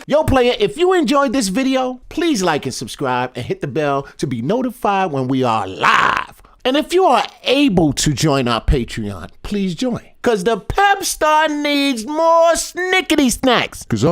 Yo, player, if you enjoyed this video, please like and subscribe and hit the bell to be notified when we are live. And if you are able to join our Patreon, please join. Because the pep star needs more snickety snacks. Because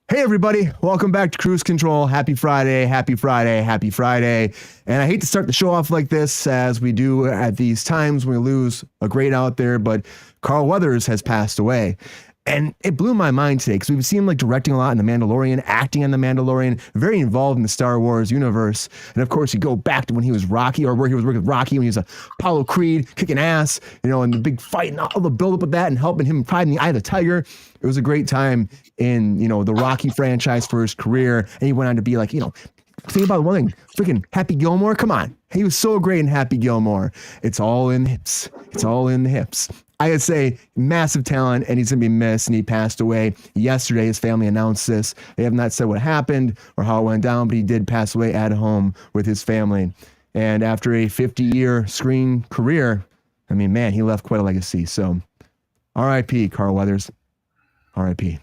Hey everybody, welcome back to Kruse Control. Happy Friday, happy Friday, happy Friday. And I hate to start the show off like this as we do at these times when we lose a great out there, but Carl Weathers has passed away. And it blew my mind today because we've seen him like directing a lot in The Mandalorian, acting on The Mandalorian, very involved in the Star Wars universe. And of course, you go back to when he was Rocky, or where he was working with Rocky when he was Apollo Creed, kicking ass, you know, and the big fight and all the buildup of that and helping him Pride in the Eye of the Tiger. It was a great time in, you know, the Rocky franchise for his career. And he went on to be like, you know, think about one thing, freaking Happy Gilmore. Come on. He was so great in Happy Gilmore. It's all in the hips. It's all in the hips. I would say massive talent, and he's going to be missed, and he passed away yesterday. His family announced this. They have not said what happened or how it went down, but he did pass away at home with his family. And after a 50-year screen career, I mean, man, he left quite a legacy. So R.I.P. Carl Weathers. R.I.P.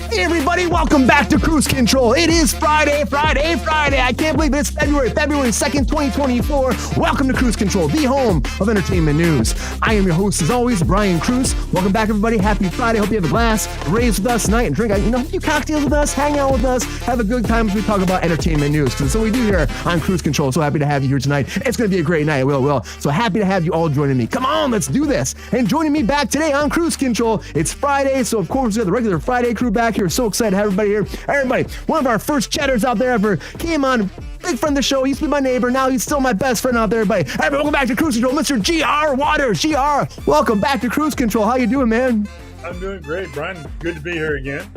Hey everybody, welcome back to Kruse Control. It is Friday. I can't believe it's February 2nd, 2024. Welcome to Kruse Control, the home of entertainment news. I am your host, as always, Brian Kruse. Welcome back, everybody. Happy Friday. Hope you have a glass, raise with us tonight, and drink, you know, a few cocktails with us, hang out with us, have a good time as we talk about entertainment news, because that's what we do here on Kruse Control. So happy to have you here tonight. It's going to be a great night. Will. So happy to have you all joining me. Come on, let's do this. And joining me back today on Kruse Control, it's Friday, so of course we have the regular Friday crew back here. So excited to have everybody here. Everybody, one of our first chatters out there ever came on. Big friend of the show. He used to be my neighbor. Now he's still my best friend out there. Everybody, welcome back to Kruse Control, Mr. GR Waters. GR, welcome back to Kruse Control. How you doing, man? I'm doing great, Brian. Good to be here again.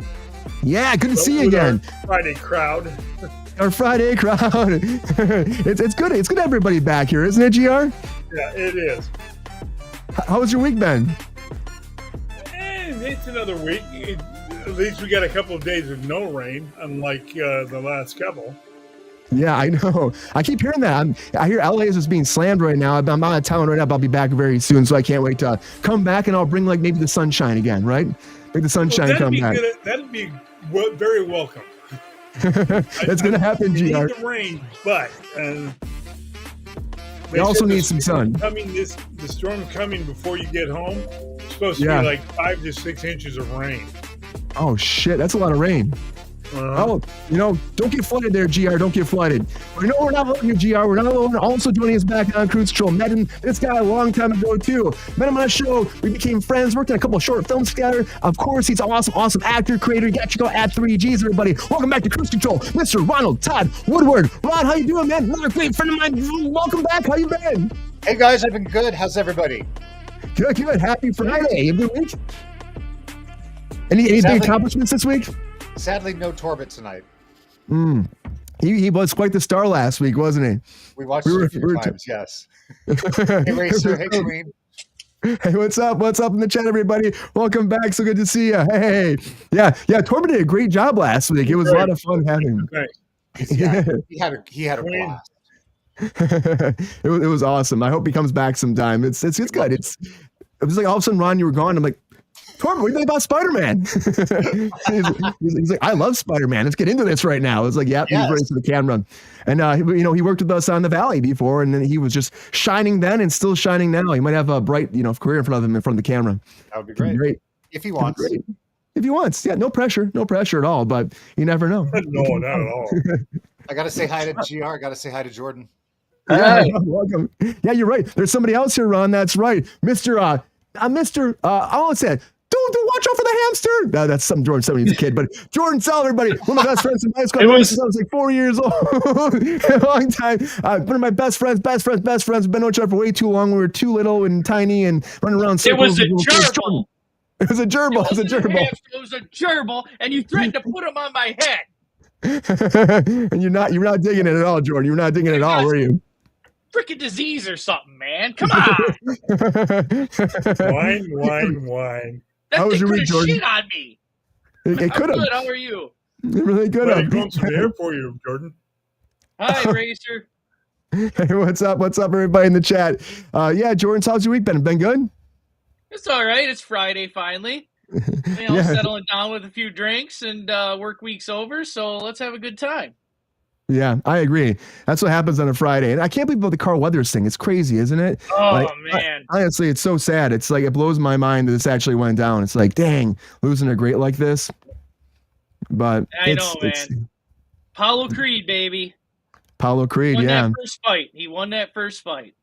Yeah, good to see you again. Our Friday crowd. Our Friday crowd. It's good. It's good to have everybody back here, isn't it, GR? Yeah, it is. How's your week been? It's another week. At least we got a couple of days of no rain, unlike the last couple. Yeah, I know. I keep hearing that. I hear LA is just being slammed right now. I'm out of town right now, but I'll be back very soon, so I can't wait to come back, and I'll bring like maybe the sunshine again, right? Make the sunshine come back. That'd be very welcome. That's going to happen, GR. We need the rain, but we also need some sun. The storm coming before you get home. It's supposed to be like 5 to 6 inches of rain. Oh shit, that's a lot of rain. Oh, don't get flooded there, GR. Don't get flooded. We know we're not alone here, GR. We're not alone. Also joining us back on Kruse Control. Met this guy a long time ago, too. Met him on a show. We became friends. Worked on a couple of short films together. Of course, he's an awesome actor, creator. You got to go at 3Gs, everybody. Welcome back to Kruse Control, Mr. Ronald Todd Woodward. Rod, how you doing, man? Another great friend of mine. Welcome back. How you been? Hey, guys. I've been good. How's everybody? Good. Happy Friday. You good week? Any big accomplishments this week? Sadly, no Torbett tonight. He was quite the star last week, wasn't he? We watched it a few times, yes. Hey, Racer. Hey, Queen. Hey, what's up? What's up in the chat, everybody? Welcome back. So good to see you. Hey. Yeah. Torbett did a great job last week. It was a lot of fun having him. Yeah, he had a blast. It was awesome. I hope he comes back sometime. It's good. It was like all of a sudden, Ron, you were gone. I'm like, Corbin, what do you think about Spider-Man? he's like, I love Spider-Man. Let's get into this right now. It's like, yeah, yes. He's ready for the camera. And, he worked with us on The Valley before, and then he was just shining then and still shining now. He might have a bright, career in front of him in front of the camera. That would be great. If he wants. If he wants. Yeah, no pressure at all, but you never know. No, not at all. I got to say hi to GR. I got to say hi to Jordan. Yeah, welcome. Yeah, you're right. There's somebody else here, Ron. That's right. I won't say it. Don't watch out for the hamster. No, that's something Jordan said when he was a kid. But Jordan Sell, everybody, one of my best friends in high school. I was like 4 years old. A long time. One of my best friends. We've been on each other for way too long. We were too little and tiny and running around circles. It was a gerbil. It was a gerbil. It was a gerbil, and you threatened to put him on my head. And you're not digging it at all, Jordan. You're not digging it at all, were you? Freaking disease or something, man. Come on. Wine. How was your week, Jordan? Shit on me. It could have. Good. How are you? It really could have. I'm going some air for you, Jordan. Hi, Racer. Hey, what's up? What's up, everybody in the chat? Yeah, Jordan, how's your week been? Been good? It's all right. It's Friday finally. Settling down with a few drinks and work week's over. So let's have a good time. Yeah, I agree. That's what happens on a Friday. And I can't believe about the Carl Weathers thing. It's crazy, isn't it? Oh, man. Honestly, it's so sad. It's like, it blows my mind that this actually went down. It's like, dang, losing a great like this. But I know, man. Apollo Creed, baby. Apollo Creed, He won that first fight.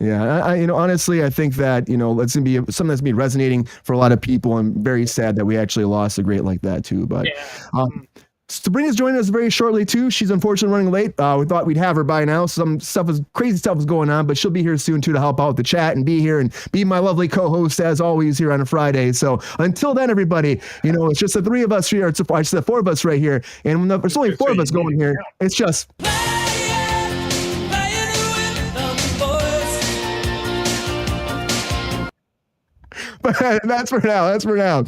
Yeah, I honestly, I think that, it's going to be something that's going to be resonating for a lot of people. I'm very sad that we actually lost a great like that, too. But Sabrina's joining us very shortly, too. She's unfortunately running late. We thought we'd have her by now. Crazy stuff is going on, but she'll be here soon, too, to help out with the chat and be here and be my lovely co-host, as always, here on a Friday. So until then, everybody, it's just the three of us here. It's the four of us right here. And there's only four of us going here. It's just... But that's for now.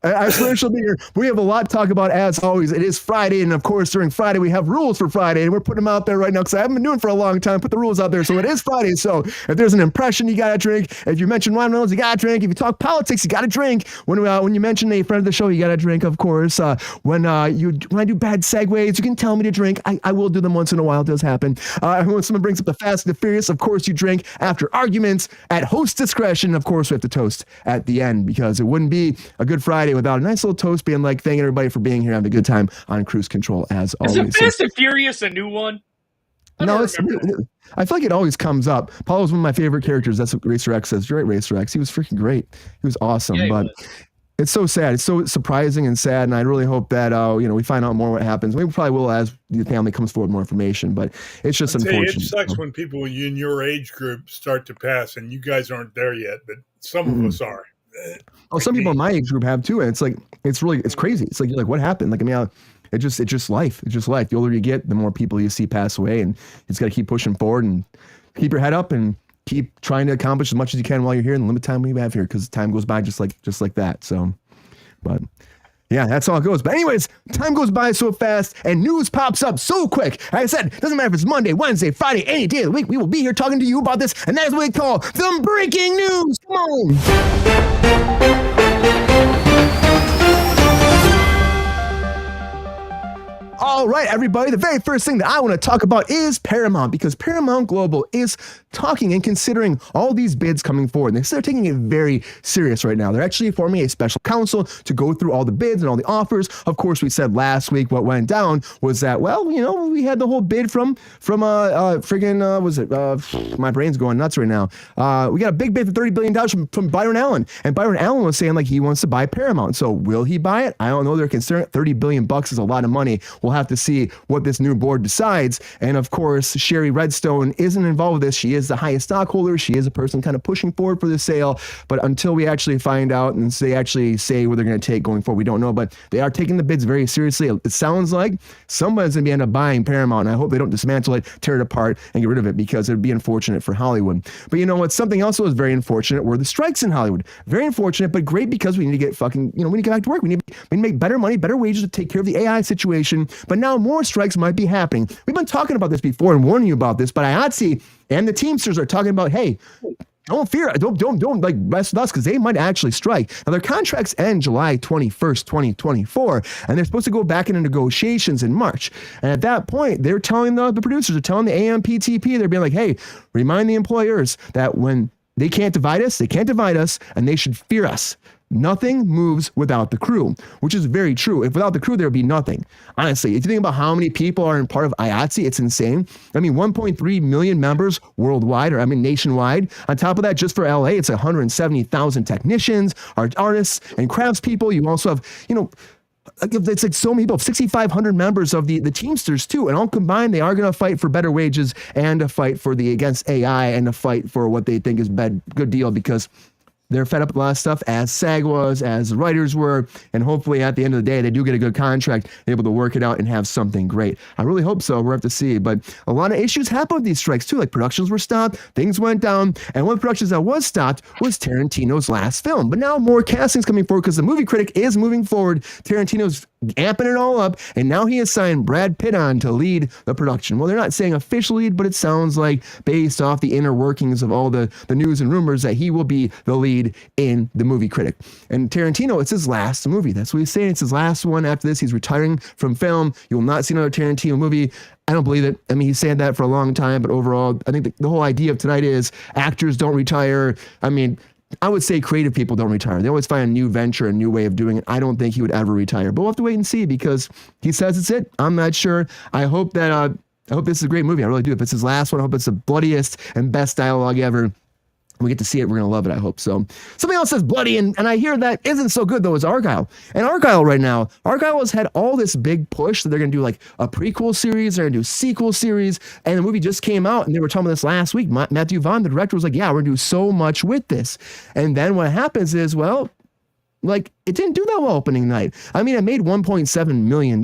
I swear she'll be here. We have a lot to talk about, as always. It is Friday, and of course, during Friday, we have rules for Friday, and we're putting them out there right now because I haven't been doing it for a long time. Put the rules out there. So it is Friday. So if there's an impression, you got to drink. If you mention Ryan Reynolds, you got to drink. If you talk politics, you got to drink. When you mention a friend of the show, you got to drink, of course. When I do bad segues, you can tell me to drink. I will do them once in a while. It does happen. When someone brings up the Fast and the Furious, of course, you drink after arguments at host discretion. Of course, we have to toast at the end because it wouldn't be a good Friday without a nice little toast being like, thanking everybody for being here, having a good time on Kruse Control, as always. Is it Fast and Furious a new one? I feel like it always comes up. Paulo's one of my favorite characters. That's what Racer X says. You're right, Racer X. He was freaking great. He was awesome. Yeah, it's so sad. It's so surprising and sad. And I really hope that we find out more what happens. We probably will as the family comes forward with more information. But it's just unfortunate. It sucks when people in your age group start to pass, and you guys aren't there yet, but some of us are. Some people in my age group have too, and it's crazy. It's like, you're like, what happened? Like, it's just life. It's just life. The older you get, the more people you see pass away, and it's got to keep pushing forward and keep your head up and keep trying to accomplish as much as you can while you're here in the limited time we have here, because time goes by just like that. So, but yeah, that's all it goes. But anyways, time goes by so fast and news pops up so quick. Like I said, doesn't matter if it's Monday, Wednesday, Friday, any day of the week, we will be here talking to you about this. And that is what we call the breaking news. Come on. right, everybody, the very first thing that I want to talk about is Paramount, because Paramount Global is talking and considering all these bids coming forward. They're taking it very serious right now. They're actually forming a special council to go through all the bids and all the offers. Of course, we said last week what went down was that, well, you know, we had the whole bid from my brain's going nuts right now. We got a big bid for $30 billion from Byron Allen. And Byron Allen was saying like he wants to buy Paramount. So will he buy it? I don't know. They're concerned. $30 billion is a lot of money. We'll have to see what this new board decides. And of course, Sherry Redstone isn't involved with this. She is the highest stockholder. She is a person kind of pushing forward for the sale. But until we actually find out and they actually say what they're going to take going forward, we don't know. But they are taking the bids very seriously. It sounds like someone's going to end up buying Paramount. And I hope they don't dismantle it, tear it apart, and get rid of it, because it would be unfortunate for Hollywood. But you know what? Something else that was very unfortunate were the strikes in Hollywood. Very unfortunate, but great, because we need to get we need to get back to work. We need to make better money, better wages to take care of the AI situation. But now more strikes might be happening. We've been talking about this before and warning you about this, but IATSE and the Teamsters are talking about, hey, don't fear. Don't like rest with us, because they might actually strike. Now, their contracts end July 21st, 2024, and they're supposed to go back into negotiations in March. And at that point, they're telling the producers, they're telling the AMPTP, they're being like, hey, remind the employers that when they can't divide us, and they should fear us. Nothing moves without the crew, which is very true. If without the crew, there would be nothing. Honestly, if you think about how many people are in part of IATSE, it's insane. I mean, 1.3 million members worldwide, or nationwide. On top of that, just for LA, it's 170,000 technicians, artists, and craftspeople. You also have, it's like so many people, 6,500 members of the Teamsters too, and all combined, they are going to fight for better wages and to fight for against AI and to fight for what they think is good deal, because they're fed up with a lot of stuff, as SAG was, as the writers were, and hopefully at the end of the day, they do get a good contract, able to work it out and have something great. I really hope so. We'll have to see. But a lot of issues happened with these strikes too. Like productions were stopped, things went down, and one of the productions that was stopped was Tarantino's last film. But now more castings coming forward, because the movie critic is moving forward. Tarantino's amping it all up, and now he has signed Brad Pitt on to lead the production. Well, they're not saying official lead, but it sounds like, based off the inner workings of all the news and rumors, that he will be the lead in the movie critic. And Tarantino, it's his last movie. That's what he's saying. It's his last one. After this, he's retiring from film. You will not see another Tarantino movie. I don't believe it. I mean, he's saying that for a long time, but overall, I think the whole idea of tonight is actors don't retire. I mean, I would say creative people don't retire. They always find a new venture, a new way of doing it. I don't think he would ever retire, but we'll have to wait and see, because he says it's it. I'm not sure. I hope this is a great movie. I really do. If it's his last one, I hope it's the bloodiest and best dialogue ever. We get to see it. We're going to love it. I hope so. Something else says bloody, and I hear that isn't so good, though, is Argyle. And Argyle right now, Argyle has had all this big push that they're going to do like a prequel series, they're going to do a sequel series, and the movie just came out, and they were talking about this last week. Matthew Vaughn, the director, was like, yeah, we're going to do so much with this. And then what happens is, well, like, it didn't do that well opening night. I mean, it made $1.7 million.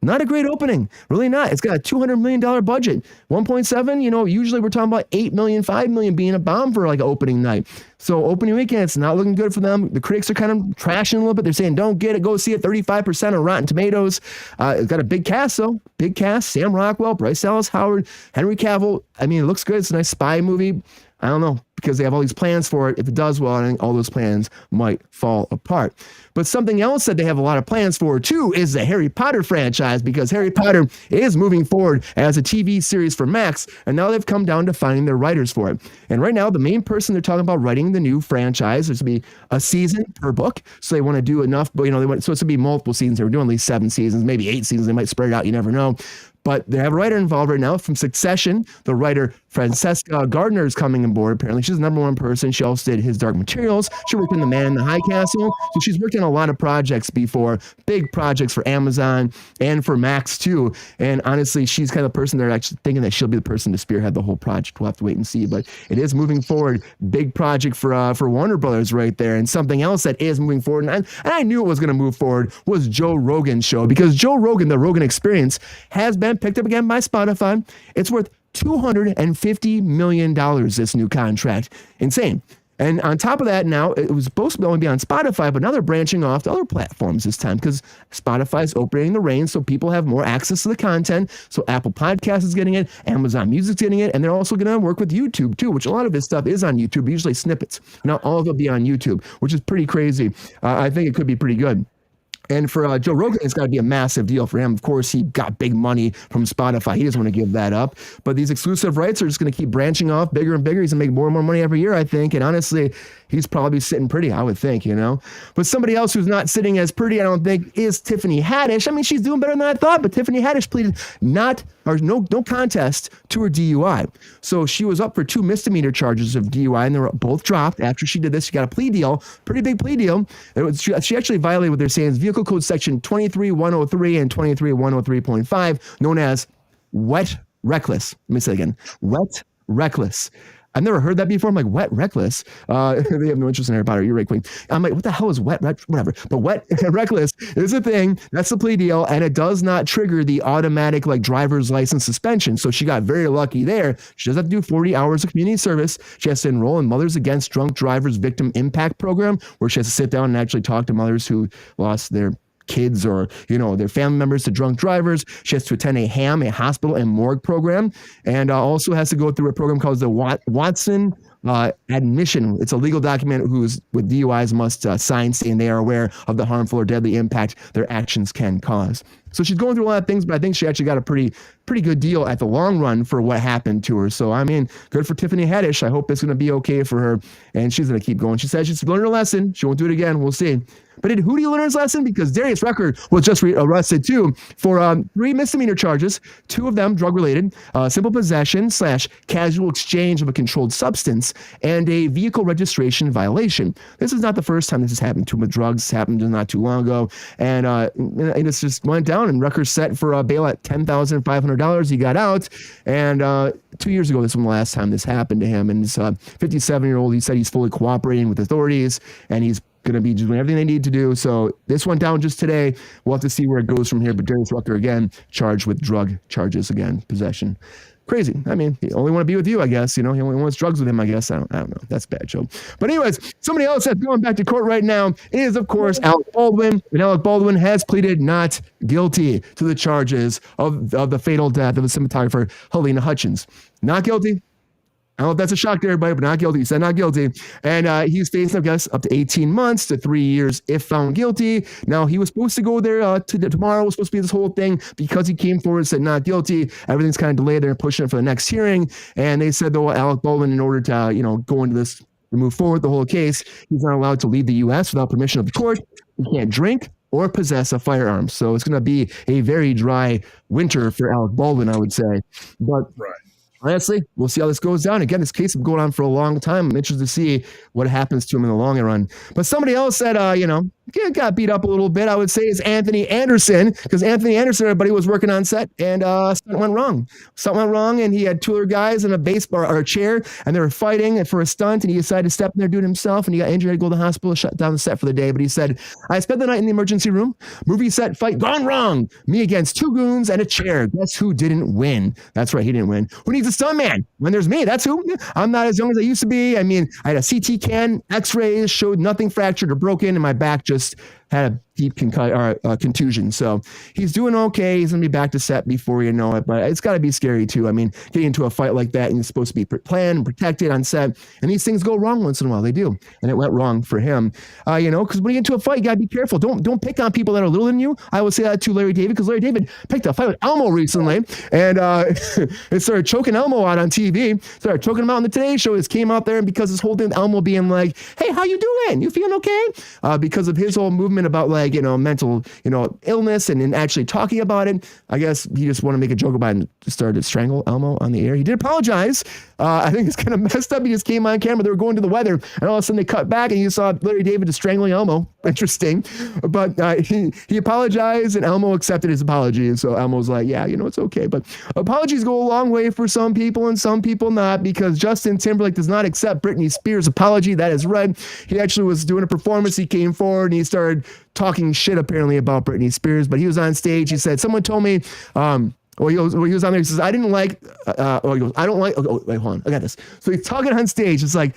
Not a great opening. Really not. It's got a $200 million budget. 1.7, usually we're talking about 8 million, 5 million being a bomb for like opening night. So opening weekend, it's not looking good for them. The critics are kind of trashing a little bit. They're saying, don't get it. Go see it. 35% on Rotten Tomatoes. It's got a big cast, though. Big cast. Sam Rockwell, Bryce Dallas Howard, Henry Cavill. I mean, it looks good. It's a nice spy movie. I don't know, because they have all these plans for it. If it does well, I think all those plans might fall apart. But something else that they have a lot of plans for, too, is the Harry Potter franchise, because Harry Potter is moving forward as a TV series for Max, and now they've come down to finding their writers for it. And right now, the main person they're talking about writing the new franchise, there's going to be a season per book, so they want to do enough, but so it's going to be multiple seasons. They're doing at least 7 seasons, maybe 8 seasons. They might spread it out. You never know. But they have a writer involved right now from Succession. The writer Francesca Gardner is coming on board. Apparently, she's the number one person. She also did His Dark Materials. She worked in The Man in the High Castle. So she's worked on a lot of projects before, big projects for Amazon and for Max too. And honestly, she's kind of the person they're actually thinking that she'll be the person to spearhead the whole project. We'll have to wait and see. But it is moving forward. Big project for Warner Brothers right there. And something else that is moving forward, and I knew it was going to move forward, was Joe Rogan's show, because Joe Rogan, the Rogan Experience, has been picked up again by Spotify. It's worth $250 million, this new contract. Insane. And on top of that, now it was supposed to only be on Spotify, but now they're branching off to other platforms this time, because Spotify is opening the reins so people have more access to the content. So Apple Podcasts is getting it, Amazon Music's getting it, and they're also going to work with YouTube too, which a lot of his stuff is on YouTube, usually snippets. Now all of it will be on YouTube, which is pretty crazy. I think it could be pretty good. And for Joe Rogan, it's got to be a massive deal for him. Of course, he got big money from Spotify. He doesn't want to give that up. But these exclusive rights are just going to keep branching off bigger and bigger. He's going to make more and more money every year, I think. And honestly, he's probably sitting pretty, I would think, But somebody else who's not sitting as pretty, I don't think, is Tiffany Haddish. I mean, she's doing better than I thought, but Tiffany Haddish pleaded no contest to her DUI. So she was up for 2 misdemeanor charges of DUI, and they were both dropped after she did this. She got a plea deal, pretty big plea deal. She actually violated what they're saying is Vehicle Code Section 23103 and 23103.5, known as wet reckless. Let me say it again. Wet reckless. I've never heard that before. I'm like, wet reckless. They have no interest in Harry Potter. You're right, Queen. I'm like, what the hell is wet? Whatever. But wet reckless is a thing. That's the plea deal. And it does not trigger the automatic driver's license suspension. So she got very lucky there. She does have to do 40 hours of community service. She has to enroll in Mothers Against Drunk Drivers Victim Impact Program, where she has to sit down and actually talk to mothers who lost their kids or their family members to drunk drivers. She has to attend a hospital and morgue program, and also has to go through a program called the Watson admission. It's a legal document who's with DUIs must sign saying they are aware of the harmful or deadly impact their actions can cause. So she's going through a lot of things, but I think she actually got a pretty good deal at the long run for what happened to her. So, I mean, good for Tiffany Haddish. I hope it's going to be okay for her, and she's going to keep going. She said she's learned her lesson. She won't do it again. We'll see. But did Hootie learn his lesson? Because Darius Rucker was just arrested, too, for 3 misdemeanor charges, 2 of them drug-related, simple possession / casual exchange of a controlled substance, and a vehicle registration violation. This is not the first time this has happened to him with drugs. This happened not too long ago. And it just went down, and Rucker's set for bail at $10,500. He got out, and 2 years ago, this was the last time this happened to him. And this 57-year-old, he said he's fully cooperating with authorities, and he's going to be doing everything they need to do. So this went down just today. We'll have to see where it goes from here. But Darius Rucker, again, charged with drug charges again, possession. Crazy. I mean, he only want to be with you, I guess. He only wants drugs with him, I guess. I don't know. That's bad, Joe. But anyways, somebody else that's going back to court right now is, of course, Alec Baldwin. And Alec Baldwin has pleaded not guilty to the charges of the fatal death of the cinematographer Helena Hutchins. Not guilty. I don't know if that's a shock to everybody, but not guilty. He said not guilty. And he's facing, I guess, up to 18 months to 3 years if found guilty. Now, he was supposed to go there tomorrow. Was supposed to be this whole thing. Because he came forward and said not guilty, everything's kind of delayed. They're pushing it for the next hearing. And they said, though, Alec Baldwin, in order to, go into this, move forward the whole case, he's not allowed to leave the U.S. without permission of the court. He can't drink or possess a firearm. So it's going to be a very dry winter for Alec Baldwin, I would say. But Right. honestly, we'll see how this goes down. Again, this case has been going on for a long time. I'm interested to see what happens to him in the long run. But somebody else that, got beat up a little bit, I would say, is Anthony Anderson. Because Anthony Anderson, everybody was working on set, and something went wrong. Something went wrong, and he had 2 other guys in a baseball or a chair, and they were fighting for a stunt, and he decided to step in there, do it himself, and he got injured, had to go to the hospital, shut down the set for the day. But he said, I spent the night in the emergency room, movie set fight gone wrong. Me against 2 goons and a chair. Guess who didn't win? That's right, he didn't win. Who needs a stuntman? When there's me, that's who. I'm not as young as I used to be. I mean, I had a CT scan, x-rays, showed nothing fractured or broken, and my back just had a deep contusion. So he's doing okay. He's going to be back to set before you know it, but it's got to be scary too. I mean, getting into a fight like that, and you're supposed to be planned and protected on set, and these things go wrong once in a while. They do. And it went wrong for him, because when you get into a fight, you got to be careful. Don't pick on people that are littler than you. I would say that to Larry David, because Larry David picked a fight with Elmo recently, and it started choking Elmo out on TV, started choking him out on the Today Show. It came out there, and because this whole thing with Elmo being like, hey, how you doing? You feeling okay? Because of his whole movement about mental, illness and actually talking about it. I guess he just wanted to make a joke about it and started to strangle Elmo on the air. He did apologize. I think it's kind of messed up. He just came on camera. They were going to the weather, and all of a sudden they cut back, and you saw Larry David just strangling Elmo. Interesting. But he apologized, and Elmo accepted his apology. And so Elmo's like, yeah, it's okay. But apologies go a long way for some people and some people not, because Justin Timberlake does not accept Britney Spears' apology. That is right. He actually was doing a performance. He came forward, and he started talking shit apparently about Britney Spears, but he was on stage. He said, someone told me, he was on there. He says, I didn't like, he goes, I don't like, wait, hold on. I got this. So he's talking on stage. It's like,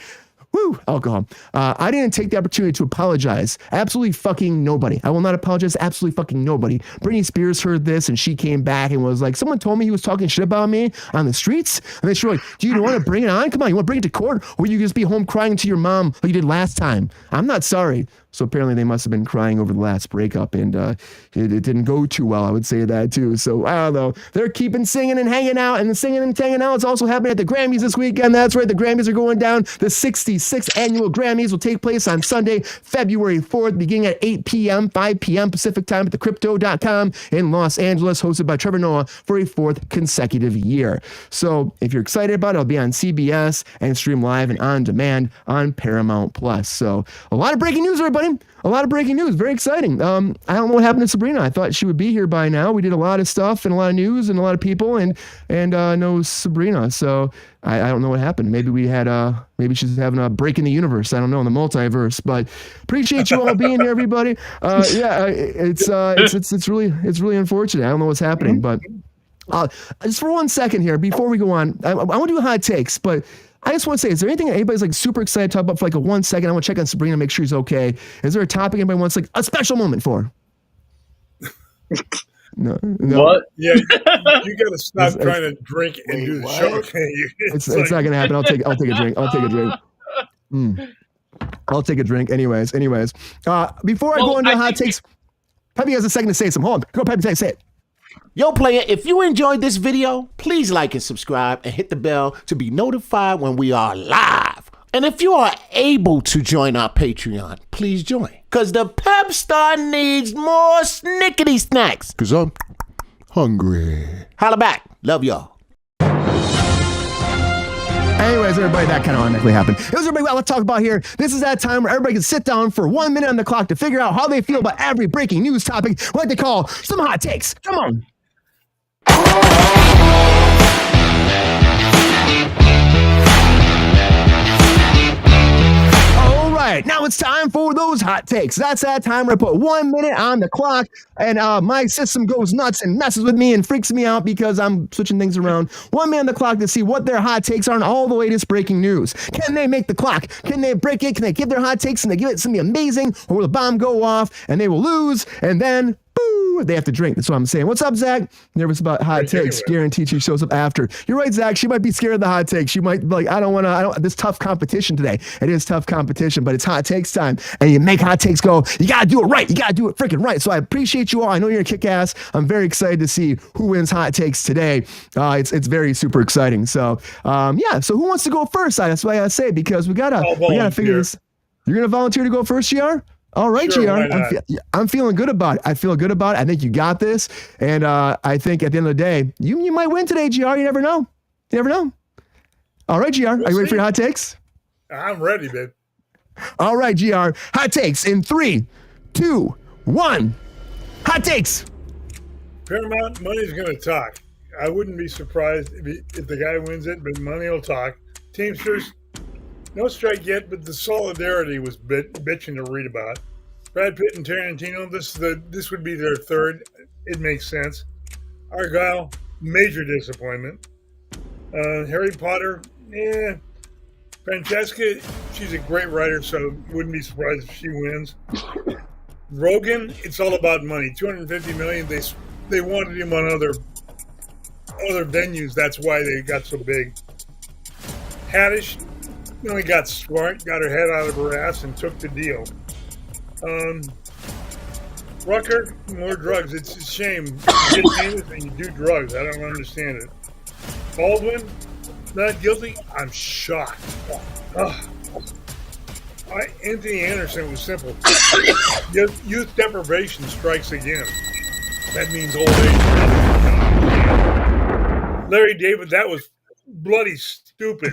woo, alcohol. I didn't take the opportunity to apologize. Absolutely fucking nobody. I will not apologize. Absolutely fucking nobody. Britney Spears heard this, and she came back and was like, someone told me he was talking shit about me on the streets. And they were like, do you want to bring it on? Come on, you want to bring it to court? Or will you just be home crying to your mom like you did last time? I'm not sorry. So apparently they must have been crying over the last breakup, and it didn't go too well. I would say that too. So I don't know. They're keeping singing and hanging out, and the singing and hanging out is also happening at the Grammys this weekend. That's right. The Grammys are going down. The 66th annual Grammys will take place on Sunday, February 4th, beginning at 8 p.m., 5 p.m. Pacific time at thecrypto.com in Los Angeles, hosted by Trevor Noah for a 4th consecutive year. So if you're excited about it, it'll be on CBS and stream live and on demand on Paramount Plus. So a lot of breaking news, everybody. A lot of breaking news. Very exciting. I don't know what happened to Sabrina. I thought she would be here by now. We did a lot of stuff and a lot of news and a lot of people and no Sabrina. So I don't know what happened. Maybe we had maybe she's having a break in the universe. I don't know, in the multiverse. But appreciate you all being here, everybody. It's really unfortunate. I don't know what's happening, but just for 1 second here before we go on, I want to do hot takes, but I just want to say, is there anything anybody's like super excited to talk about for like a 1 second? I want to check on Sabrina, make sure she's okay. Is there a topic anybody wants like a special moment for? No. What? Yeah, you got to stop trying to drink and do the show. Okay? It's not gonna happen. I'll take a drink. I'll take a drink. I'll take a drink. Anyways. Before I go into hot takes, Peppy has a second to say something. Hold on. Go, Peppy, say it. Yo, player, if you enjoyed this video, please like and subscribe and hit the bell to be notified when we are live. And if you are able to join our Patreon, please join. Because the Pep Star needs more snickety snacks. Because I'm hungry. Holla back. Love y'all. Anyways, everybody, that kind of automatically happened. It was everybody what let's talk about here. This is that time where everybody can sit down for 1 minute on the clock to figure out how they feel about every breaking news topic, what they call some hot takes. Come on. All right, now it's time for those hot takes. That's that time where I put 1 minute on the clock and my system goes nuts and messes with me and freaks me out because I'm switching things around. 1 minute on the clock to see what their hot takes are on all the latest breaking news. Can they make the clock? Can they break it? Can they give their hot takes and they give it something amazing, or will the bomb go off and they will lose and then boo, they have to drink. That's what I'm saying. What's up, Zach? Nervous about hot takes. Guaranteed she shows up after. You're right, Zach. She might be scared of the hot takes. She might be like, I don't, this tough competition today. It is tough competition, but it's hot takes time. And you make hot takes go, you got to do it right. You got to do it freaking right. So I appreciate you all. I know you're going to kick ass. I'm very excited to see who wins hot takes today. It's very super exciting. So, so who wants to go first? That's what I got to say, because we got to figure this. You're going to volunteer to go first, GR? All right, sure, GR. I'm feeling good about it. I feel good about it. I think you got this. And I think at the end of the day, you might win today, GR. You never know. You never know. All right, GR. Are you ready for your hot takes? I'm ready, babe. All right, GR. Hot takes in 3, 2, 1. Hot takes. Paramount, money's going to talk. I wouldn't be surprised if the guy wins it, but money will talk. Teamsters, no strike yet, but the solidarity was bitching to read about. Brad Pitt and Tarantino, this would be their third. It makes sense. Argyle, major disappointment. Harry Potter, Francesca, she's a great writer, so wouldn't be surprised if she wins. Rogan, it's all about money. $250 million. They wanted him on other venues. That's why they got so big. Haddish, only got smart, got her head out of her ass, and took the deal. Rucker, more drugs. It's a shame. You get famous and you do drugs. I don't understand it. Baldwin, not guilty. I'm shocked. Anthony Anderson was simple. Youth deprivation strikes again. That means old age. Larry David, that was bloody stupid.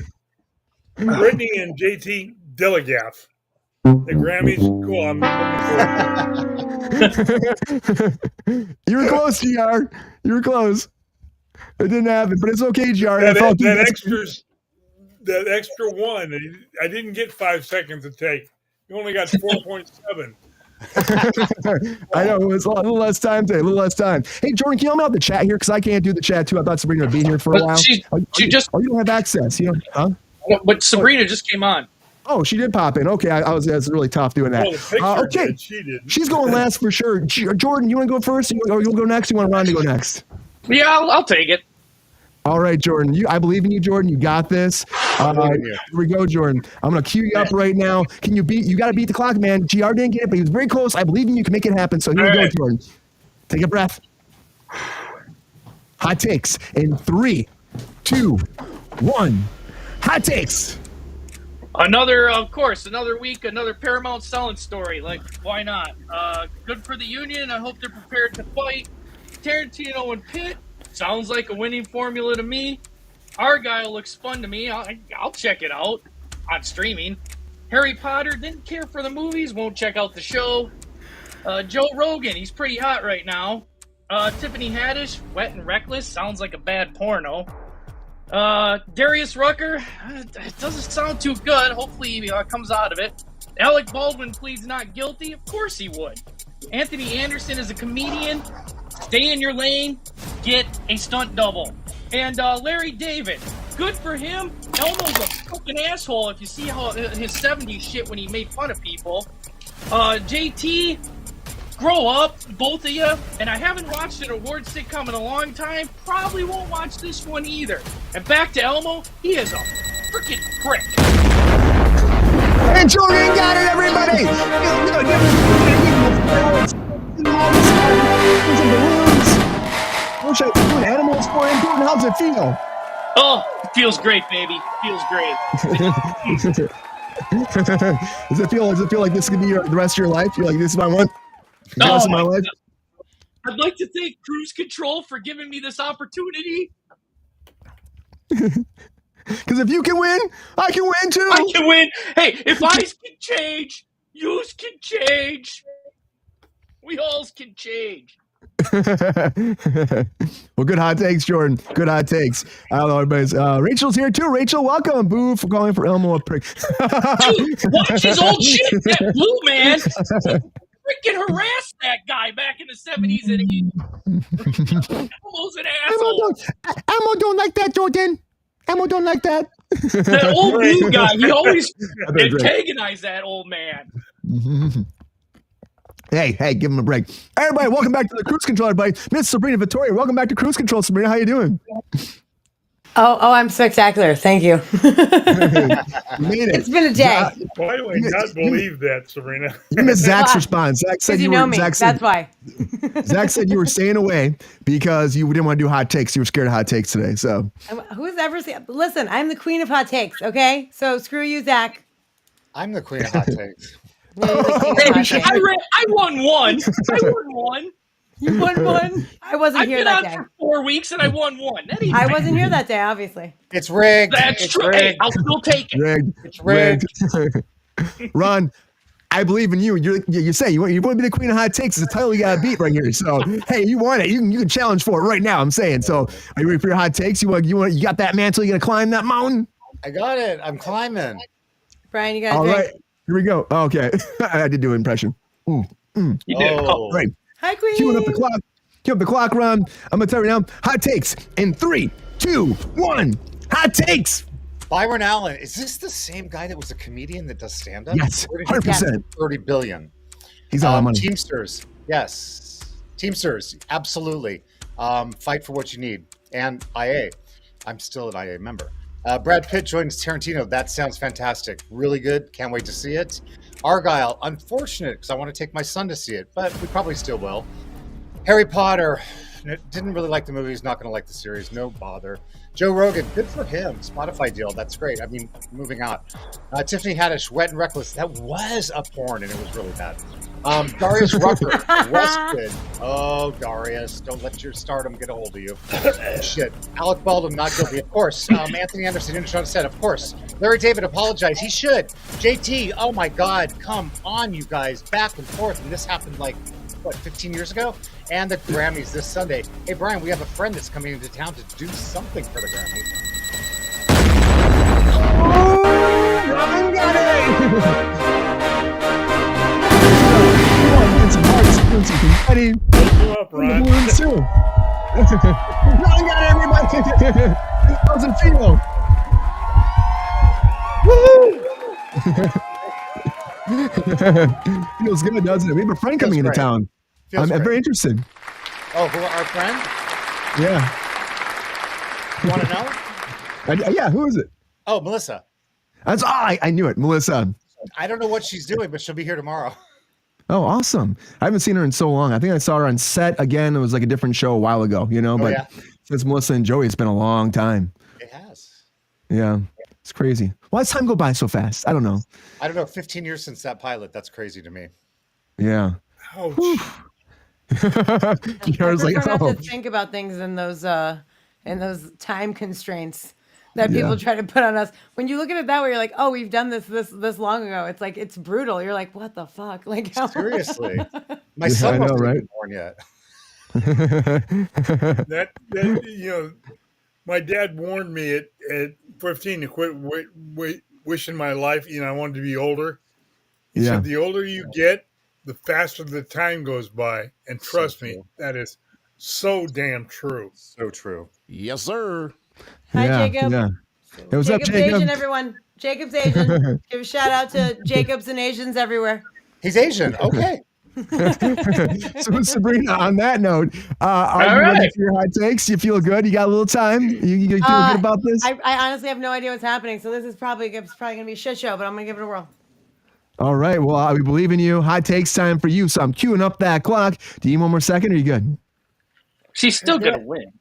Britney and JT, Delegaff. The Grammys, go on. You were close, GR. You were close. It didn't happen, but it's okay, GR. That extra one, I didn't get 5 seconds to take. You only got 4.7. I know, it was a little less time today, a little less time. Hey, Jordan, can you help me out the chat here? Because I can't do the chat, too. I thought Sabrina would be here for a while. You don't have access. But Sabrina just came on. Oh, she did pop in. Okay, it's really tough doing that. Okay, she's going last for sure. Jordan, you want to go first, or you'll go next? You want Ron to go next? Yeah, I'll take it. All right, Jordan. I believe in you, Jordan. You got this. Here we go, Jordan. I'm gonna cue you up right now. Can you beat? You got to beat the clock, man. GR didn't get it, but he was very close. I believe in you. You can make it happen. So here we go, Jordan. Take a breath. Hot takes in 3, 2, 1. Hot takes. Of course, another week, another Paramount selling story. Like, why not? Good for the union. I hope they're prepared to fight. Tarantino and Pitt sounds like a winning formula to me. Argyle looks fun to me. I'll check it out on streaming. Harry Potter, didn't care for the movies, won't check out the show. Joe Rogan, he's pretty hot right now. Tiffany Haddish, Wet and Reckless, sounds like a bad porno. Darius Rucker, it doesn't sound too good. Hopefully he comes out of it. Alec Baldwin pleads not guilty. Of course he would. Anthony Anderson is a comedian. Stay in your lane. Get a stunt double. And Larry David, good for him. Elmo's a fucking asshole if you see how his 70s shit when he made fun of people. JT, grow up, both of you. And I haven't watched an award sitcom in a long time. Probably won't watch this one either. And back to Elmo, he is a freaking prick. And Jordan got it, everybody. Animals for him. Jordan, how's it feel? Oh, it feels great, baby. Feels great. Does it feel like this could be the rest of your life? You're like, this is my one? The rest of my life? I'd like to thank Kruse Control for giving me this opportunity. Because if you can win, I can win too. I can win. Hey, if I can change, yous can change. We all can change. Well, good hot takes, Jordan. Good hot takes. Hello, everybody. Rachel's here too. Rachel, welcome. Boo for calling for Elmo a prick. Dude, watch his old shit. That blue man freaking harassed that guy back in the 70s and 80s. Elmo's an asshole. Elmo don't like that, Jordan. Elmo don't like that. That old blue guy, he always antagonized that old man. Hey, give him a break. Everybody, welcome back to the Kruse Control, everybody. Miss Sabrina Vittoria, welcome back to Kruse Control. Sabrina, how you doing? Oh, I'm spectacular. Thank you. You made it. It's been a day. Why do I not believe that, Sabrina? You missed Zach's response. Zach said you know me. That's why. Zach said you were staying away because you didn't want to do hot takes. You were scared of hot takes today. So who's ever seen? Listen, I'm the queen of hot takes. Okay, so screw you, Zach. I'm the queen of hot takes. I won one. You won one. I wasn't here that day. I've been on for 4 weeks and I won one. I wasn't here that day, obviously. It's rigged. That's true. Hey, I'll still take it. Rigged. It's rigged. Ron, I believe in you. You say you want to be the queen of hot takes. It's a title you got to beat right here. So hey, you want it? You can challenge for it right now. I'm saying. So are you ready for your hot takes? You got that mantle? You gonna climb that mountain? I got it. I'm climbing. Brian, you got it. All right. Here we go. Okay. I did do an impression. You did. Oh. Right. Hi, Queen. Queuing up the clock. Cue up the clock, Ron. I'm going to tell you now. Hot takes in 3, 2, 1. Hot takes. Byron Allen. Is this the same guy that was a comedian that does stand-up? Yes. 100%. 30 billion. He's all money. Teamsters. Yes. Teamsters. Absolutely. Fight for what you need. And IA. I'm still an IA member. Brad Pitt joins Tarantino. That sounds fantastic. Really good. Can't wait to see it. Argyle. Unfortunate because I want to take my son to see it, but we probably still will. Harry Potter. Didn't really like the movie. He's not going to like the series. No bother. Joe Rogan. Good for him. Spotify deal. That's great. I mean, moving on. Tiffany Haddish. Wet and Reckless. That was a porn and it was really bad. Darius Rucker Arrested. Oh, Darius, don't let your stardom get a hold of you. Shit. Alec Baldwin, not guilty, of course. Anthony Anderson, Intershot said, of course. Larry David, apologize. He should. JT, oh my God, come on, you guys. Back and forth. And this happened 15 years ago? And the Grammys this Sunday. Hey, Brian, we have a friend that's coming into town to do something for the Grammys. Oh, Ron got it. Some hearts, some confetti. Go up, Ron. Balloons too. Ron got it, everybody. How's it feel? Woo! Feels good, doesn't it? We have a friend coming into town. I'm very interested. Oh, who, our friend? Yeah. Want to know? Yeah, who is it? Oh, Melissa. I knew it. Melissa. I don't know what she's doing, but she'll be here tomorrow. Oh, awesome. I haven't seen her in so long. I think I saw her on set again. It was like a different show a while ago, but since Melissa and Joey, it's been a long time. It has. Yeah. It's crazy. Why does time go by so fast? I don't know. 15 years since that pilot. That's crazy to me. Yeah. Ouch. Kiara's like, I prefer not to think about things in those time constraints that people try to put on us. When you look at it that way, you're like, oh, we've done this long ago. It's like, it's brutal. You're like, what the fuck? Like, seriously, my son wasn't even born yet. My dad warned me at 15 to quit wishing my life. I wanted to be older. He said, the older you get, the faster the time goes by. And trust me, that is so damn true. So true. Yes, sir. Hi, Jacob. Yeah. Hey, what's up, Jacob's Jacob? Asian, everyone. Jacob's Asian. Give a shout out to Jacobs and Asians everywhere. He's Asian. Okay. So Sabrina, on that note, are you ready for your hot takes? You feel good? You got a little time? You feel good about this? I honestly have no idea what's happening, so this is probably going to be a shit show, but I'm going to give it a whirl. All right. Well, we believe in you. Hot takes time for you. So I'm queuing up that clock. Do you need one more second? Or are you good? She's still going to win.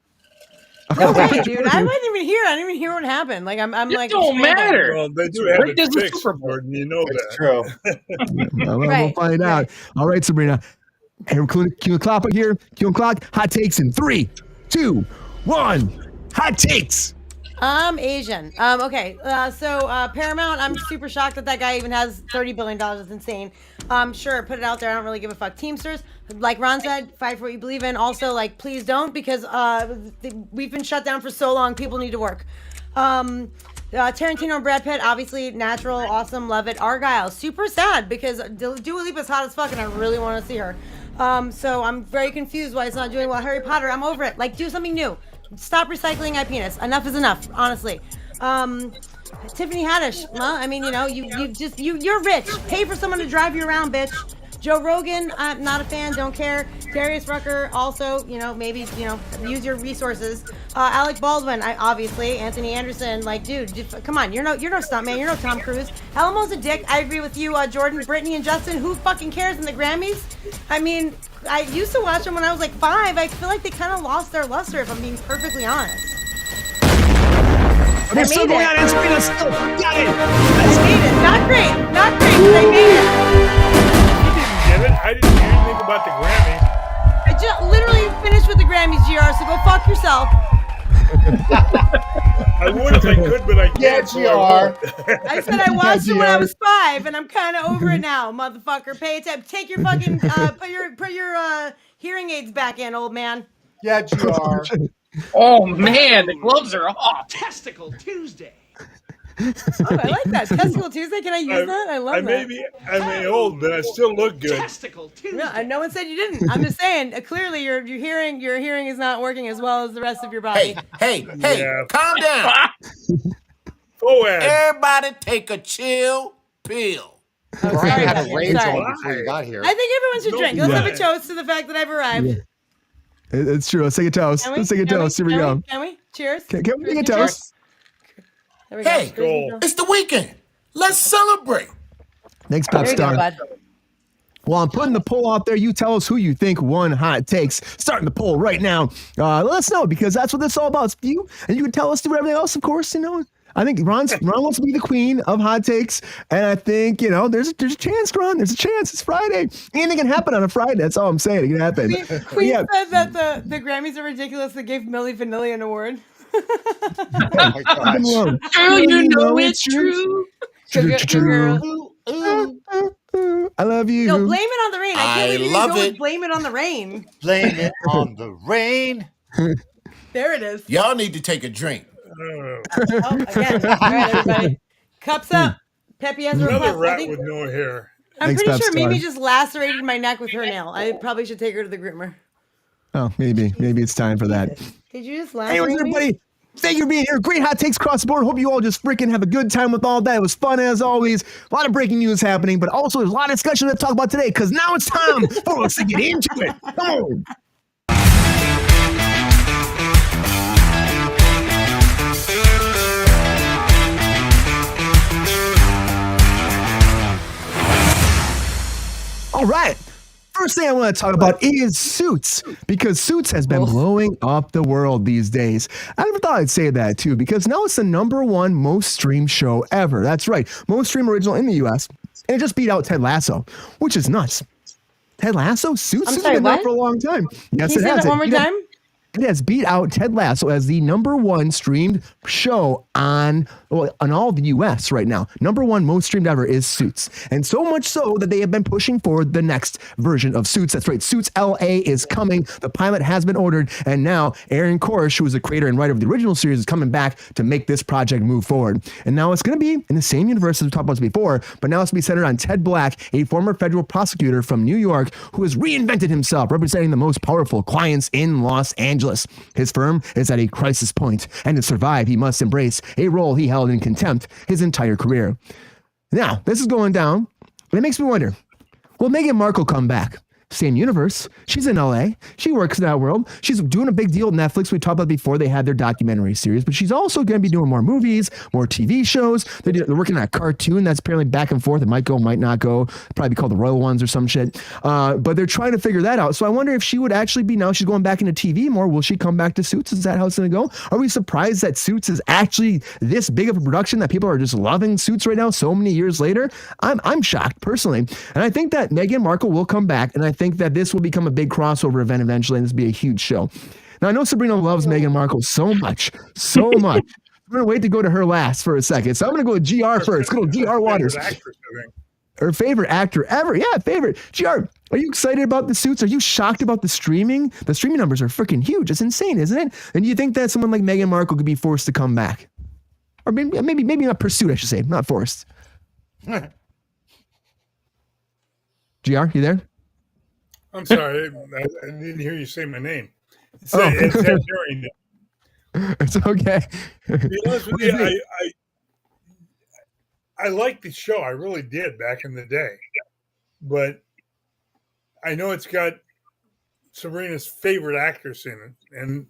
No way, dude. I didn't even hear what happened. Like, I'm like, it don't matter. Well, they do have it fixed, Jordan. You know that. It's true. We'll find out. All right, Sabrina. Hey, we're queuing clock here. Queuing clock. Hot takes in 3, 2, 1. Hot takes. I'm Asian. Okay. So Paramount, I'm super shocked that guy even has $30 billion. It's insane. Sure, put it out there. I don't really give a fuck. Teamsters, like Ron said, fight for what you believe in. Also, like, please don't, because we've been shut down for so long. People need to work. Tarantino and Brad Pitt, obviously natural, awesome, love it. Argyle, super sad because Dua Lipa's hot as fuck and I really want to see her. So I'm very confused why it's not doing well. Harry Potter, I'm over it. Like, do something new. Stop recycling my penis. Enough is enough, honestly. Tiffany Haddish, well, I mean, you're rich. Pay for someone to drive you around, bitch. Joe Rogan, I'm not a fan, don't care. Darius Rucker, also, maybe, use your resources. Alec Baldwin, obviously. Anthony Anderson, like, dude, come on, you're no stuntman, you're no Tom Cruise. Elmo's a dick. I agree with you, Jordan, Brittany, and Justin. Who fucking cares in the Grammys? I mean, I used to watch them when I was like 5. I feel like they kind of lost their luster, if I'm being perfectly honest. They're still going on. Sabrina still got it. I made it. Not great, but I made it. I didn't hear anything about the Grammys. I just literally finished with the Grammys, GR, so go fuck yourself. I would if I could, but I can't. GR. I said I watched it when I was 5, and I'm kind of over it now, motherfucker. Pay attention. Take your fucking, put your hearing aids back in, old man. Yeah, GR. Oh, man, the gloves are off. Testicle Tuesday. Oh, I like that. Testicle Tuesday. Can I use that? I love that. I may be old, but I still look good. Testicle Tuesday. No one said you didn't. I'm just saying. Clearly, your hearing is not working as well as the rest of your body. Hey, Yeah. calm down. Foad. Everybody take a chill pill. Oh, Brian sorry had about a that. rage Sorry. on before you got here. I think everyone should drink. Let's have a way. toast to the fact that I've arrived. It's true. Let's take a toast. Let's take a toast. Here we go. Can we? Cheers. Can we take a toast? There we go. Hey, Goal. it's the weekend. Let's celebrate. Thanks, Pep There you go, Star. bud. Well, I'm putting the poll out there. You tell us who you think won hot takes. Starting the poll right now. Let us know, because that's what this is all about. It's you, and you can tell us through everything else, of course. I think Ron wants to be the queen of hot takes, and I think there's a chance, Ron. There's a chance. It's Friday. Anything can happen on a Friday. That's all I'm saying. It can happen. Queen said that the Grammys are ridiculous. They gave Milli Vanilli an award. Oh my gosh. Girl, you know it's true. Girl. I love you. No, blame it on the rain. I can't believe you love didn't go it. with blame it on the rain. Blame it on the rain. There it is. Y'all need to take a drink. Oh, again. All right, everybody. Cups up. Peppy has a Another request. rat with no hair. I'm Thanks, pretty Pep sure Star. Mimi just lacerated my neck with her nail. I probably should take her to the groomer. Oh, maybe it's time for that. Did you just Anyways, lacerate me? everybody, thank you for being here. Great hot takes across the board. Hope you all just freaking have a good time with all that. It was fun as always. A lot of breaking news happening, but also there's a lot of discussion to talk about today, because now it's time for us to get into it. Come on. All right. First thing I want to talk about is Suits, because Suits has been blowing up the world these days. I never thought I'd say that too, because now it's the #1 most streamed show ever. That's right, most streamed original in the U.S. And it just beat out Ted Lasso, which is nuts. Ted Lasso, Suits has been out for a long time. Yes, Can you say that one more time? It has beat out Ted Lasso as the #1 streamed show on all the U.S. right now. #1 most streamed ever is Suits. And so much so that they have been pushing for the next version of Suits. That's right. Suits LA is coming. The pilot has been ordered. And now Aaron Korish, who is the creator and writer of the original series, is coming back to make this project move forward. And now it's going to be in the same universe as we talked about before, but now it's going to be centered on Ted Black, a former federal prosecutor from New York who has reinvented himself, representing the most powerful clients in Los Angeles. His firm is at a crisis point, and to survive, he must embrace a role he held in contempt his entire career. Now, this is going down, but it makes me wonder, will Meghan Markle come back? Same universe. She's in LA. She works in that world. She's doing a big deal with Netflix. We talked about before they had their documentary series, but she's also going to be doing more movies, more TV shows. They're working on a cartoon that's apparently back and forth. It might go, might not go. Probably be called The Royal Ones or some shit. But they're trying to figure that out. So I wonder if she would actually be, now she's going back into TV more. Will she come back to Suits? Is that how it's going to go? Are we surprised that Suits is actually this big of a production that people are just loving Suits right now so many years later? I'm shocked personally. And I think that Meghan Markle will come back, and I think that this will become a big crossover event eventually, and this will be a huge show. Now, I know Sabrina loves Meghan Markle so much. I'm going to wait to go to her last for a second. So I'm going to go with GR first. Go to GR Waters. Her favorite actor ever. Yeah, favorite. GR, are you excited about the Suits? Are you shocked about the streaming? The streaming numbers are freaking huge. It's insane, isn't it? And do you think that someone like Meghan Markle could be forced to come back? Or maybe not pursued, I should say, not forced. GR, you there? I'm sorry, I didn't hear you say my name. It's Ed Herring. It's okay. To be honest with you, I liked the show. I really did back in the day. But I know it's got Sabrina's favorite actress in it. And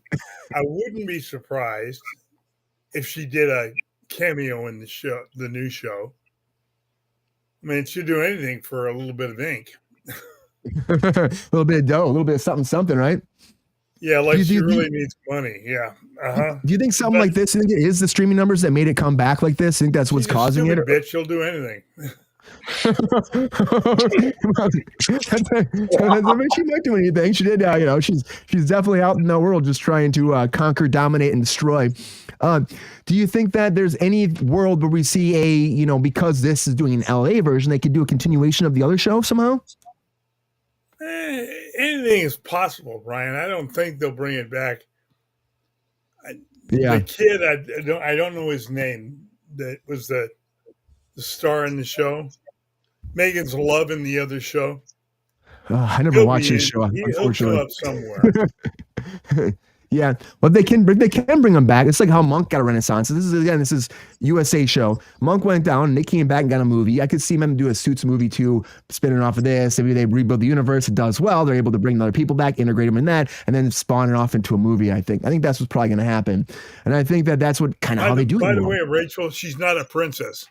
I wouldn't be surprised if she did a cameo in the new show. I mean, she'd do anything for a little bit of ink. A little bit of dough, a little bit of something, right? Yeah, like she really needs money. Yeah. Uh-huh. Do you think something like this is the streaming numbers that made it come back like this? I think that's what's causing it. Bitch, she'll do anything. She might do anything. She did. She's definitely out in the world just trying to conquer, dominate, and destroy. Do you think that there's any world where we see because this is doing an LA version, they could do a continuation of the other show somehow? Anything is possible, Brian. I don't think they'll bring it back. Yeah. The kid, I don't know his name. That was the star in the show. Megan's love in the other show. I never watched this show. He'll show up somewhere. Yeah, but they can bring him back. It's like how Monk got a renaissance. This is USA show. Monk went down and they came back and got a movie. I could see them do a Suits movie too, spinning off of this. Maybe they rebuild the universe. It does well. They're able to bring other people back, integrate them in that, and then spawn it off into a movie. I think that's what's probably going to happen. And I think that's what kind of how they do it. By the way, Rachel, she's not a princess.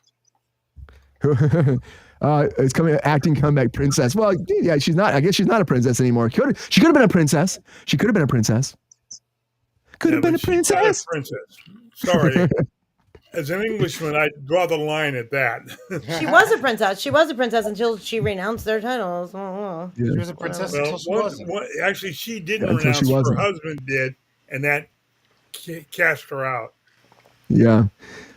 It's coming acting comeback princess. Well, yeah, she's not. I guess she's not a princess anymore. She could have been a princess. She could have been a princess. Could have been a princess. Sorry. As an Englishman, I draw the line at that. She was a princess. She was a princess until she renounced their titles. Yeah. She was a princess until she wasn't. Actually, she didn't renounce. Her husband did, and that cast her out. Yeah.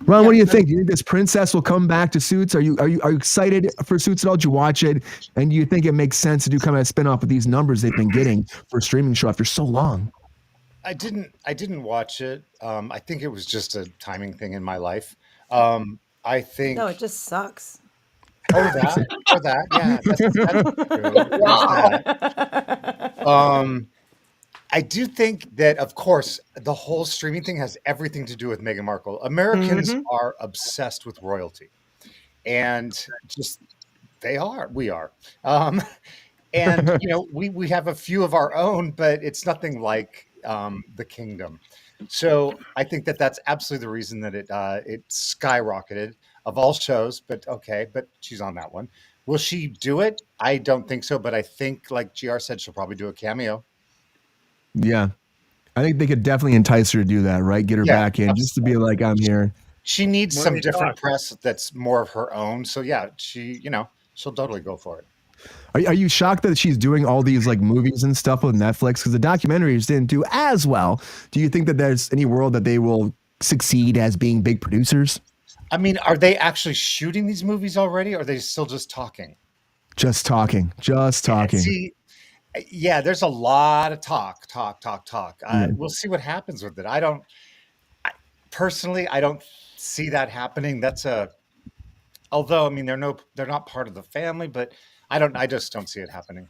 Ron, what do you think? Do you think this princess will come back to Suits? Are you excited for Suits at all? Did you watch it? And do you think it makes sense to do kind of a spin-off with these numbers they've been getting for a streaming show after so long? I didn't watch it. I think it was just a timing thing in my life. I think No, it just sucks. that. Yeah, that's true. I do think that, of course, the whole streaming thing has everything to do with Meghan Markle. Americans are obsessed with royalty, and we are. And we have a few of our own, but it's nothing like the kingdom. So I think that that's absolutely the reason that it skyrocketed of all shows. But she's on that one. Will she do it? I don't think so, but I think, like GR said, she'll probably do a cameo. Yeah. I think they could definitely entice her to do that, right? Get her Yeah, back in just to be like, I'm here. She needs some Money different talks. press that's more of her own. So yeah, she'll totally go for it. Are you shocked that she's doing all these like movies and stuff with Netflix? Because the documentaries didn't do as well. Do you think that there's any world that they will succeed as being big producers? I mean, are they actually shooting these movies already, or are they still just talking? Just talking. See, yeah, there's a lot of talk. We'll see what happens with it. Personally, I don't see that happening. Although, I mean, they're not part of the family, but I just don't see it happening.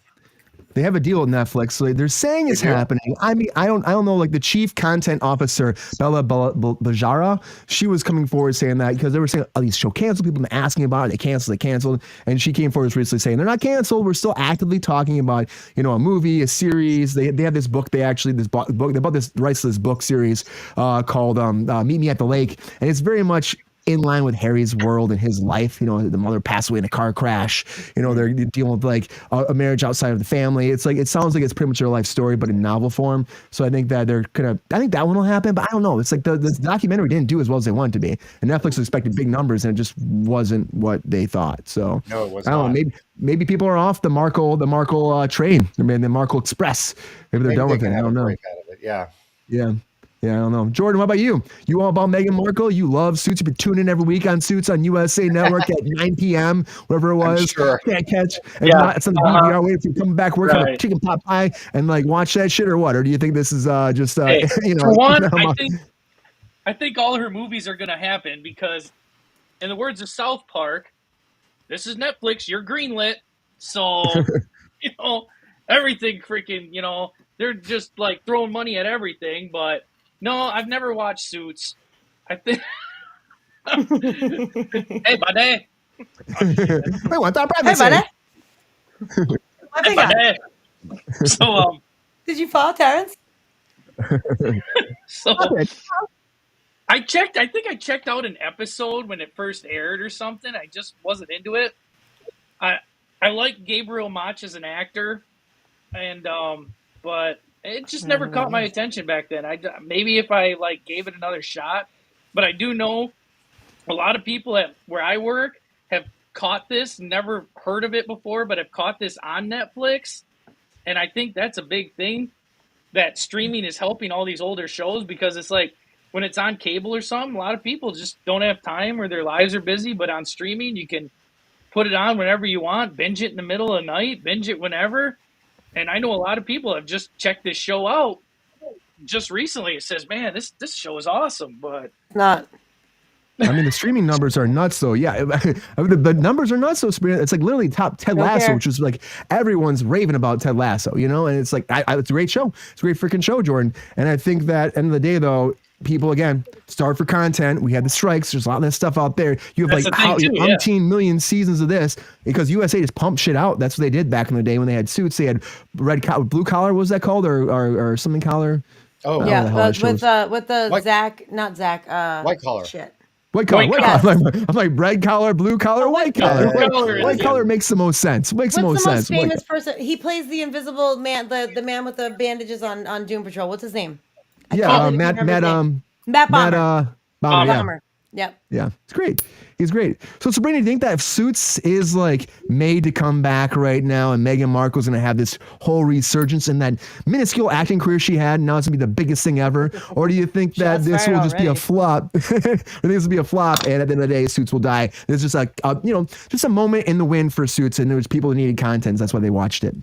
They have a deal with Netflix, so they're saying it's happening. I mean, I don't know. Like the chief content officer, Bella Bajara, she was coming forward saying that because they were saying, "Oh, these show canceled." People have been asking about it. They canceled, and she came forward recently saying they're not canceled. We're still actively talking about, a movie, a series. They have this book. They bought this rights to this book series called "Meet Me at the Lake," and it's very much in line with Harry's world and his life. The mother passed away in a car crash. They're dealing with like a marriage outside of the family. It's like, it sounds like it's pretty much their life story, but in novel form. So I think that I think that one will happen, but I don't know. It's like the documentary didn't do as well as they wanted to be. And Netflix expected big numbers and it just wasn't what they thought. So No, it was I don't not. know. Maybe people are off the Markle train. I mean, the Markle Express. Maybe they're done with it. I don't know. Break out of it. Yeah. Yeah, I don't know. Jordan, what about you? You all about Meghan Markle? You love Suits. You've been tuning in every week on Suits on USA Network at 9 p.m., whatever it was. sure. Can't catch. And Yeah. it's on the DVR. Wait for you coming back, work on a Right. chicken pot pie and like watch that shit or what? Or do you think this is just, Hey, for one, I think all her movies are going to happen because, in the words of South Park, this is Netflix, you're greenlit. So, everything freaking, they're just like throwing money at everything. But no, I've never watched Suits. I think. Hey, buddy. we want that Hey, privacy. buddy. Hey, buddy. So, Did you follow Terrence? so I think I checked out an episode when it first aired or something. I just wasn't into it. I like Gabriel Mach as an actor, and but it just never caught my attention back then. Maybe if I gave it another shot, but I do know a lot of people where I work have caught this, never heard of it before, but have caught this on Netflix, and I think that's a big thing. That streaming is helping all these older shows because it's like when it's on cable or something, a lot of people just don't have time or their lives are busy. But on streaming, you can put it on whenever you want, binge it in the middle of the night, binge it whenever. And I know a lot of people have just checked this show out just recently. It says, man, this show is awesome, but Not. I mean, the streaming numbers are nuts, though. Yeah, the numbers are nuts. So it's like literally top Ted Lasso, which is like everyone's raving about Ted Lasso, and it's like it's a great show. It's a great freaking show, Jordan. And I think that end of the day, though, people again starve for content. We had the strikes. There's a lot of this stuff out there. You have That's like the thing, too, yeah. 18 million seasons of this because USA just pumped shit out. That's what they did back in the day when they had Suits. They had blue collar. What was that called, or something collar? Oh, I don't know the hell that show was. With the White- Zach, not Zach. White collar. Shit. White collar. White I'm like red collar, blue collar, white collar. White collar, White yeah. collar makes the most sense. Makes the most What's the sense. most famous person? He plays the invisible man, the man with the bandages on Doom Patrol. What's his name? Yeah, can't Matt remember his name. Matt Bomber. Bomber. Yeah. Bomber. Yep. Yeah, it's great. He's great. So Sabrina, do you think that if Suits is like made to come back right now and Meghan Markle's going to have this whole resurgence in that minuscule acting career she had, and now it's going to be the biggest thing ever? Or do you think that Shots this fired will just be a already. flop? Or do you think this will be a flop and at the end of the day, Suits will die? It's just like, just a moment in the wind for Suits and there was people who needed content. That's why they watched it.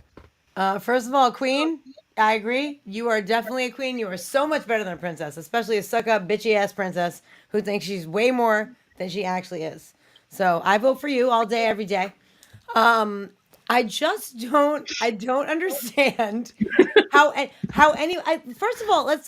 First of all, queen, I agree. You are definitely a queen. You are so much better than a princess, especially a suck-up, bitchy-ass princess who thinks she's way more than she actually is. So I vote for you all day, every day. I just don't understand first of all, let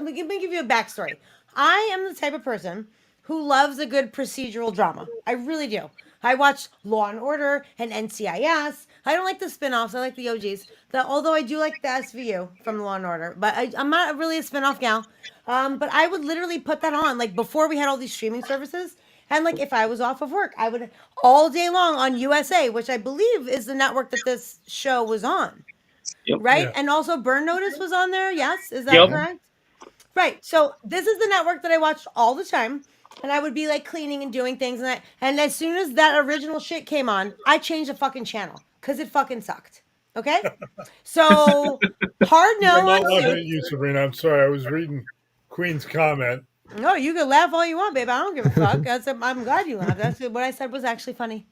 me give you a backstory. I am the type of person who loves a good procedural drama. I really do. I watch Law and Order and NCIS. I don't like the spin-offs. I like the OGs. Although I do like the SVU from Law and Order, but I'm not really a spin-off gal. But I would literally put that on like before we had all these streaming services, And like if I was off of work, I would all day long on USA, which I believe is the network that this show was on. Yep. Right? Yeah. And also Burn Notice was on there. Yes, is that Yep. correct? Right. So this is the network that I watched all the time. And I would be like cleaning and doing things and as soon as that original shit came on, I changed the fucking channel because it fucking sucked. Okay? So hard no I'm not on laughing at Suits. you, Sabrina. I'm sorry. I was reading Queen's comment. No, you can laugh all you want, babe. I don't give a fuck. I'm glad you laughed. That's what I said was actually funny.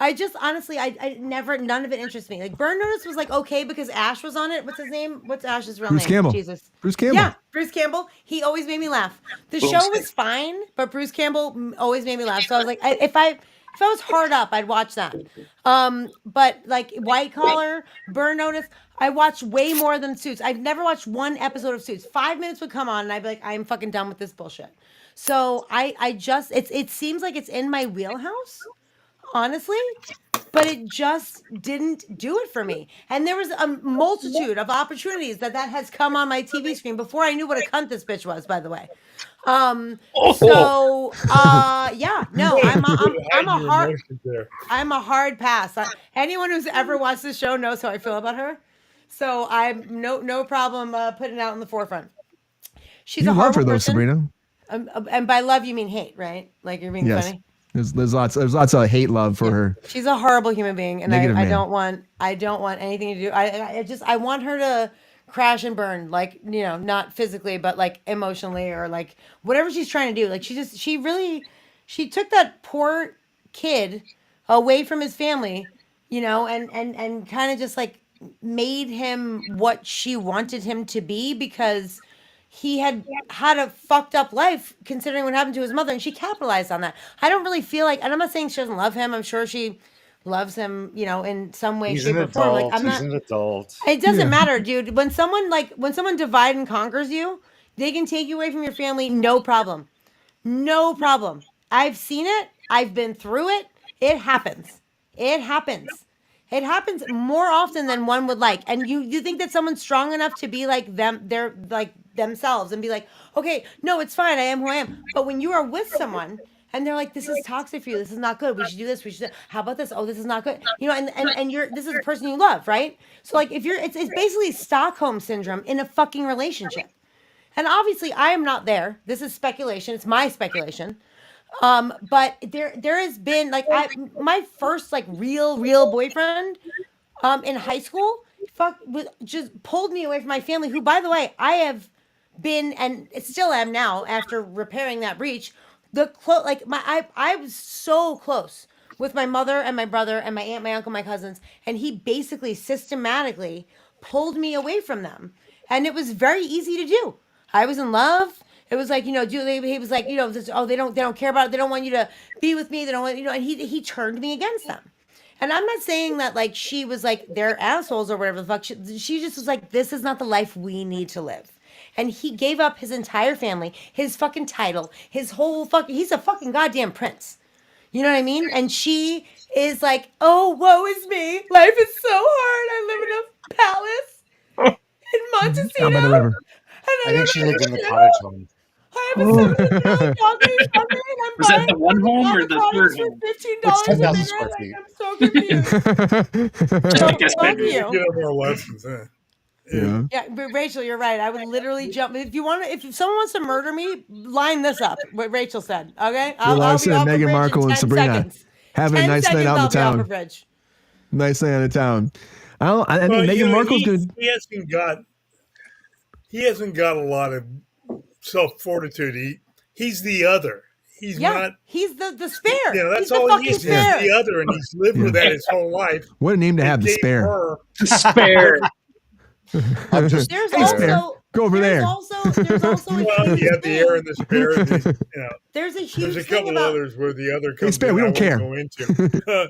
I just honestly, I never, none of it interests me. Like Burn Notice was like okay because Ash was on it. What's his name? What's Ash's real Bruce name? Campbell. Jesus. Bruce Campbell. Yeah, Bruce Campbell. He always made me laugh. The show was fine, but Bruce Campbell always made me laugh. So I was like, if I was hard up, I'd watch that. But like White Collar, Burn Notice, I watched way more than Suits. I've never watched one episode of Suits. 5 minutes would come on, and I'd be like, I'm fucking done with this bullshit. So I just, it seems like it's in my wheelhouse, honestly, but it just didn't do it for me. And there was a multitude of opportunities that has come on my TV screen before I knew what a cunt this bitch was, by the way. So yeah, no, I'm a hard pass. Anyone who's ever watched the show knows how I feel about her. So I'm no problem putting it out in the forefront. She's You a love her horrible though, person. Sabrina. And by love you mean hate, right? Like you're being Yes. funny. There's lots of hate love for her. She's a horrible human being, and Negative I man. don't want anything to do. I want her to crash and burn, like not physically, but like emotionally or like whatever she's trying to do. Like she took that poor kid away from his family, and kind of just like made him what she wanted him to be because he had a fucked up life considering what happened to his mother, and she capitalized on that. I don't really feel like, and I'm not saying she doesn't love him. I'm sure she loves him, in some way, He's shape, an or form. Like adult. He's an adult. it doesn't matter, dude. When someone divide and conquers you, they can take you away from your family, no problem. No problem. I've seen it. I've been through it. It happens. It happens. It happens more often than one would like. And you think that someone's strong enough to be like them, they're like themselves and be like, okay, no, it's fine. I am who I am. But when you are with someone and they're like, this is toxic for you. This is not good. We should do this. We should. How about this? Oh, this is not good. And this is the person you love, right? So like if it's basically Stockholm syndrome in a fucking relationship. And obviously I am not there. This is speculation. It's my speculation. But there has been like my first like real boyfriend in high school just pulled me away from my family, who, by the way, I have been and still am now after repairing that breach. I was so close with my mother and my brother and my aunt, my uncle, my cousins, and he basically systematically pulled me away from them, and it was very easy to do. I was in love. It was like, he was like, they don't care about it. They don't want you to be with me. They don't want, and he turned me against them. And I'm not saying that like she was like they're assholes or whatever the fuck. She just was like, this is not the life we need to live. And he gave up his entire family, his fucking title, his whole he's a fucking goddamn prince. You know what I mean? And she is like, oh, woe is me. Life is so hard. I live in a palace in Montecito. Down by the river. I think she lived in the cottage home. I have a $7 million balcony and I'm Was that the one home or the third for home? $15 It's a 10,000 minute. square Like, feet. I'm so confused. So, I guess fuck maybe. you. Get more lessons, huh? Yeah. Yeah, but Rachel, you're right. I would literally jump if someone wants to murder me, line this up. What Rachel said. Okay, I'll be Alongside off the Meghan bridge in Markle and 10 Sabrina. seconds. Having a 10 nice night seconds, out in I'll the be off the town. bridge. Nice night out of town. I think Meghan Markle's good. He hasn't got a lot of self fortitude. He's the other. He's not. He's the spare. That's he's all the he fucking is. spare. He's the other, and he's lived with that his whole life. What a name to have, the Gave spare. her- Spare. I'm just There's Hey, spare. also Go over there's there. also a Well, huge you have the thing. air and the spare. There's a huge There's a thing couple about others where the other comes spare, in, we I don't care. won't go into.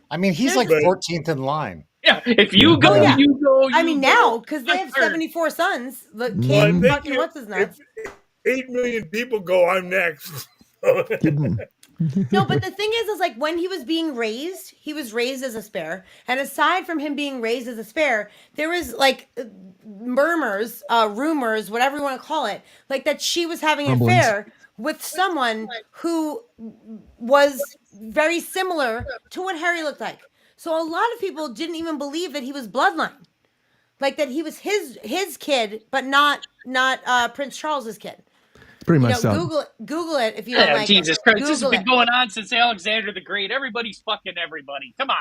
I mean, he's like But- 14th in line. Yeah, if you go, yeah. you go. I mean, go. now because they have Third. 74 sons. The Well, kid I fucking think what's his nuts? if 8 million people go, I'm next. No, but the thing is like when he was being raised, he was raised as a spare. And aside from him being raised as a spare, there was like murmurs, rumors, whatever you want to call it, like that she was having an Rumblings. affair with someone who was very similar to what Harry looked like. So a lot of people didn't even believe that he was bloodline, like that he was his kid, but not Prince Charles's kid. Pretty You much know, so. Google it if you don't like Jesus it. Christ, this has Google been it. going on since Alexander the Great. Everybody's fucking everybody. Come on.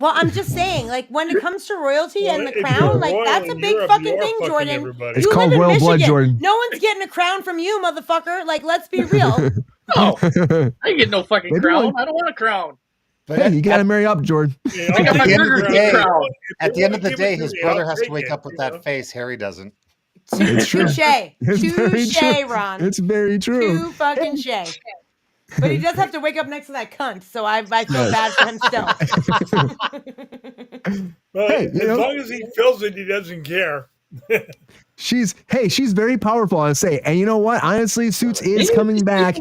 Well, I'm just saying, like when it comes to royalty Well, and the if you're crown, like royal that's a in big Europe, fucking you are thing, fucking Jordan. everybody. It's You called live in royal blood, Michigan. Jordan. No one's getting a crown from you, motherfucker. Like, let's be real. No, I ain't getting no fucking Maybe crown. one- I don't want a crown. But Hey, you gotta marry up, Jordan. You know, I got my At the end of Burger the King day- crown. at the end of the Give it day, to his me, brother I'll has to take wake it, up with you know? that face. Harry doesn't. It's true. Touche. It's very Touche, true. Ron. It's very true. Too fucking shay. But he does have to wake up next to that cunt, so I feel Yes. bad for him still. Well, Hey, you as know- long as he feels it, he doesn't care. She's very powerful, I say. And you know what? Honestly, Suits is coming back.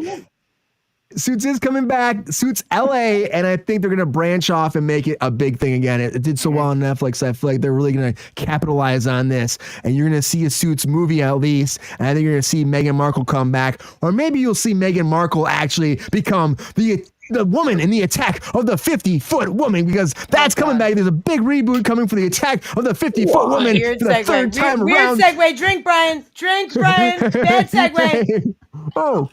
Suits is coming back. Suits LA, and I think they're gonna branch off and make it a big thing again. It did so well on Netflix. I feel like they're really gonna capitalize on this, and you're gonna see a Suits movie at least. And I think you're gonna see Meghan Markle come back, or maybe you'll see Meghan Markle actually become the woman in the Attack of the 50-Foot Woman, because that's coming back. There's a big reboot coming for the Attack of the 50-Foot Woman Weird for the third segue. time Weird around. segue. Drink, Brian. Drink, Brian. Bad segue. Oh.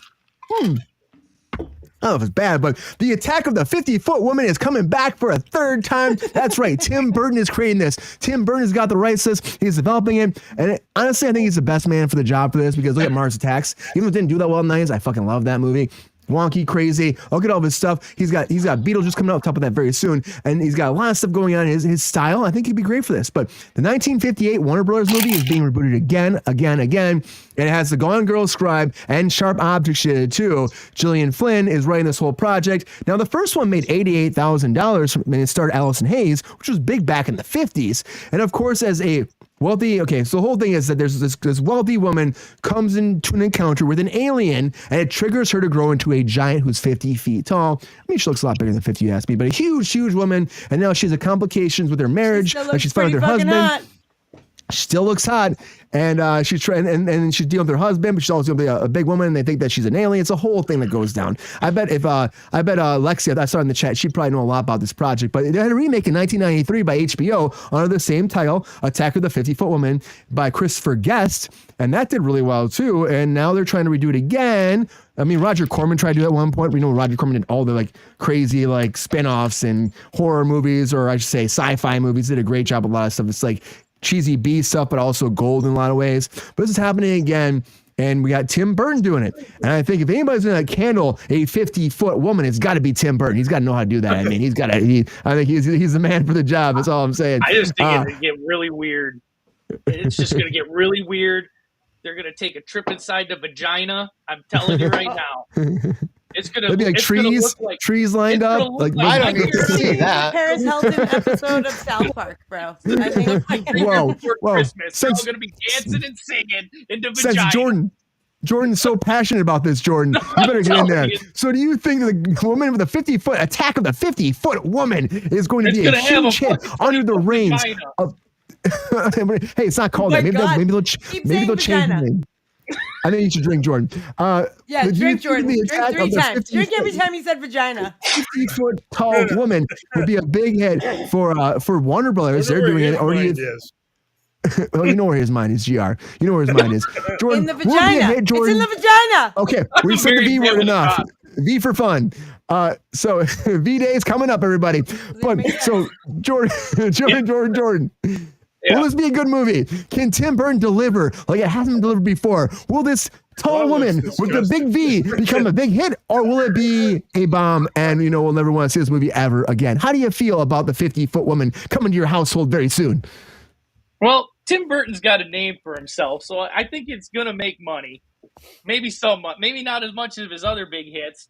I don't know if it's bad, but the Attack of the 50-Foot Woman is coming back for a third time. That's right. Tim Burton is creating this. Tim Burton has got the rights to this. He's developing it. And honestly, I think he's the best man for the job for this, because look at Mars Attacks. Even though it didn't do that well in the 90s, I fucking love that movie. Wonky, crazy. Look at all of his stuff. He's got Beetlejuice coming out on top of that very soon, and he's got a lot of stuff going on in his style. I think he'd be great for this. But the 1958 Warner Brothers movie is being rebooted again. It has the Gone Girl scribe and Sharp Objects did it too. Gillian Flynn is writing this whole project. Now, the first one made $88,000 and it starred Allison Hayes, which was big back in the 50s. And of course, as a wealthy, so the whole thing is that there's this wealthy woman comes into an encounter with an alien, and it triggers her to grow into a giant who's 50 feet tall. I mean, she looks a lot bigger than 50, you ask me, but a huge woman. And now she has complications with her marriage. She's fighting with her husband. Hot. She still looks hot, and she's trying, and she's dealing with her husband, but she's also gonna be a big woman, and they think that she's an alien. It's a whole thing that goes down. I bet Lexi, I saw in the chat, she'd probably know a lot about this project. But they had a remake in 1993 by HBO under the same title, Attack of the 50-Foot Woman, by Christopher Guest, and that did really well too. And now they're trying to redo it again. I mean, Roger Corman tried to do it at one point. We know Roger Corman did all the crazy spin-offs and horror movies, or I should say sci-fi movies. Did a great job with a lot of stuff. It's cheesy B stuff, but also gold in a lot of ways. But this is happening again, and we got Tim Burton doing it. And I think if anybody's going to handle a 50-foot woman, it's got to be Tim Burton. He's got to know how to do that. I mean, I think he's the man for the job. That's all I'm saying. I just think it'll get really weird. It's just going to get really weird. They're going to take a trip inside the vagina. I'm telling you right now. It's gonna It'd be trees lined up. I don't need to see that. Paris Hilton episode of South Park, bro. I think Whoa. Christmas, they're all going to be dancing and singing into vagina. Since Jordan's so passionate about this, Jordan, you better get in there. So do you think the woman with the 50-foot Attack of the 50-Foot Woman is going to be a huge hit under the reins of... Hey, it's not called that. Maybe they'll change the name. I think you should drink, Jordan. Yeah, drink, Jordan. Drink 3 times. Drink every time you said vagina. 50-foot tall woman would be a big hit for Warner Brothers. They're doing it. Or well, you know where his mind is, GR. You know where his mind is. Jordan, in the vagina. It's in the vagina. Okay, we said the V word enough. V for fun. So V Day is coming up, everybody. But so Jordan. Yeah. Will this be a good movie? Can Tim Burton deliver like it hasn't been delivered before? Will this tall woman with the big V become a big hit, or will it be a bomb and we'll never want to see this movie ever again? How do you feel about the 50-foot woman coming to your household very soon? Well, Tim Burton's got a name for himself, so I think it's going to make money. Maybe somewhat. Maybe not as much as his other big hits.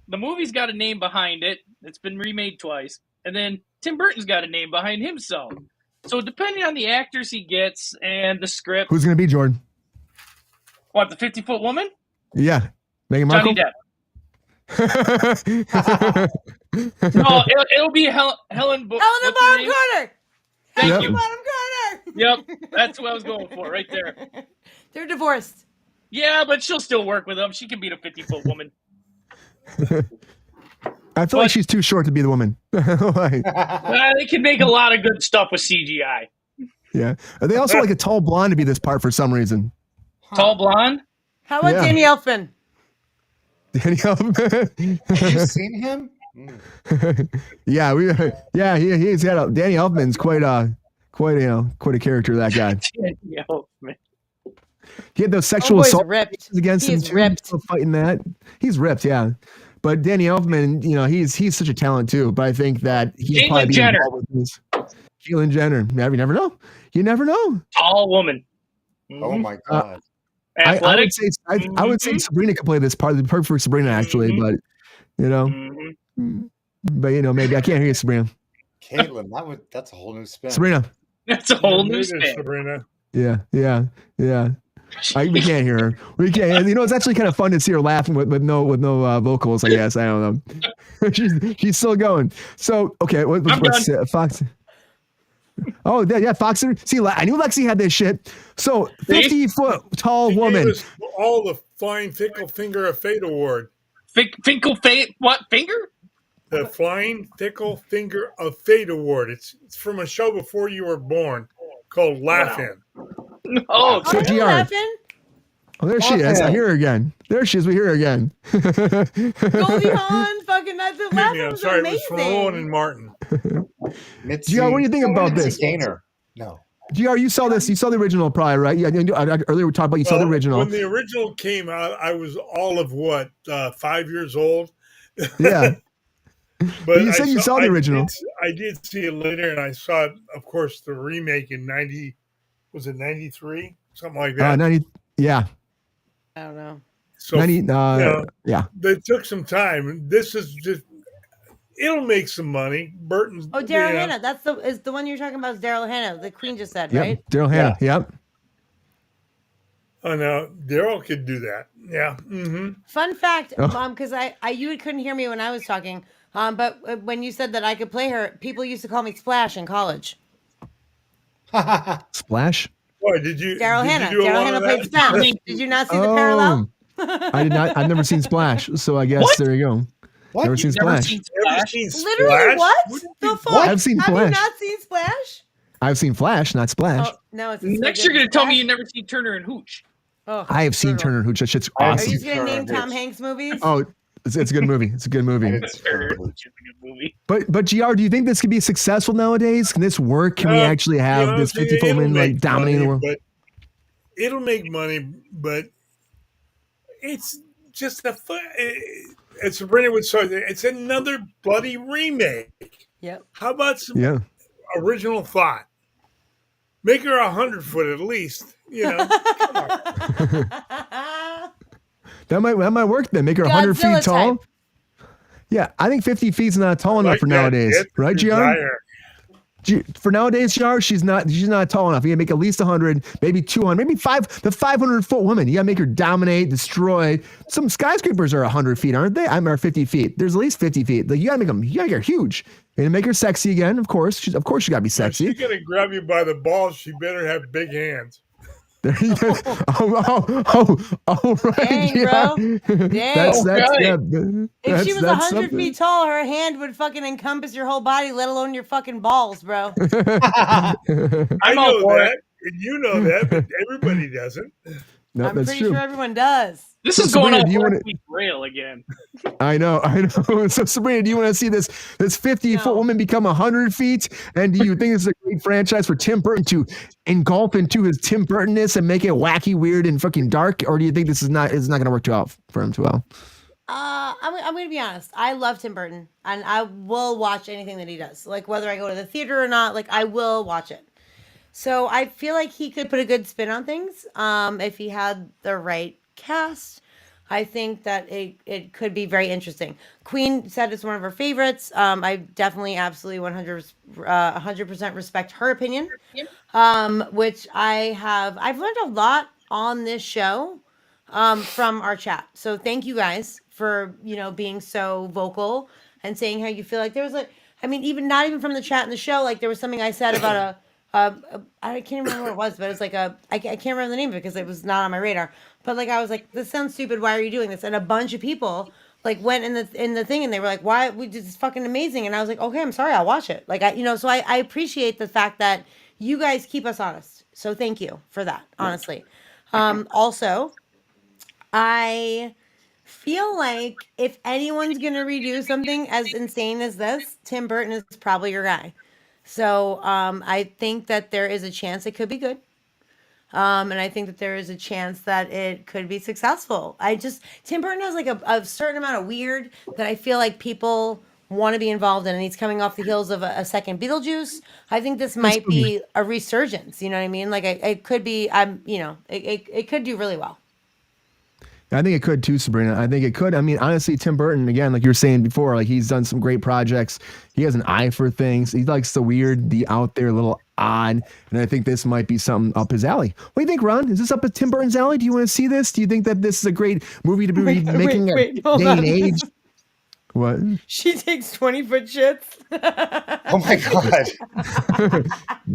The movie's got a name behind it. It's been remade twice. And then Tim Burton's got a name behind himself. So depending on the actors he gets and the script. Who's going to be Jordan? What, the 50-foot woman? Yeah. Meghan Markle? Johnny Depp. No, it'll be Helen Helena Bonham Carter. Thank you. Bonham Carter. Yep, that's what I was going for right there. They're divorced. Yeah, but she'll still work with him. She can beat a 50-foot woman. I feel like she's too short to be the woman. Like, They can make a lot of good stuff with CGI. yeah. They also like a tall blonde to be this part for some reason. Tall blonde? How about Yeah. Danny Elfman? Danny Elfman. Have you seen him? Yeah, he's got a, Danny Elfman's quite a character, that guy. Danny Elfman. He had those sexual Homeboy's assault ripped. against He him is too. ripped. Still fighting that. He's ripped, yeah. But Danny Elfman, he's such a talent too. But I think that he's probably Caitlyn Jenner. involved with this. Caitlyn Jenner. You never know. You never know. Tall woman. Oh my god. Athletic. I would say Sabrina could play this part. The perfect for Sabrina, actually. But maybe I can't hear you, Sabrina. Caitlyn, that's a whole new spin. Sabrina. That's a whole new Muted, spin. Sabrina. Yeah. We can't hear her. We can't. It's actually kind of fun to see her laughing with no vocals. I guess I don't know. she's still going. So okay, what's Fox? Oh yeah, Fox. See, I knew Lexi had this shit. So 50-foot tall She woman. gave us all the Flying Fickle Finger of Fate award. Finkel Fate. What finger? The Flying Fickle Finger of Fate award. It's from a show before you were born called Laugh-In. Oh, So Are you GR. laughing? Oh, there she is. I hear her again. There she is. We hear her again. Goldie Hawn, fucking that's it. Laughing I'm was sorry, amazing. it was from Rowan and Martin. Mitzi, GR, what do you think about this? Gainer. No. GR, you saw this. You saw the original, probably, right? Yeah. Earlier we talked about you saw the original. When the original came out, I was all of 5 years old. Yeah. But you said you saw the original. I did see it later, and I saw, of course, the remake in 93? Something like that. 90. Yeah. I don't know. So 90. Yeah. they took some time. This is just, it'll make some money. Burton's. Oh, Daryl Hannah. That's the one you're talking about. Is Daryl Hannah? The Queen just said, right? Yep. Daryl Hannah. Yep. Oh no, Daryl could do that. Yeah. Mm-hmm. Fun fact, Oh. Mom, because you couldn't hear me when I was talking. But when you said that I could play her, people used to call me Splash in college. Splash. Boy, did you? Daryl did Hannah. you do a Daryl lot Hannah of played that? Splash. Did you not see the parallel? I did not. I've never seen Splash, so I guess there you go. What? Never seen Never Splash. seen Ever Splash? seen Splash? Literally, what? do The you- fuck? I've seen Have you Splash. not seen Splash? I've seen Flash, not Splash. Oh, no, it's Next, you're going to tell me you never seen Turner and Hooch. Oh, I have seen brutal. Turner and Hooch. That shit's I have Are awesome. you just gonna name Turner and Tom Hooch. Hanks movies? Oh, it's a good movie. It's a good movie. It's Turner and terrible. Hooch is a good movie. But GR, do you think this could be successful nowadays? Can this work? Can we actually have You know, this see, 50 it'll woman like make dominating the money, world? But it'll make money, but it's just as Sabrina would say, it's another bloody remake. Yep. How about some Yeah. original thought? Make her 100-foot at least. You know, come on. That might work then. Make her 100 Godzilla feet tall. type. Yeah, I think 50 feet's not tall enough Like for that, nowadays, it's right, GR? desire. For nowadays, GR, she's not tall enough. You gotta make at least 100, maybe 200, maybe the 500-foot woman. You gotta make her dominate, destroy. Some skyscrapers are 100 feet, aren't they? I'm 50 feet. There's at least 50 feet. Like you gotta make her huge and make her sexy again. Of course, she gotta be If sexy. she's gonna grab you by the balls, she better have big hands. There you go. Right. Dang, yeah. bro. Dang. That's yeah. If she was 100 something. feet tall, her hand would fucking encompass your whole body, let alone your fucking balls, bro. I I'm all know for that, it. and you know that, but everybody doesn't. No, I'm that's pretty true. sure everyone does. This So is going Sabrina, off do you wanna- Week Rail again. I know. So Sabrina, do you want to see this 50-foot No. woman become 100 feet? And do you think this is a great franchise for Tim Burton to engulf into his Tim Burtonness and make it wacky, weird, and fucking dark? Or do you think this is not going to work too well for him too well? I'm going to be honest. I love Tim Burton, and I will watch anything that he does. Like, whether I go to the theater or not, like, I will watch it. So I feel like he could put a good spin on things if he had the right cast. I think that it could be very interesting. Queen said it's one of her favorites. I definitely, absolutely 100% respect her opinion, which I've learned a lot on this show from our chat. So thank you guys for, being so vocal and saying how you feel. Like there was even not even from the chat in the show, like there was something I said about I can't remember what it was, but it's like I can't remember the name of it because it was not on my radar. But like I was like, this sounds stupid. Why are you doing this? And a bunch of people like went in the thing and they were like, why we did this fucking amazing. And I was like, okay, I'm sorry, I'll watch it. Like so I appreciate the fact that you guys keep us honest. So thank you for that, honestly. Also, I feel like if anyone's gonna redo something as insane as this, Tim Burton is probably your guy. So I think that there is a chance it could be good. And I think that there is a chance that it could be successful. Tim Burton has like a certain amount of weird that I feel like people want to be involved in. And he's coming off the heels of a second Beetlejuice. I think this might be a resurgence. You know what I mean? Like it could be, it could do really well. I think it could too, Sabrina. I think it could. I mean, honestly, Tim Burton, again, like you were saying before, like he's done some great projects. He has an eye for things. He likes the weird, the out there, little odd. And I think this might be something up his alley. What do you think, Ron? Is this up at Tim Burton's alley? Do you want to see this? Do you think that this is a great movie to be making at day and age? What? She takes 20-foot shits. Oh my God.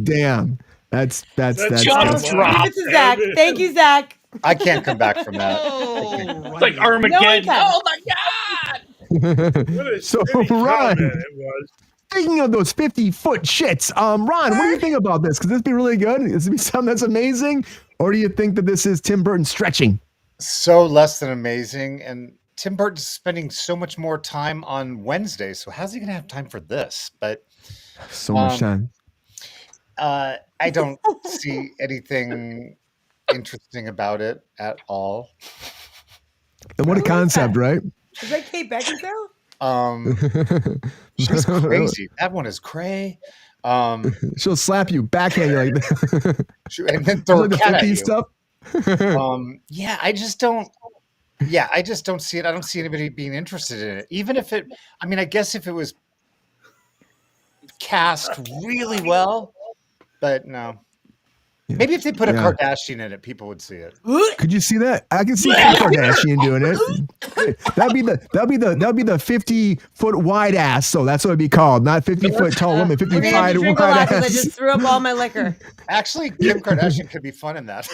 Damn. That's Give it to Zach. Thank you, Zach. I can't come back from that. It's like Armageddon. No, oh my God! What a So, shitty Ron, comment it was. speaking of those 50-foot shits, Ron, what do you think about this? Could this be really good? Is it be something that's amazing? Or do you think that this is Tim Burton stretching? So less than amazing. And Tim Burton's spending so much more time on Wednesday. So how's he going to have time for this? But So much time. I don't see anything interesting about it at all. And what a concept, right? Is that Kate Beckinsale? She's crazy. That one is cray. She'll slap you, backhand you like that. And then throw a the cat at 50 you. stuff. I just don't see it. I don't see anybody being interested in it. Even if it, I guess if it was cast really well, but no. Maybe if they put a Kardashian in it, people would see it. Could you see that? I can see Kim Kardashian doing it. That'd be the 50-foot wide ass. So that's what it'd be called. Not 50-foot tall woman, 50 We're gonna have to drink a wide lot because I ass. just threw up all my liquor. Actually, Kim Kardashian could be fun in that.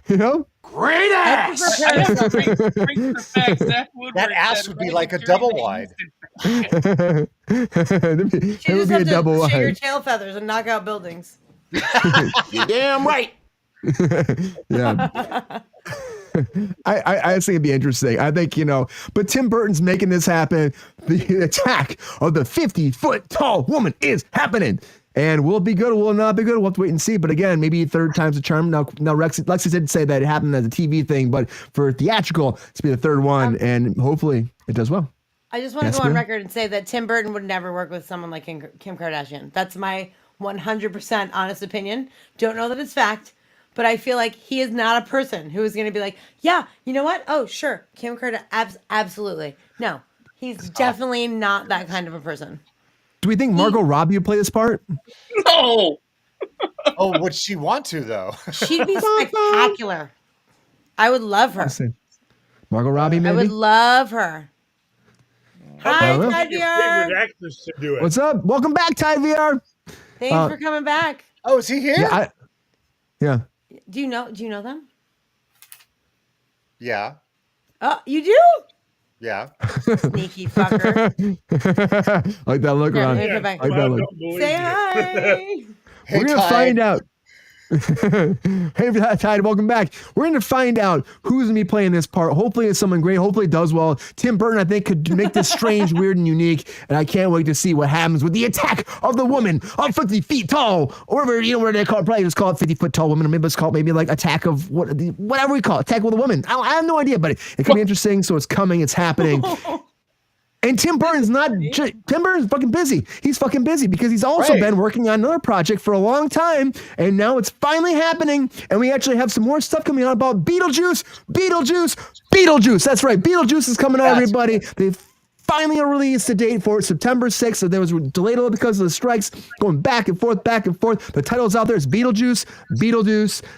You know? Great ass! I have to bring the facts. That ass would be like a double wide. It She would just be have a double to share your wide. tail feathers and knock out buildings. You're damn right. Yeah. I think it'd be interesting. I think, but Tim Burton's making this happen. The attack of the 50-foot tall woman is happening. And will it be good or will it not be good? We'll have to wait and see. But again, maybe third time's a charm. Now Lexi did say that it happened as a TV thing, but for theatrical, it's be the third one, and hopefully it does well. I just want to go on record and say that Tim Burton would never work with someone like Kim Kardashian. That's my 100% honest opinion. Don't know that it's fact, but I feel like he is not a person who is going to be like, yeah, you know what? Oh, sure. Kim Kardashian, absolutely. No, he's definitely not that kind of a person. Do we think Margot Robbie would play this part? No. Oh, would she want to though? She'd be spectacular. I would love her. Margot Robbie, maybe? I would love her. Hi, well. Tide Your VR. favorite actress to do it. What's up? Welcome back, Tide VR. Thanks for coming back. Oh, is he here? Yeah. Do you know them? Yeah. Oh, you do? Yeah. Sneaky fucker. I like that look, Yeah, Ron. here, I come back. like that look. Don't believe Say you. hi. We're going to find out. Hey, Tide, welcome back. We're going to find out who's going to be playing this part. Hopefully it's someone great. Hopefully it does well. Tim Burton, I think, could make this strange, weird, and unique. And I can't wait to see what happens with the attack of the woman of 50 feet tall. Or whatever they call it. Probably just call it 50-foot tall woman. Or maybe it's called like attack of whatever we call it. Attack with a woman. I have no idea, but it could be interesting. So it's coming. It's happening. And Tim Burton's Tim Burton's fucking busy. He's fucking busy because he's also been working on another project for a long time. And now it's finally happening. And we actually have some more stuff coming out about Beetlejuice. That's right. Beetlejuice is coming out, everybody. They've finally released a date for it, September 6th. So there was delayed a little because of the strikes, going back and forth. The title's out there. It's Beetlejuice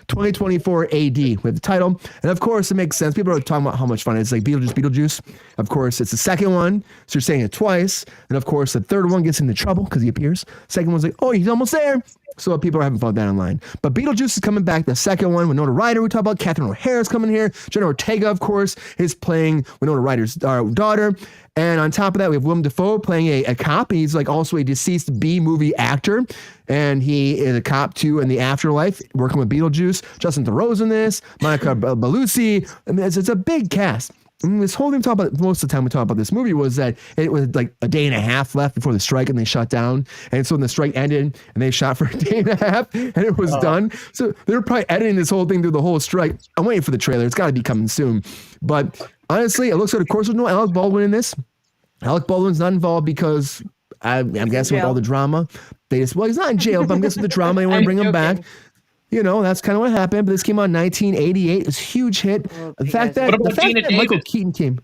2024 AD. We have the title. And of course, it makes sense. People are talking about how much fun it is. Like Beetlejuice. Of course, it's the second one. So you're saying it twice. And of course, the third one gets into trouble because he appears. Second one's like, oh, he's almost there. So people are having fun with that online. But Beetlejuice is coming back. The second one, Winona Ryder, we talk about. Catherine O'Hara's coming here. Jenna Ortega, of course, is playing Winona Ryder's daughter. And on top of that, we have Willem Dafoe playing a cop. He's like also a deceased B-movie actor. And he is a cop too in the afterlife, working with Beetlejuice. Justin Theroux's in this. Monica Bellucci. I mean, it's a big cast. And this whole thing we talk about, most of the time we talk about this movie was that it was like a day and a half left before the strike and they shut down. And so when the strike ended and they shot for a day and a half and it was done. So they were probably editing this whole thing through the whole strike. I'm waiting for the trailer. It's got to be coming soon. But honestly, it looks like, of course, there's no Alec Baldwin in this. Alec Baldwin's not involved because I'm guessing with all the drama, they just, well, he's not in jail, but I'm guessing with the drama, they want to bring him back. You know, that's kind of what happened. But this came out in 1988. It's a huge hit. The fact that Michael Keaton came.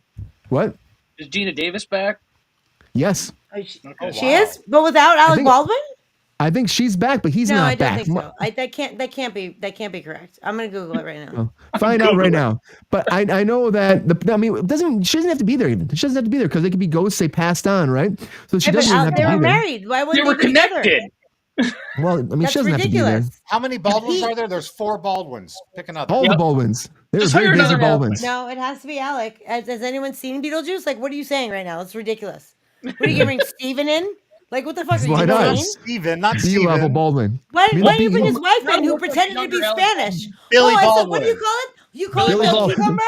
What? Is Gina Davis back? Yes. She is, but without Alec Baldwin. I think she's back, but he's No, not I don't back. think so. That can't be correct. I'm gonna Google it right now. Find out right now. But I know that she doesn't have to be there even. She doesn't have to be there because they could be ghosts they passed on, right? So she doesn't even have to be there. They were married. Why wouldn't They were connected. Well, I mean, That's she doesn't ridiculous. have to be there. How many Baldwins are there? There's 4 Baldwins. Pick another. All the Baldwins. There's Just very hire busy another Baldwins. No, it has to be Alec. Has anyone seen Beetlejuice? Like, what are you saying right now? It's ridiculous. What are you giving Steven in? Like, what the fuck are Why you not? doing? Steven, not B-level Steven. Baldwin. Why I mean, don't you the bring B- his wife in who Younger pretended to be Alec Spanish? Billy I said, what Baldwin. do you call it? You call Billy it Baldwin. cucumber?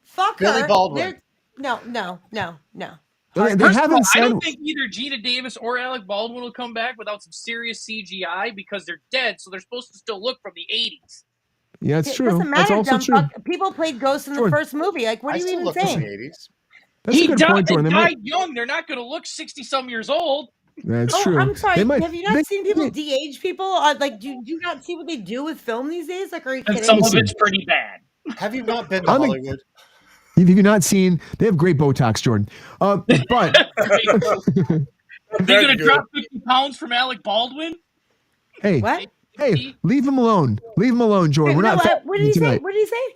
Fuck Billy her. Baldwin. No. They First of all, haven't I said. don't think either Gina Davis or Alec Baldwin will come back without some serious CGI because they're dead, so they're supposed to still look from the 80s. Yeah, it's It true. doesn't That's matter, also dumb true. fuck. People played ghosts in the Sure. first movie. Like, what I are you still even look from saying? the 80s. That's a He good died, point, Jordan. They might. young. They're not going to look 60-some years old. That's Oh, true. I'm sorry. They might- Have you not seen people de-age people? Like, do you not see what they do with film these days? Like, are you And kidding some me? of it's pretty bad. Have you not been to I don't think- Hollywood? Have you not seen? They have great Botox, Jordan. But They're going to drop 50 pounds from Alec Baldwin? hey, What? hey, leave him alone. Leave him alone, Jordan. We're No, not. what did he say? tonight. What did he say?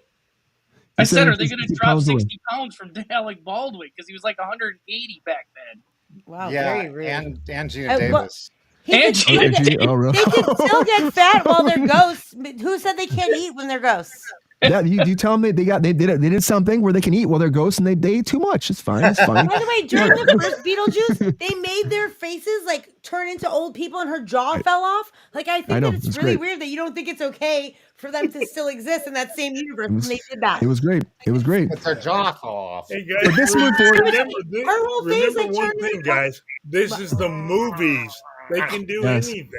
I said said, are he's they going to 60 drop pounds away. 60 pounds from Alec Baldwin? Because he was like 180 back then. Wow, Yeah, very rude. and Gina Well, Davis. He could And still Gina get- Oh, really? They can still get fat while they're ghosts. But who said they can't eat when they're ghosts? You tell them they did something where they can eat while they're ghosts and they ate too much. It's fine. It's fine. By the way, during the first Beetlejuice, they made their faces like turn into old people and her jaw fell off. Like, I think know, that it's it's really great. weird that you don't think it's okay for them to still exist in that same universe when they did that. It was great. It was great. It's their jaw off. Hey guys, But this one for- remember, Her whole face, like, remember one turned thing, into- guys. This is the movies. They can do Yes. anything.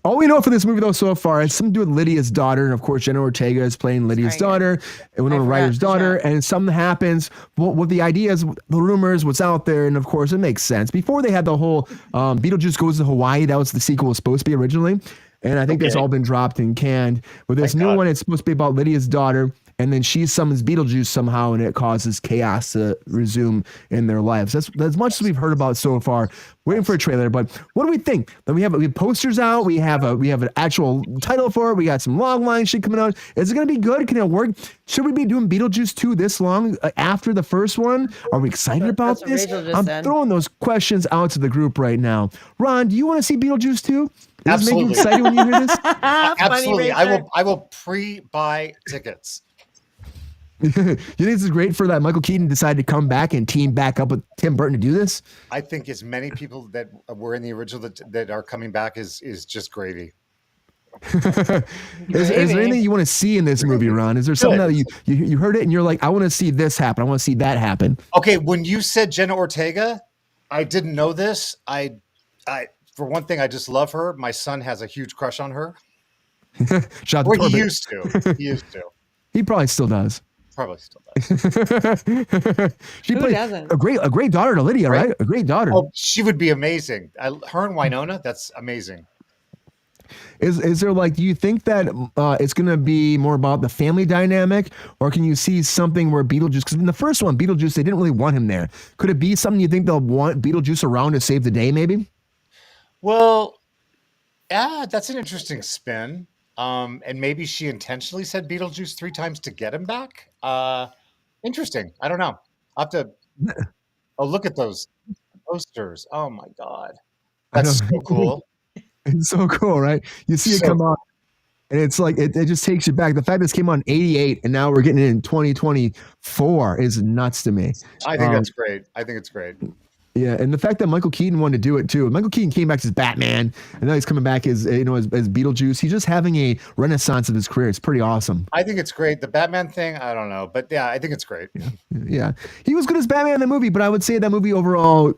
All we know for this movie, though, so far, has something to do with Lydia's daughter. And of course, Jenna Ortega is playing Lydia's Sorry, daughter and Winona I forgot Ryder's to daughter. shout. And something happens. What the ideas, the rumors, what's out there. And of course, it makes sense. Before they had the whole Beetlejuice Goes to Hawaii, that was the sequel was supposed to be originally. And I think that's all been dropped and canned. With this new one, it's supposed to be about Lydia's daughter. And then she summons Beetlejuice somehow, and it causes chaos to resume in their lives. That's as much as we've heard about so far. Waiting for a trailer, but what do we think? Then we have posters out. We have an actual title for it. We got some long line shit coming out. Is it going to be good? Can it work? Should we be doing Beetlejuice 2 this long after the first one? Are we excited about That's what this? Rachel just I'm said. throwing those questions out to the group right now. Ron, do you want to see Beetlejuice 2? Does this make you Absolutely. excited when you hear this? Absolutely. I Richard. will pre-buy tickets. You think this is great for that Michael Keaton decided to come back and team back up with Tim Burton to do this? I think as many people that were in the original that are coming back is just gravy. Is there anything you want to see in this movie, Ron? Is there something that you heard it and you're like, I want to see this happen. I want to see that happen. Okay, when you said Jenna Ortega, I didn't know this. I for one thing, I just love her. My son has a huge crush on her. Shout out Or to he Corbett. used to. He used to. He probably still does. Probably still does. She Who played doesn't? a great daughter to Lydia, right? A great daughter. Oh, she would be amazing. Her and Winona, that's amazing. Is there like, do you think that it's going to be more about the family dynamic, or can you see something where Beetlejuice, because in the first one, Beetlejuice, they didn't really want him there. Could it be something you think they'll want Beetlejuice around to save the day, maybe? Well, yeah, that's an interesting spin. And maybe she intentionally said Beetlejuice 3 times to get him back. Interesting. I don't know. I'll have to. Oh, look at those posters. Oh my God. That's so cool. It's so cool, right? You see it So come out, and it's like it just takes you back. The fact this came out in '88 and now we're getting it in 2024 is nuts to me. I think that's great. I think it's great. Yeah, and the fact that Michael Keaton wanted to do it too. Michael Keaton came back as Batman, and now he's coming back as as Beetlejuice. He's just having a renaissance of his career. It's pretty awesome. I think it's great. The Batman thing, I don't know, but yeah, I think it's great. Yeah, he was good as Batman in the movie, but I would say that movie overall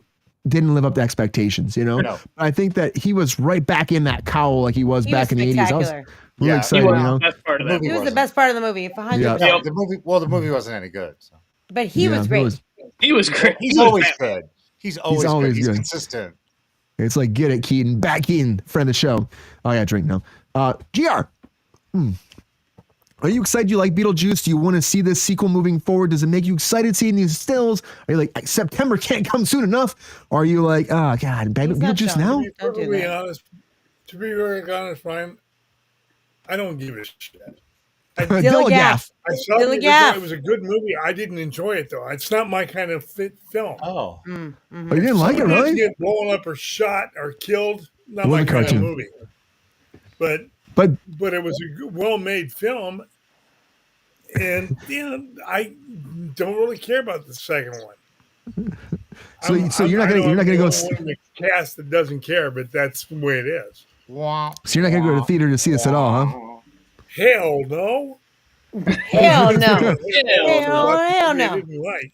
didn't live up to expectations. No. I think that he was right back in that cowl like he was He back was in the '80s. I was spectacular. really Yeah. excited. He was You know, the best part of that. He was the wasn't. best part of the movie, 100%. Yeah. No, the movie wasn't any good. So. But he was it great. He was great. He's He was always Batman. good. He's always good. He's good. consistent. It's like, get it, Keaton. Back Keaton, friend of the show. Oh, yeah, drink now. GR. Are you excited you like Beetlejuice? Do you want to see this sequel moving forward? Does it make you excited seeing these stills? Are you like, September can't come soon enough? Or are you like, oh, God, He's not Beetlejuice showing. now? To be Don't do perfectly that. honest, to be very honest, Brian, I don't give a shit. Dilligaff. I saw Billy it, Gaff. it was a good movie. I didn't enjoy it though. It's not my kind of film. Oh, Oh, you didn't like it, Somebody really? get blown up or shot or killed. Not It was my a kind of cartoon. movie. But it was a well-made film, and I don't really care about the second one. So you're not gonna go. One in the cast that doesn't care, but that's the way it is. So you're not gonna go to the theater to see this at all, huh? Hell no. Hell no. Hell no. Didn't like.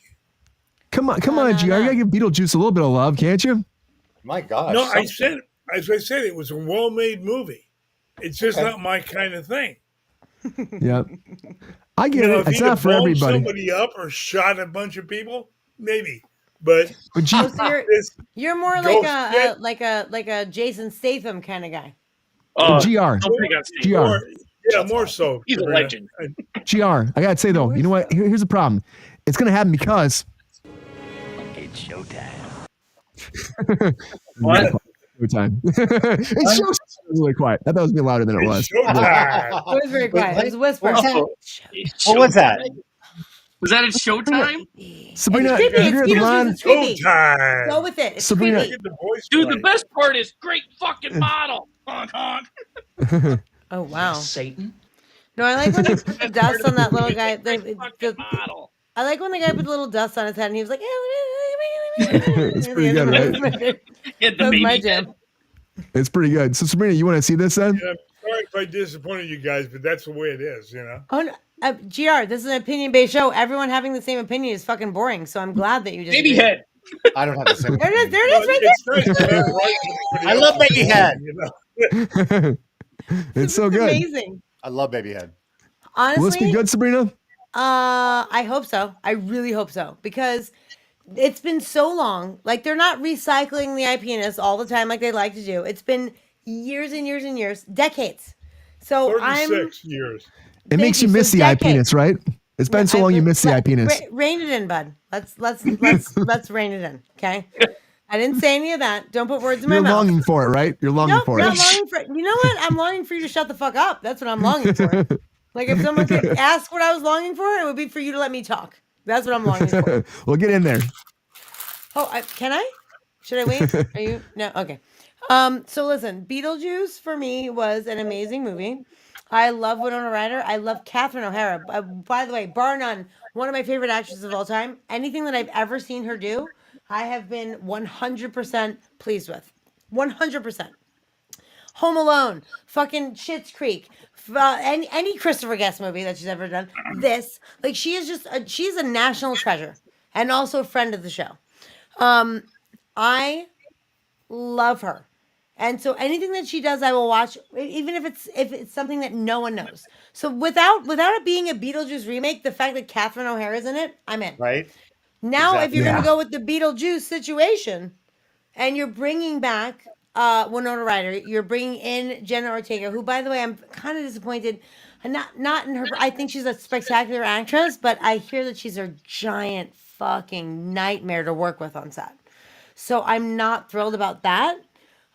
Come on, GR. You gotta give Beetlejuice a little bit of love, can't you? my gosh. No, as I said, it was a well-made movie. It's just not my kind of thing. Yeah. I get it. If It's he'd not have for blown everybody. somebody up or shot a bunch of people, maybe. But But Oh, so this you're more Ghost like a Jason Statham kind of guy. GR. Don't pick on Steve. GR. more so. He's a Sabrina. legend. GR. I gotta say though, you know what? Here's the problem. It's gonna happen because It's showtime. What? Showtime. It's so really quiet. I thought it was being louder than it was. It's showtime. It was very quiet. It was whispering. Oh, What was that? Was that at Showtime? Sabrina, It's creepy. you're It's the Beetlejuice. line. It's creepy. Showtime. Go with it. It's Sabrina- creepy. Get the voice Dude, the right. best part is great fucking model. Honk, honk. Oh wow. Satan. No, I like when they put the dust on that little guy. Great fucking model. I like when the guy put the little dust on his head and he was like, It's pretty good, right? Yeah, the That's my baby head. jam. It's pretty good. So Sabrina, you want to see this then? Yeah, I'm sorry if I disappointed you guys, but that's the way it is, you know. Oh, no. GR, this is an opinion-based show. Everyone having the same opinion is fucking boring. So I'm glad that you just Baby head. I don't have the same. There it is. There Well, it is, right it's nice to have right when I love everybody Baby else Head. is, you know? It's so there. good. Amazing. I love Baby Head. Will this be Honestly, good, Sabrina? I hope so. I really hope so because it's been so long. Like they're not recycling the IPNS all the time like they like to do. It's been years and years and years, decades. So I'm 36 years. It Thank makes you you. miss So the eye decades. penis, right? It's been so long you miss the eye penis. Rein it in, bud. Let's rein it in. Okay. I didn't say any of that. Don't put words in my You're mouth. longing for it, right? You're longing Nope, for not it. longing for. You know what? I'm longing for you to shut the fuck up. That's what I'm longing for. Like if someone could ask what I was longing for, it would be for you to let me talk. That's what I'm longing for. Well, get in there. Oh, can I? Should I wait? Are you? No. Okay. So listen, Beetlejuice for me was an amazing movie. I love Winona Ryder. I love Catherine O'Hara. By the way, bar none, one of my favorite actresses of all time. Anything that I've ever seen her do, I have been 100% pleased with. 100%. Home Alone, fucking Schitt's Creek, any Christopher Guest movie that she's ever done. This, like, she is just, she's a national treasure and also a friend of the show. I love her. And so anything that she does, I will watch, even if it's something that no one knows. So without it being a Beetlejuice remake, the fact that Catherine O'Hara's in it, I'm in. Right? Now, if you're Yeah. going to go with the Beetlejuice situation, and you're bringing back Winona Ryder, you're bringing in Jenna Ortega, who, by the way, I'm kind of disappointed. Not in her. I think she's a spectacular actress, but I hear that she's a giant fucking nightmare to work with on set. So I'm not thrilled about that.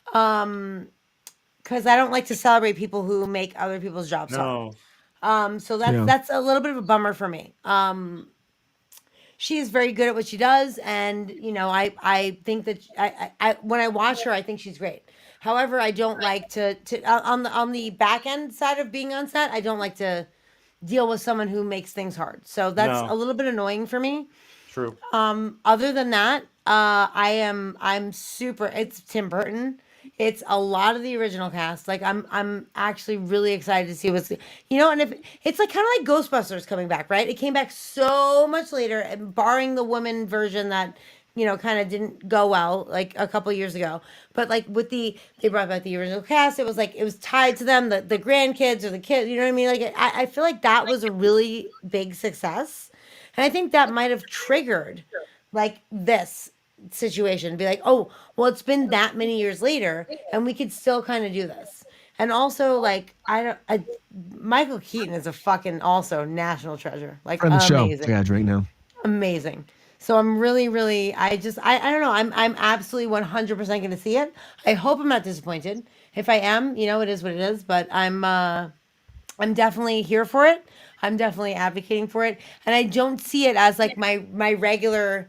Because I don't like to celebrate people who make other people's jobs hard. So that's a little bit of a bummer for me. She is very good at what she does, and you know, I think that I when I watch her, I think she's great. However, I don't like to on the back end side of being on set. I don't like to deal with someone who makes things hard. So that's No. a little bit annoying for me. True. Other than that, I'm super. It's Tim Burton. It's a lot of the original cast. Like I'm actually really excited to see what's, and if it's like kind of like Ghostbusters coming back, right? It came back so much later, and barring the woman version that kind of didn't go well like a couple years ago. But like they brought back the original cast. It was like it was tied to them, the grandkids or the kids. You know what I mean? Like I feel like that was a really big success, and I think that might have triggered like this situation. Be like, oh, well, it's been that many years later, and we could still kind of do this. And also, like, Michael Keaton is a fucking also national treasure. Like, Friend of the show. amazing, Yeah, right now. amazing. So I'm really, really, I don't know. I'm absolutely 100% going to see it. I hope I'm not disappointed. If I am, it is what it is. But I'm definitely here for it. I'm definitely advocating for it, and I don't see it as like my regular.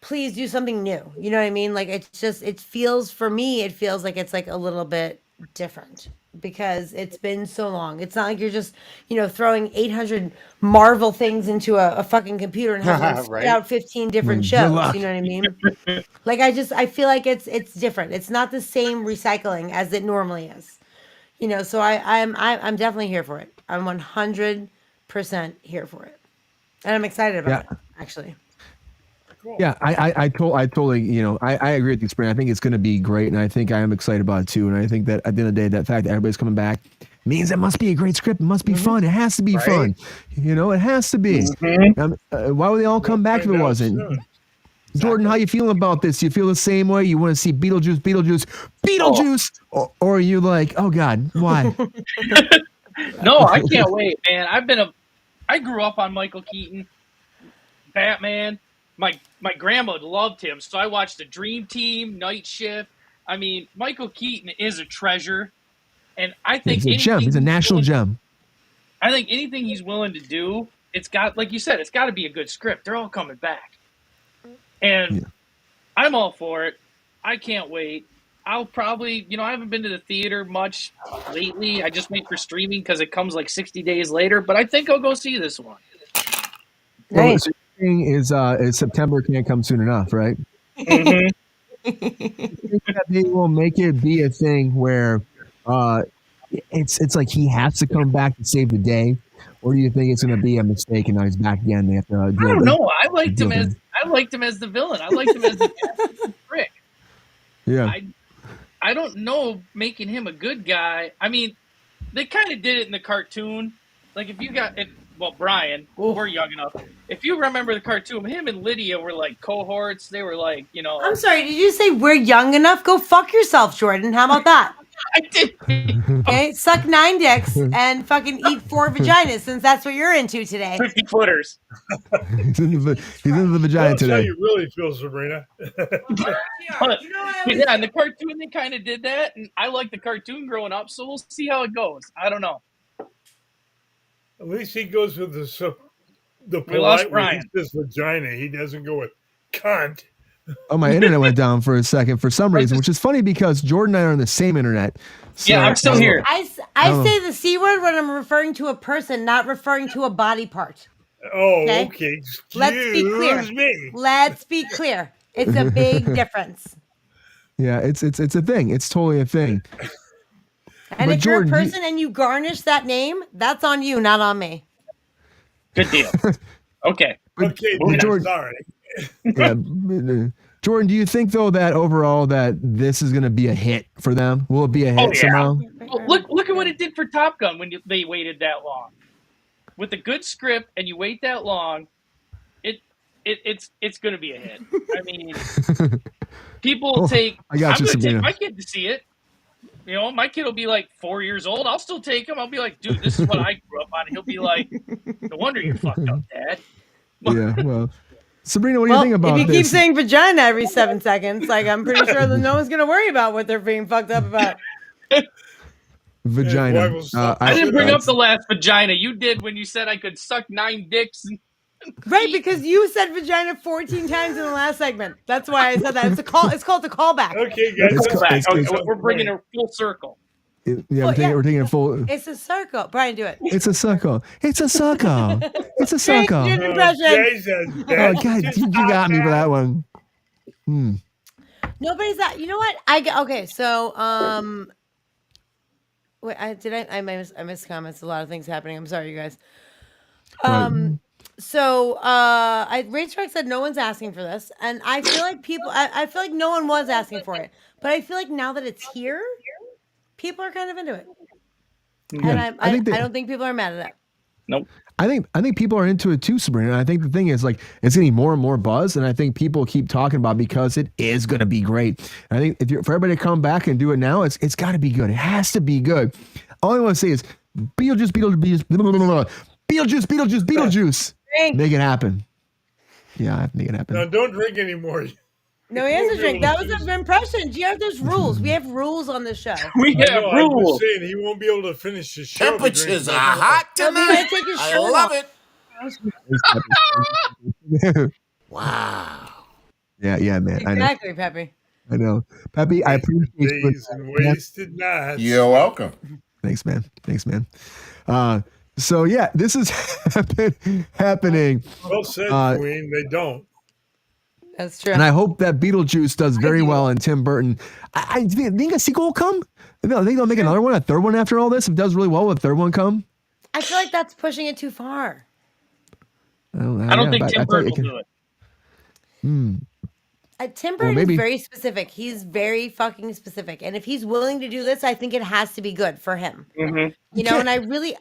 Please do something new. You know what I mean? Like it feels like it's like a little bit different because it's been so long. It's not like you're just, throwing 800 Marvel things into a fucking computer and having them spit Right. out 15 different Good shows. luck. You know what I mean? Like I feel like it's different. It's not the same recycling as it normally is. So I'm definitely here for it. I'm 100% here for it. And I'm excited about it, actually. Yeah, I totally, I agree with you, Spring. I think it's going to be great, and I think I am excited about it too. And I think that at the end of the day, that fact that everybody's coming back means it must be a great script. It must be fun. It has to be fun. It has to be. Why would they all come back if it wasn't? Soon. Jordan, how you feeling about this? You feel the same way? You want to see Beetlejuice, or are you like, oh God, why? No, I can't wait, man. I grew up on Michael Keaton, Batman. My grandma loved him, so I watched the Dream Team, Night Shift. I mean, Michael Keaton is a treasure, and I think He's a gem. He's a national gem. I think anything he's willing to do, it's got, like you said, it's got to be a good script. They're all coming back, and I'm all for it. I can't wait. I'll probably, I haven't been to the theater much lately. I just wait for streaming because it comes like 60 days later. But I think I'll go see this one. Well, so is September can't come soon enough, right? Mm-hmm. Think that they will make it be a thing where it's like he has to come back to save the day, or do you think it's going to be a mistake and now he's back again? They have to. I don't know. I liked him as the villain. I liked him as the prick. Yeah. I don't know making him a good guy. I mean, they kind of did it in the cartoon. Like Brian, we're young enough. If you remember the cartoon, him and Lydia were like cohorts. They were like, I'm sorry, did you say we're young enough? Go fuck yourself, Jordan. How about that? I did. Okay, suck 9 dicks and fucking eat 4 vaginas, since that's what you're into today. 50-footers. He's in the vagina That's how today. you really feel, Sabrina. Yeah, in the cartoon they kind of did that, and I like the cartoon growing up, so we'll see how it goes. I don't know. At least he goes with the We lost polite way. Brian. He says vagina. He doesn't go with cunt. Oh, my internet went down for a second for some reason, which is funny because Jordan and I are on the same internet. So, Yeah, I'm still here. I say the C word when I'm referring to a person, not referring to a body part. Oh, Okay. okay. Let's be clear. Excuse me. Let's be clear. It's a big difference. Yeah, it's a thing. It's totally a thing. And But if you're a Jordan, person and you garnish that name, that's on you, not on me. Good deal. Okay. Okay, But then, Jordan- sorry. Yeah. Jordan, do you think though that overall that this is going to be a hit for them? Will it be a hit Oh, yeah. somehow? Oh, look at what it did for Top Gun when they waited that long. With a good script and you wait that long, it's going to be a hit. I mean, people Oh, take. I got I'm you, going to take Sabrina. my kid to see it. My kid will be like 4 years old. I'll still take him. I'll be like, dude, this is what I grew up on. And he'll be like, no wonder you fucked up, Dad. Yeah. Well, Sabrina, what do you think about if you this? keep saying vagina every 7 seconds, like I'm pretty sure that no one's gonna worry about what they're being fucked up about. Vagina. I I didn't bring up the last vagina. You did when you said I could suck 9 dicks. Right, because you said vagina 14 times in the last segment. That's why I said that. It's a call. It's called the callback. Okay, guys. It's Go back. it's- Okay, it's- we're bringing it full circle. Yeah, Well, we're taking a full. It's a circle. Brian, do it. It's a suckle. It's a suckle. It's a Great suckle. good impression. Jesus, Oh that's God, just you got me for that one. Nobody's that. You know what? Okay. So wait. I missed comments. A lot of things happening. I'm sorry, you guys. So Racetrack said no one's asking for this, and I feel like people. I feel like no one was asking for it, but I feel like now that it's here, people are kind of into it, and I don't think people are mad at it. Nope. I think people are into it too, Sabrina. And I think the thing is, like, it's getting more and more buzz, and I think people keep talking about it because it is going to be great. And I think for everybody to come back and do it now, it's got to be good. It has to be good. All I want to say is Beetlejuice. Drink. Make it happen. Yeah, I have to make it happen. No, don't drink anymore. No, he has a drink. That was an impression. GR, there's rules. We have rules on this show. We I have know, I was rules. saying he won't be able to finish his show. if he drinks Temperatures are alcohol. hot Well, you gotta tonight. take your I shirt love off. it. Wow. Yeah, man. I know. Exactly, Peppy. I know. Peppy, I appreciate you. Days and wasted nights. You're welcome. Thanks, man. So yeah, this is happening. Well said, Queen. They don't. That's true. And I hope that Beetlejuice does very well in Tim Burton. I think a sequel will come. I think they'll make another one, a third one after all this. If it does really well, will a third one come? I feel like that's pushing it too far. I don't think Tim Burton will do it. Tim Burton maybe- is very specific. He's very fucking specific. And if he's willing to do this, I think it has to be good for him. Mm-hmm. You know, and I really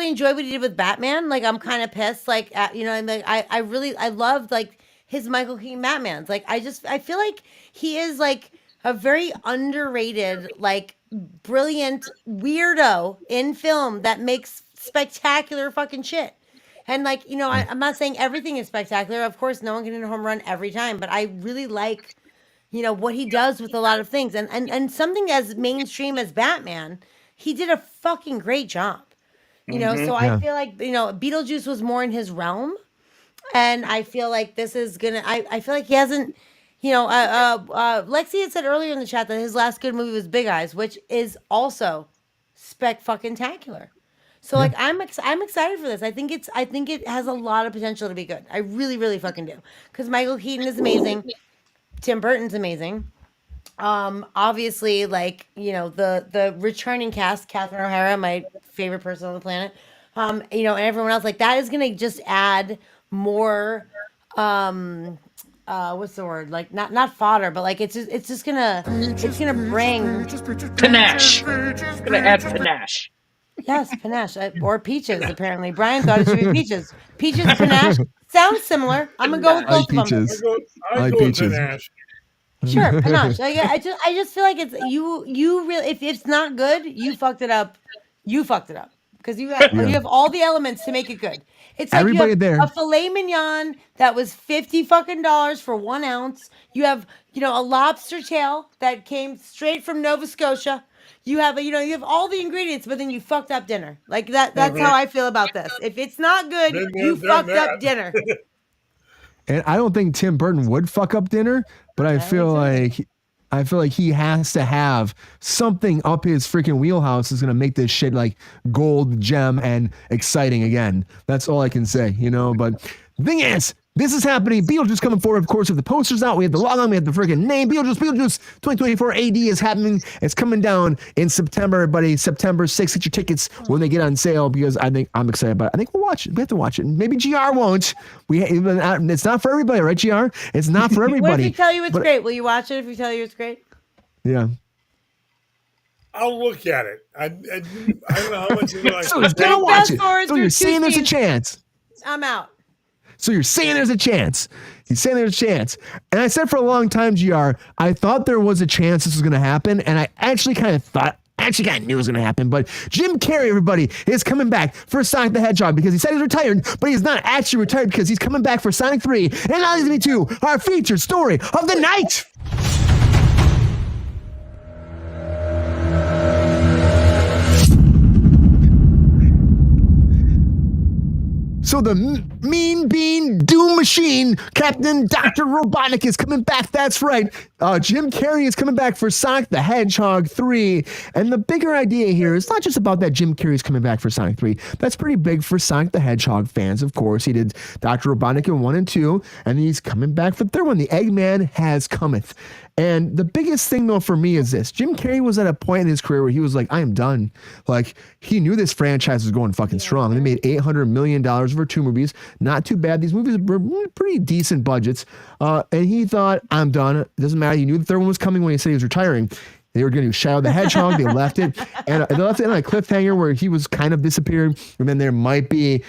enjoy what he did with Batman. Like, I'm kind of pissed. Like, and like I loved like his Michael Keaton Batmans. Like, I feel like he is like a very underrated, like brilliant weirdo in film that makes spectacular fucking shit. And like, you know, I'm not saying everything is spectacular. Of course, no one can hit a home run every time, but I really like, you know, what he does with a lot of things. And something as mainstream as Batman, he did a fucking great job. You know, so I feel like, you know, Beetlejuice was more in his realm. And I feel like this is gonna. I feel like he hasn't. You know, Lexi had said earlier in the chat that his last good movie was Big Eyes, which is also spec-fucking-tacular. So like, I'm excited for this. I think it has a lot of potential to be good. I really, really fucking do. Because Michael Keaton is amazing. Tim Burton's amazing. Obviously, like, you know, the returning cast, Catherine O'Hara, my favorite person on the planet. You know, and everyone else, like, that is gonna just add more what's the word, like not fodder, but like it's just gonna bring Panache. It's gonna add panache. yes, panache or peaches. Apparently Brian thought it should be peaches. Panache sounds similar. I'm gonna go with both of them. Peaches. I like go with peaches. panache. Sure, panache. Like, I just feel like it's you really, if it's not good, you fucked it up because you have all the elements to make it good. It's like Everybody you have there. a filet mignon that was $50 for 1 ounce. You have, you know, a lobster tail that came straight from Nova Scotia. You have you have all the ingredients, but then you fucked up dinner. Like that's how I feel about this. If it's not good, Been there, you done fucked that. up dinner. And I don't think Tim Burton would fuck up dinner, but I feel like he has to have something up his freaking wheelhouse is going to make this shit like gold, gem, and exciting again. That's all I can say, you know. But the thing is, this is happening. Beetlejuice coming forward, of course, with the posters out. We have the log on. We have the freaking name. Beetlejuice 2024 AD is happening. It's coming down in September, everybody. September 6th. Get your tickets when they get on sale because I'm excited about it. I think we'll watch it. We have to watch it. Maybe GR won't. It's not for everybody, right, GR? It's not for everybody. What if we tell you it's great? Will you watch it if we tell you it's great? Yeah. I'll look at it. I don't know how much you like. So he's gonna watch it. forward So through you're 2 saying there's a scenes. chance. I'm out. So you're saying there's a chance. He's saying there's a chance. And I said for a long time, GR, I thought there was a chance this was going to happen. And I actually kind of knew it was going to happen. But Jim Carrey, everybody, is coming back for Sonic the Hedgehog because he said he's retired, but he's not actually retired because he's coming back for Sonic 3. And that leads me to our featured story of the night. So the Mean Bean Doom Machine, Captain Dr. Robotnik is coming back. That's right. Jim Carrey is coming back for Sonic the Hedgehog 3. And the bigger idea here is not just about that Jim Carrey is coming back for Sonic 3. That's pretty big for Sonic the Hedgehog fans, of course. He did Dr. Robotnik in 1 and 2, and he's coming back for the 3rd one. The Eggman has cometh. And the biggest thing, though, for me is this. Jim Carrey was at a point in his career where he was like, I am done. Like, he knew this franchise was going fucking strong. They made $800 million over 2 movies. Not too bad. These movies were pretty decent budgets. And he thought, I'm done. It doesn't matter. He knew the 3rd one was coming when he said he was retiring. They were going to do Shadow the Hedgehog. They left it. And they left it on a cliffhanger where he was kind of disappearing. And then there might be,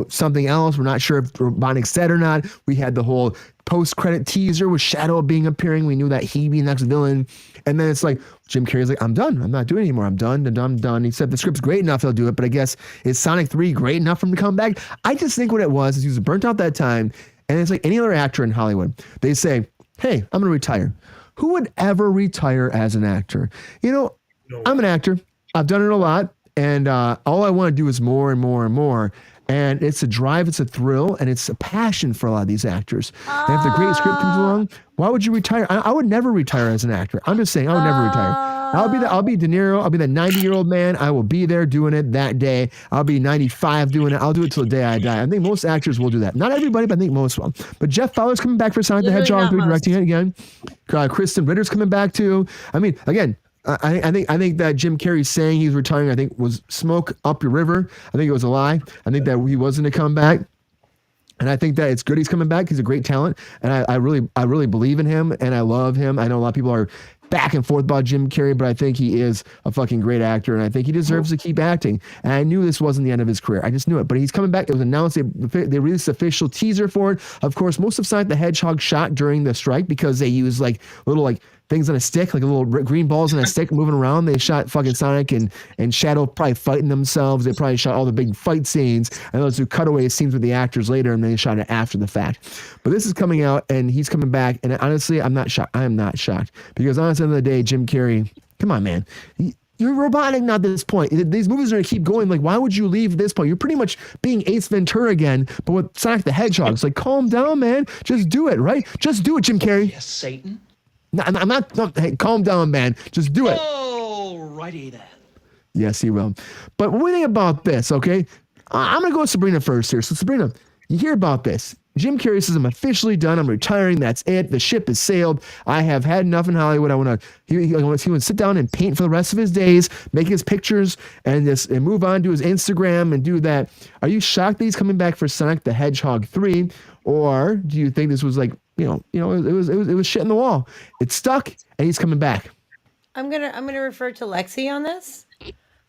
something else. We're not sure if Robotnik said or not. We had the whole post-credit teaser with Shadow appearing. We knew that he'd be the next villain. And then it's like, Jim Carrey's like, I'm done. I'm not doing it anymore. I'm done. He said the script's great enough, he'll do it. But I guess, is Sonic 3 great enough for him to come back? I just think what it was is he was burnt out that time. And it's like any other actor in Hollywood. They say, hey, I'm going to retire. Who would ever retire as an actor? I'm an actor. I've done it a lot. And all I want to do is more and more and more. And it's a drive, it's a thrill, and it's a passion for a lot of these actors. And if the great script comes along, why would you retire? I would never retire as an actor. I'm just saying, I would never retire. I'll be De Niro. I'll be that 90-year-old man. I will be there doing it that day. I'll be 95 doing it. I'll do it till the day I die. I think most actors will do that. Not everybody, but I think most will. But Jeff Fowler's coming back for Sonic the Hedgehog 3, directing it again. Kristen Ritter's coming back too. I mean, again, I think that Jim Carrey saying he's retiring, I think was smoke up your river. I think it was a lie. I think that he wasn't to come back. And I think that it's good he's coming back. He's a great talent. And I really believe in him and I love him. I know a lot of people are back and forth about Jim Carrey, but I think he is a fucking great actor and I think he deserves to keep acting. And I knew this wasn't the end of his career. I just knew it. But he's coming back. It was announced. They released an official teaser for it. Of course, most of Sonic the Hedgehog shot during the strike because they used little things on a stick, like little green balls on a stick moving around. They shot fucking Sonic and Shadow probably fighting themselves. They probably shot all the big fight scenes and those cutaway scenes with the actors later, and then they shot it after the fact. But this is coming out, and he's coming back, and honestly, I'm not shocked. I am not shocked because honestly, at the end of the day, Jim Carrey, come on, man. You're Robotnik now at this point. These movies are going to keep going. Like, why would you leave at this point? You're pretty much being Ace Ventura again, but with Sonic the Hedgehog. It's like, calm down, man. Just do it, right? Just do it, Jim Carrey. Yes, Satan. No, I'm not. No, hey, calm down, man. Just do it. Alrighty then. Yes, he will. But what do you think about this, okay? I'm going to go with Sabrina first here. So, Sabrina, you hear about this. Jim Carrey says, I'm officially done. I'm retiring. That's it. The ship has sailed. I have had enough in Hollywood. I want to, he wants to sit down and paint for the rest of his days, make his pictures, and move on to his Instagram and do that. Are you shocked that he's coming back for Sonic the Hedgehog 3? Or do you think this was like, it was shit in the wall? It's stuck, and he's coming back. I'm gonna refer to Lexi on this.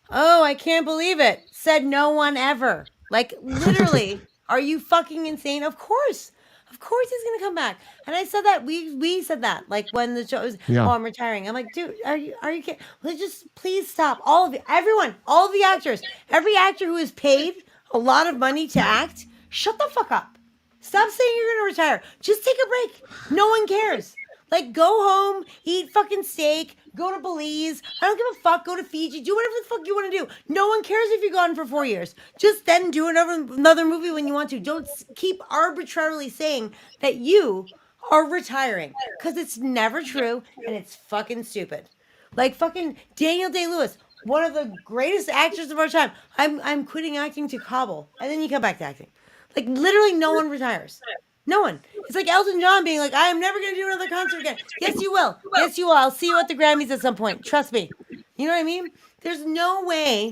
Oh, I can't believe it. Said no one ever. Like, literally, are you fucking insane? Of course he's gonna come back. And I said that we said that like when the show was. Yeah. Oh, I'm retiring. I'm like, dude, are you kidding? Let's just please stop. All of you, everyone, all of the actors, every actor who is paid a lot of money to act, shut the fuck up. Stop saying you're gonna retire. Just take a break. No one cares. Like, go home, eat fucking steak, go to Belize. I don't give a fuck. Go to Fiji. Do whatever the fuck you want to do. No one cares if you're gone for 4 years. Just then do another movie when you want to. Don't keep arbitrarily saying that you are retiring, because it's never true and it's fucking stupid. Like fucking Daniel Day-Lewis, one of the greatest actors of our time. I'm quitting acting to cobble, and then you come back to acting. Like, literally, no one retires. No one. It's like Elton John being like, I am never going to do another concert again. Yes, you will. Yes, you will. I'll see you at the Grammys at some point. Trust me. You know what I mean? There's no way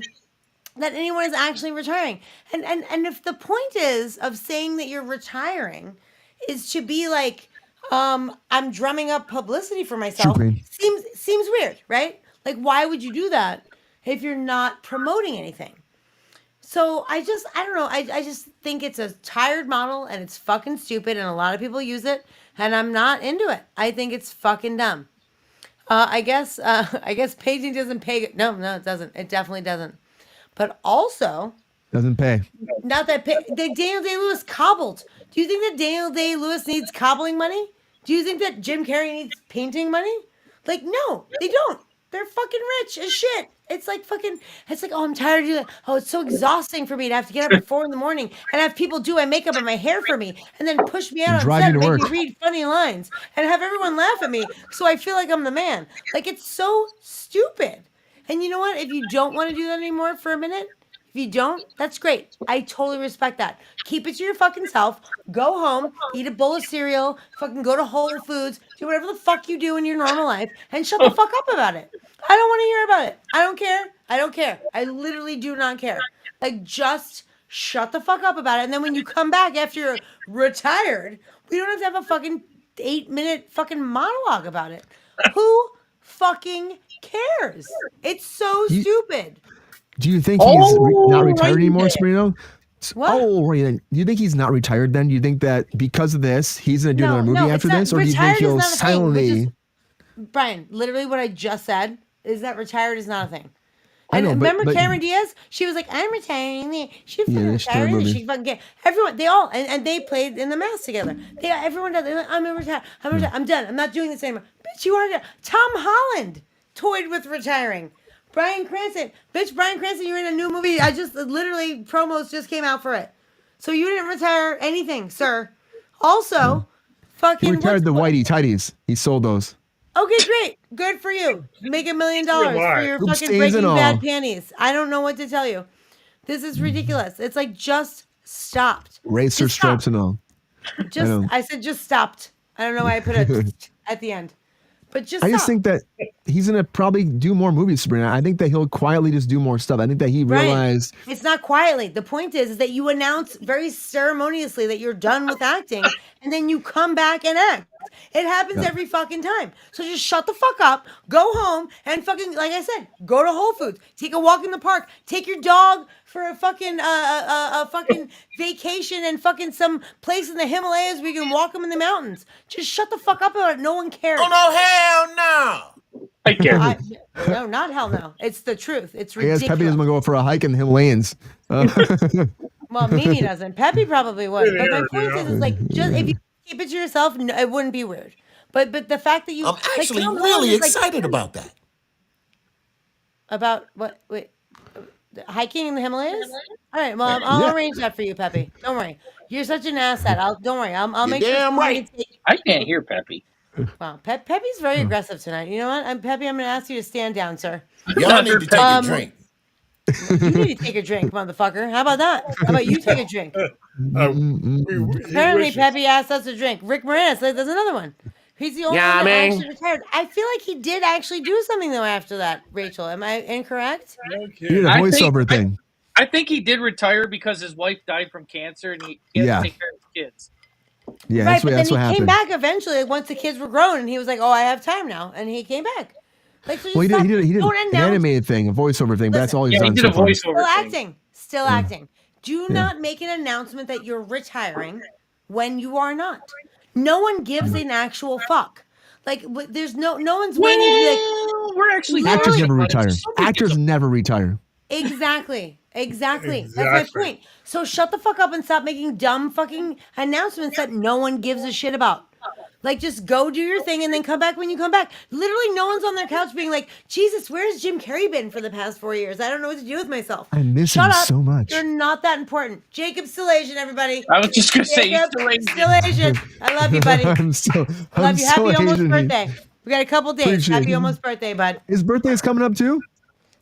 that anyone is actually retiring. And if the point is of saying that you're retiring is to be like, I'm drumming up publicity for myself, seems weird, right? Like, why would you do that if you're not promoting anything? So I don't know. I just think it's a tired model and it's fucking stupid and a lot of people use it and I'm not into it. I think it's fucking dumb. I guess painting doesn't pay. No, it doesn't. It definitely doesn't. But also doesn't pay. Not that Daniel Day-Lewis cobbled. Do you think that Daniel Day-Lewis needs cobbling money? Do you think that Jim Carrey needs painting money? Like, no, they don't. They're fucking rich as shit. It's like fucking, it's like, oh, I'm tired of doing it. Oh, it's so exhausting for me to have to get up at 4 in the morning and have people do my makeup and my hair for me and then push me out on drive set you and to make me work. read funny lines and have everyone laugh at me so I feel like I'm the man. Like, it's so stupid. And you know what? If you don't want to do that anymore for a minute, if you don't, that's great. I totally respect that. Keep it to your fucking self. Go home, eat a bowl of cereal, fucking go to Whole Foods, do whatever the fuck you do in your normal life, and shut the fuck up about it. I don't want to hear about it. I don't care. I don't care. I literally do not care. Like, just shut the fuck up about it. And then when you come back after you're retired, we don't have to have a fucking 8-minute fucking monologue about it. Who fucking cares? It's so stupid. Do you think he's not retired right anymore, there. Sabrina? What? Oh, right then. Do you think he's not retired then? Do you think that because of this, he's going to do another movie it's after not- this? Or do you retired think is he'll not a thing, silently... Brian, literally what I just said is that retired is not a thing. I And know, remember but Cameron Diaz? She was like, I'm retiring. She fucking Yeah, she started retired. And movie. she fucking get everyone. They all and they played in the Mask together. Everyone does. They're like, I'm retired. I'm retired. I'm done. I'm not doing this anymore. Bitch, you are. Tom Holland toyed with retiring. Bryan Cranston, bitch, Bryan Cranston, you're in a new movie. I just literally promos just came out for it. So you didn't retire anything, sir. Also, fucking He retired the what's- whitey tighties. He sold those. Okay, great. Good for you. Make $1 million for your Oops, fucking stains Breaking and all. Bad panties. I don't know what to tell you. This is ridiculous. It's like just stopped. Racer Just stripes stop. and all. Just know. I said just stopped. I don't know why I put a at the end. But just I just stop. think that he's going to probably do more movies, Sabrina. I think that he'll quietly just do more stuff. I think that he Brian, realized... it's not quietly. The point is that you announce very ceremoniously that you're done with acting, and then you come back and act. It happens every fucking time. So just shut the fuck up, go home, and fucking, like I said, go to Whole Foods, take a walk in the park, take your dog for a fucking fucking vacation and fucking some place in the Himalayas where you can walk them in the mountains. Just shut the fuck up about it. No one cares. Oh, no, hell no. I care. No, not hell no. It's the truth. It's I guess ridiculous. Pepe doesn't want to go for a hike in the Himalayas. Well, Mimi doesn't. Pepe probably would. But my Here, point is like, just if you keep it to yourself, no, it wouldn't be weird. But the fact that you, I'm actually Tom really Holland is, like, excited about that. about what? Wait, hiking in the Himalayas? All right. Well, I'll arrange that for you, Pepe. Don't worry. You're such an asset. Don't worry. I'll make sure. damn somebody right. can take- I can't hear Peppy. Wow, Pepe's very aggressive tonight. You know what? Pepe, I'm going to ask you to stand down, sir. Y'all need to take a drink. You need to take a drink, motherfucker. How about that? How about you take a drink? Apparently, Pepe asked us to drink. Rick Moranis, there's another one. He's the only Yeah, one that I mean- actually retired. I feel like he did actually do something though after that. Rachel, am I incorrect? He did a I think- voiceover thing. I think he did retire because his wife died from cancer and he had Yeah. to take care of his kids. Yeah, Right, that's but what, then that's he what came happened. back eventually like, once the kids were grown, and he was like, "Oh, I have time now," and he came back. Like, so Well, he just did, he did don't an announce- animated thing, a voiceover thing, but that's all he's Yeah, he done did so a far. voiceover Still thing. acting. Still acting. Do not make an announcement that you're retiring when you are not. No one gives an actual fuck. Like, there's no one's waiting to be like, Well, we're actually Actors Literally- never retire. Somebody Actors gets never retire. exactly. That's Exactly. my point. So shut the fuck up and stop making dumb fucking announcements that no one gives a shit about. Like, just go do your thing and then come back when you come back. Literally, no one's on their couch being like, Jesus, where's Jim Carrey been for the past 4 years? I don't know what to do with myself. I miss Shut him up. so much. You're not that important. Jacob's still Asian, everybody. I was just gonna say he's Jacob, still Asian. still Asian. I love you, buddy. I'm so, I'm Love you. so Happy almost Asian. birthday. We got a couple days. Appreciate Happy it. almost birthday, bud. His birthday is coming up too?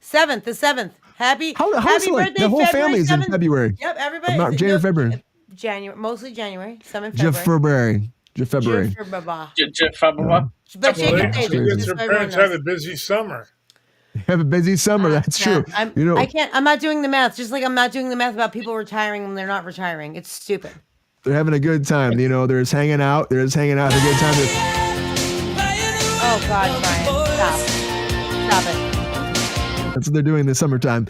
7th, the 7th. Happy How is happy it like birthday, the whole February family is in 7th. February? Yep, everybody. Not January, February. January, mostly January. Some in Jeff February. February. February. But Jacob Well, Davis. because just their so everyone parents had knows. a busy summer. Have a busy summer. That's true. You know, I can't. I'm not doing the math. Just like I'm not doing the math about people retiring when they're not retiring. It's stupid. they're having a good time. You know, they're just hanging out. They're just hanging out, having a good time. Oh God, Brian, stop it. That's what they're doing this summertime.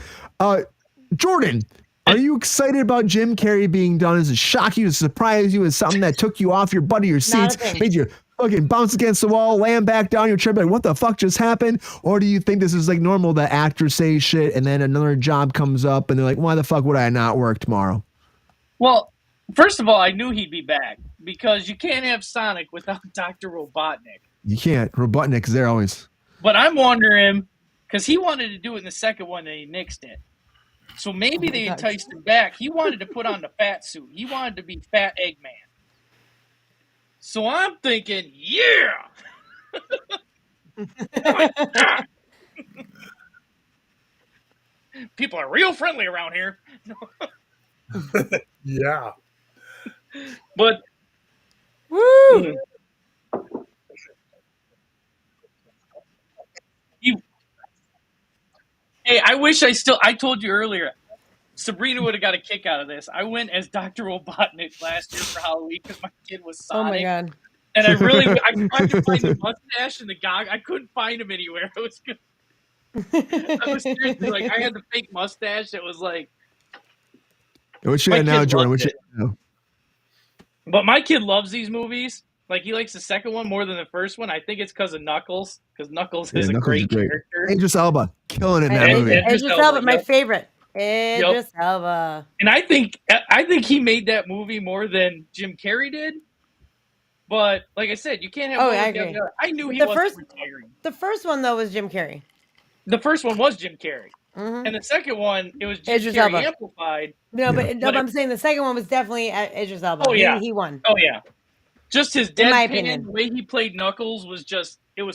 Jordan, are you excited about Jim Carrey being done? Does it shock you? Does it surprise you? Is something that took you off your butt of your Not a seats, thing. made you fucking bounce against the wall, land back down your chair, like, what the fuck just happened? Or do you think this is like normal that actors say shit and then another job comes up and they're like, why the fuck would I not work tomorrow? Well, first of all, I knew he'd be back because you can't have Sonic without Dr. Robotnik. You can't. Robotnik's there always. But I'm wondering, because he wanted to do it in the second one and he nixed it. So maybe they enticed him back. He wanted to put on the fat suit. He wanted to be Fat Eggman. So I'm thinking, yeah. People are real friendly around here. Yeah. But Woo! Hey, I wish I told you earlier, Sabrina would have got a kick out of this. I went as Dr. Robotnik last year for Halloween because my kid was Oh Sonic. my god. And I tried to find the mustache and the gog. I couldn't find him anywhere. I was seriously like, I had the fake mustache. It was like. What you got now, Jordan? What you know? But my kid loves these movies. Like, he likes the second one more than the first one. I think it's because of Knuckles, because Knuckles is a great character. Idris Elba, killing it in that movie. Idris Elba, my favorite. Idris Elba. And I think he made that movie more than Jim Carrey did. But like I said, you can't have. Oh, I agree. I knew he wasn't retiring. The first one though was Jim Carrey. The first one was Jim Carrey, and the second one it was Jim Carrey amplified. No, but I'm saying the second one was definitely Idris Elba. Oh yeah, he won. Oh yeah, just his deadpan, the way he played Knuckles was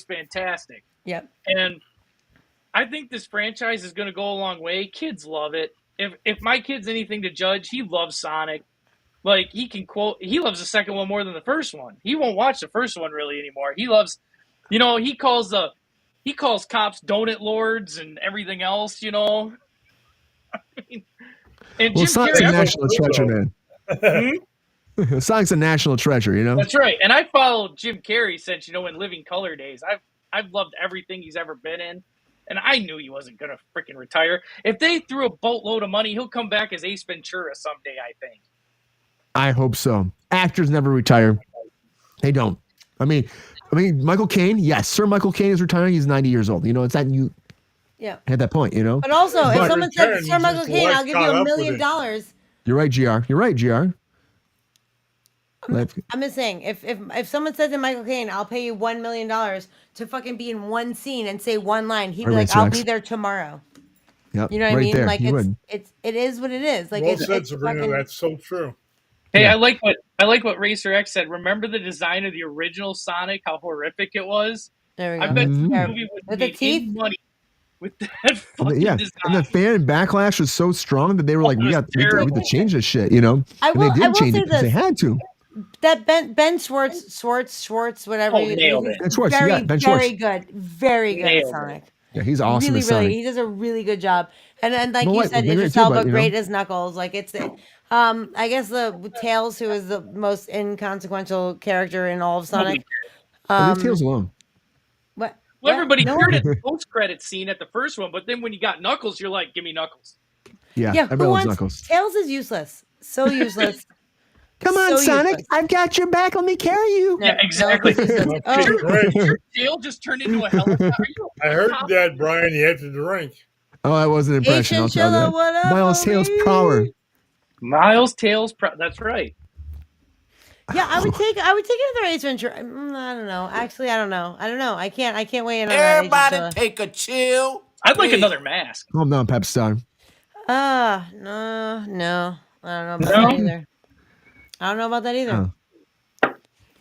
fantastic. Yep. And I think this franchise is going to go a long way. Kids love it. If my kid's anything to judge, he loves Sonic. Like, he loves the second one more than the first one. He won't watch the first one really anymore. He loves, he calls cops donut lords and everything else, I mean, and Jim Sonic's Carrey, a national treasure, man. Sonic's a national treasure, That's right. And I followed Jim Carrey since, in Living Color days. I've loved everything he's ever been in. And I knew he wasn't going to freaking retire. If they threw a boatload of money, he'll come back as Ace Ventura someday, I think. I hope so. Actors never retire. They don't. I mean, Michael Caine, yes, Sir Michael Caine is retiring. He's 90 years old. It's that you at that point, But also, if someone said, Sir Michael Caine, I'll give you $1 million. You're right, GR. You're right, GR. I'm just saying, if someone says to Michael Caine, I'll pay you $1 million to fucking be in one scene and say one line, he'd be like, I'll be there tomorrow. Yep, you know what I mean? There, like it is what it is. Like well said, Sabrina. That's so true. Hey, yeah. I like what Racer X said. Remember the design of the original Sonic? How horrific it was. There we go. I bet the movie would make any money with that fucking design. And the fan backlash was so strong that they were like, we have to change this shit, And they did change it because they had to. That Ben Schwartz, whatever. Oh, nailed it. Ben Schwartz, Ben Schwartz. Very good at Sonic. Yeah, he's awesome really, as Sonic. he does a really good job. And like you said, Idris Elba, great as Knuckles. Like it's I guess the Tails, who is the most inconsequential character in all of Sonic. Leave Tails alone. What? Well, everybody heard it in the post-credit scene at the first one, but then when you got Knuckles, you're like, give me Knuckles. Yeah, everybody loves Knuckles. Tails is useless. So useless. Come on, Sonic. Useless. I've got your back. Let me carry you. Yeah, exactly. Your tail just turned into a helicopter. I heard that, Brian. You had to drink. Oh, that was an impression. I'll tell you. Miles Tails Prower. Miles Tails Prower. That's right. Yeah, I would take another Ace Ventura. I don't know. Actually, I don't know. I can't weigh in on that. Everybody take a chill. I'd like another mask. Calm down, Pep Star. No. I don't know about that either. I don't know about that either.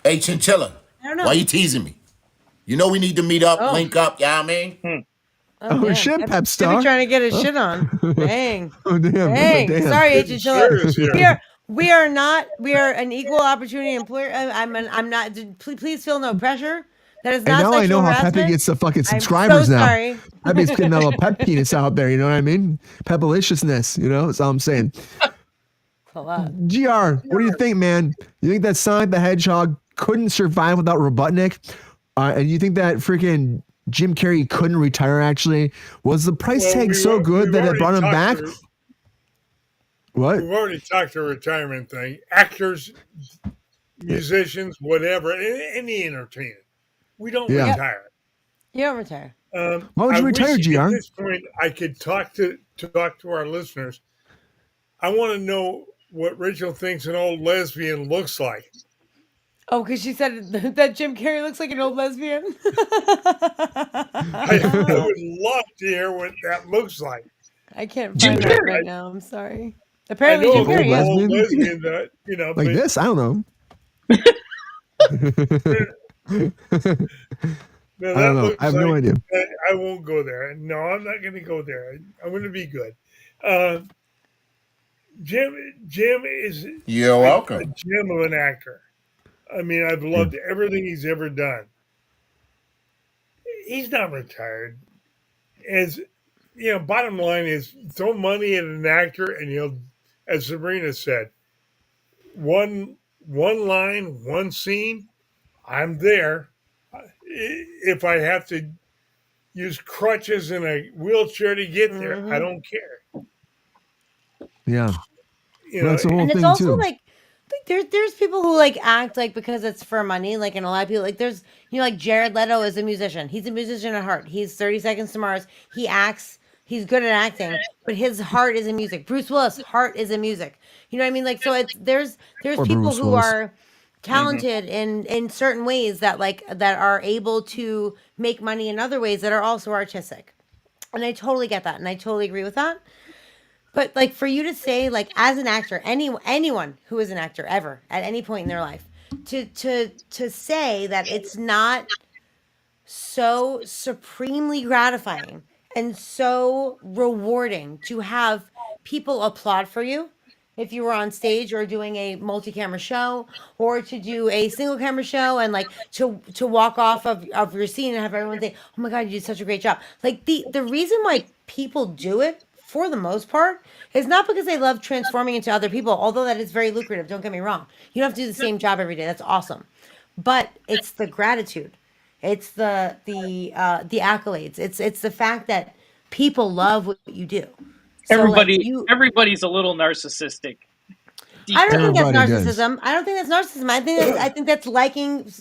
Hey, Chinchilla. I don't know. Why you teasing me? You know we need to meet up, link up, yeah, I mean? Oh shit, Pep Star. You're trying to get his shit on. Dang. Oh, damn. Dang. Sorry, Chinchilla. We are an equal opportunity employer. I'm not. Please feel no pressure. That is not. And now I know how Pepe gets the fucking subscribers now. Sorry. Pepe's getting a little pep penis out there. You know what I mean? Pepeliciousness. That's all I'm saying. GR, what do you think, man? You think that Sonic the Hedgehog couldn't survive without Robotnik? And you think that freaking Jim Carrey couldn't retire, actually? Was the price tag so good that it brought him back? What? We've already talked the retirement thing. Actors, musicians, whatever, any entertainer. We don't retire. You don't retire. Why would you retire, GR? At this point, I could talk to our listeners. I want to know what Rachel thinks an old lesbian looks like. Oh, because she said that Jim Carrey looks like an old lesbian. I would love to hear what that looks like. I can't Jim find that Carrey. right now. I'm sorry. I Apparently, know Jim of Old Carrey. Yeah. old lesbian? lesbian that Like but this? I don't know. no, I that don't know. looks I have like no idea. I won't go there. No, I'm not going to go there. I'm going to be good. Uh, Jim is You're a welcome. gem of an actor. I mean, I've loved everything he's ever done. He's not retired. As you know, bottom line is throw money at an actor, and he'll, as Sabrina said, one line, one scene, I'm there. If I have to use crutches in a wheelchair to get there, I don't care. Yeah. You Well, know, that's the whole And it's thing also too. like there's people who like act like because it's for money, like, and a lot of people like there's like Jared Leto is a musician. He's a musician at heart. He's 30 Seconds to Mars. He acts. He's good at acting, but his heart is in music. Bruce Willis' heart is in music. You know what I mean? Like, so it's there's Or people Bruce who Willis. are talented in certain ways that that are able to make money in other ways that are also artistic. And I totally get that, and I totally agree with that. But like for you to say like as an actor, anyone who is an actor ever at any point in their life, to say that it's not so supremely gratifying and so rewarding to have people applaud for you if you were on stage or doing a multi-camera show or to do a single camera show and like to walk off of your scene and have everyone think, oh my god, you did such a great job. Like the reason why people do it for the most part is not because they love transforming into other people, although that is very lucrative, don't get me wrong. You don't have to do the same job every day. That's awesome. But it's the gratitude. It's the accolades. It's the fact that people love what you do. So like you, Everybody's a little narcissistic. I don't think that's Everybody does. narcissism. I don't think that's narcissism. I think that's liking.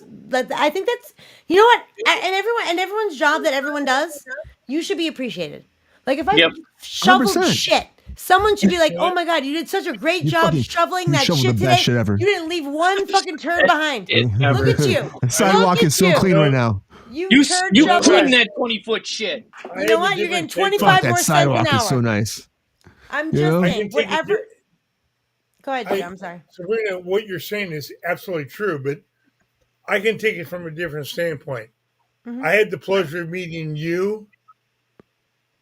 I think that's you know what. And everyone's job that everyone does, you should be appreciated. Like if I Yep. shoveled 100%. shit, someone should be like, "Oh my god, you did such a great job fucking- shoveling you that shoveled shit the best today. shit ever." You didn't leave one fucking turd behind. Ever. Look at you. The sidewalk Look is so at you. clean right now. You You turd you shoveler. clean that 20-foot shit. I You know have a what? You're getting different take 25 Fuck, more that cents an sidewalk is so hour. nice. I'm You just know? I saying, can take it whatever. Go ahead, Jay. I'm sorry. Sabrina, what you're saying is absolutely true, but I can take it from a different standpoint. I had the pleasure of meeting you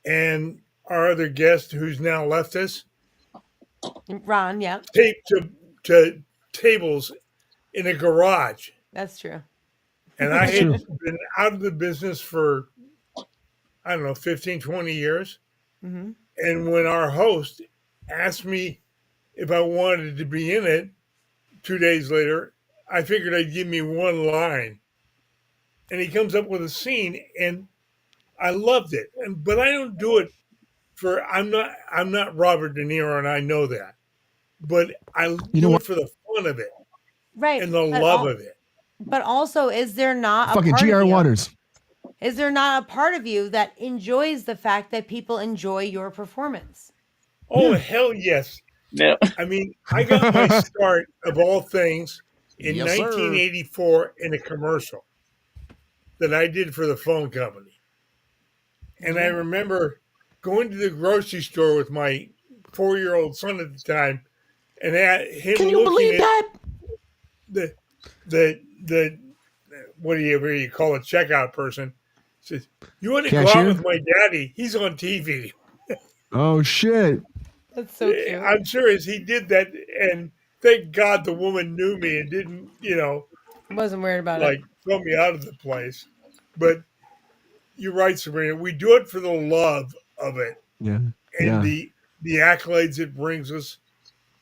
and our other guest who's now left us Ron, yeah, taped to tables in a garage. that's true. And I had been out of the business for, I don't know, 15, 20 years. Hmm. And when our host asked me if I wanted to be in it 2 days later, I figured I'd give me one line. And he comes up with a scene and I loved it. But I don't do it for I'm not Robert De Niro and I know that. But I know do what? it for the fun of it Right. and the but love of it. But also, is there not a Fucking part G.R. of you? Waters. Is there not a part of you that enjoys the fact that people enjoy your performance? Oh hell yes. No. I mean, I got my start of all things in Yes, sir. 1984 in a commercial that I did for the phone company. And I remember going to the grocery store with my 4-year-old son at the time and him Can you looking believe at that? the whatever you call a checkout person. Says, "You want to go out Cashier? with my daddy? He's on TV." Oh shit. That's so cute. I'm serious. He did that, and thank God the woman knew me and didn't, Wasn't worried about like it. throw me out of the place. But you're right, Sabrina. We do it for the love of it Yeah. and Yeah. the accolades it brings us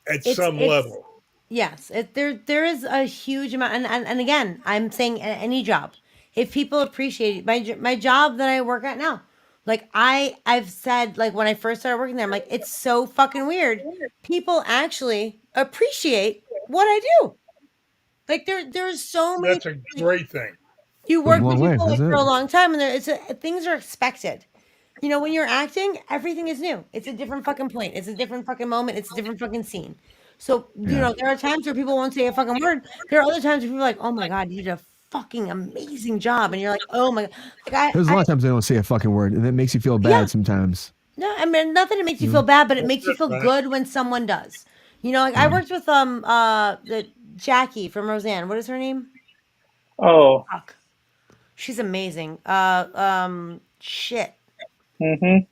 at some It's- level. Yes, there is a huge amount, and again, I'm saying any job. If people appreciate it, my job that I work at now, like I've said, like when I first started working there, I'm like, it's so fucking weird. People actually appreciate what I do. Like there's so many. That's a great thing. You work One with way, people like, that's for a it. long time, and things are expected. You know, when you're acting, everything is new. It's a different fucking point. It's a different fucking moment. It's a different fucking scene. So, there are times where people won't say a fucking word. There are other times where people are like, oh my God, you did a fucking amazing job. And you're like, oh my God. Like There's a lot of times they don't say a fucking word, and it makes you feel bad Yeah. sometimes. No, I mean, not that it makes you feel bad, but it makes you feel good when someone does. Like I worked with the Jackie from Roseanne. What is her name? Oh. Fuck. She's amazing. Shit. Mm-hmm.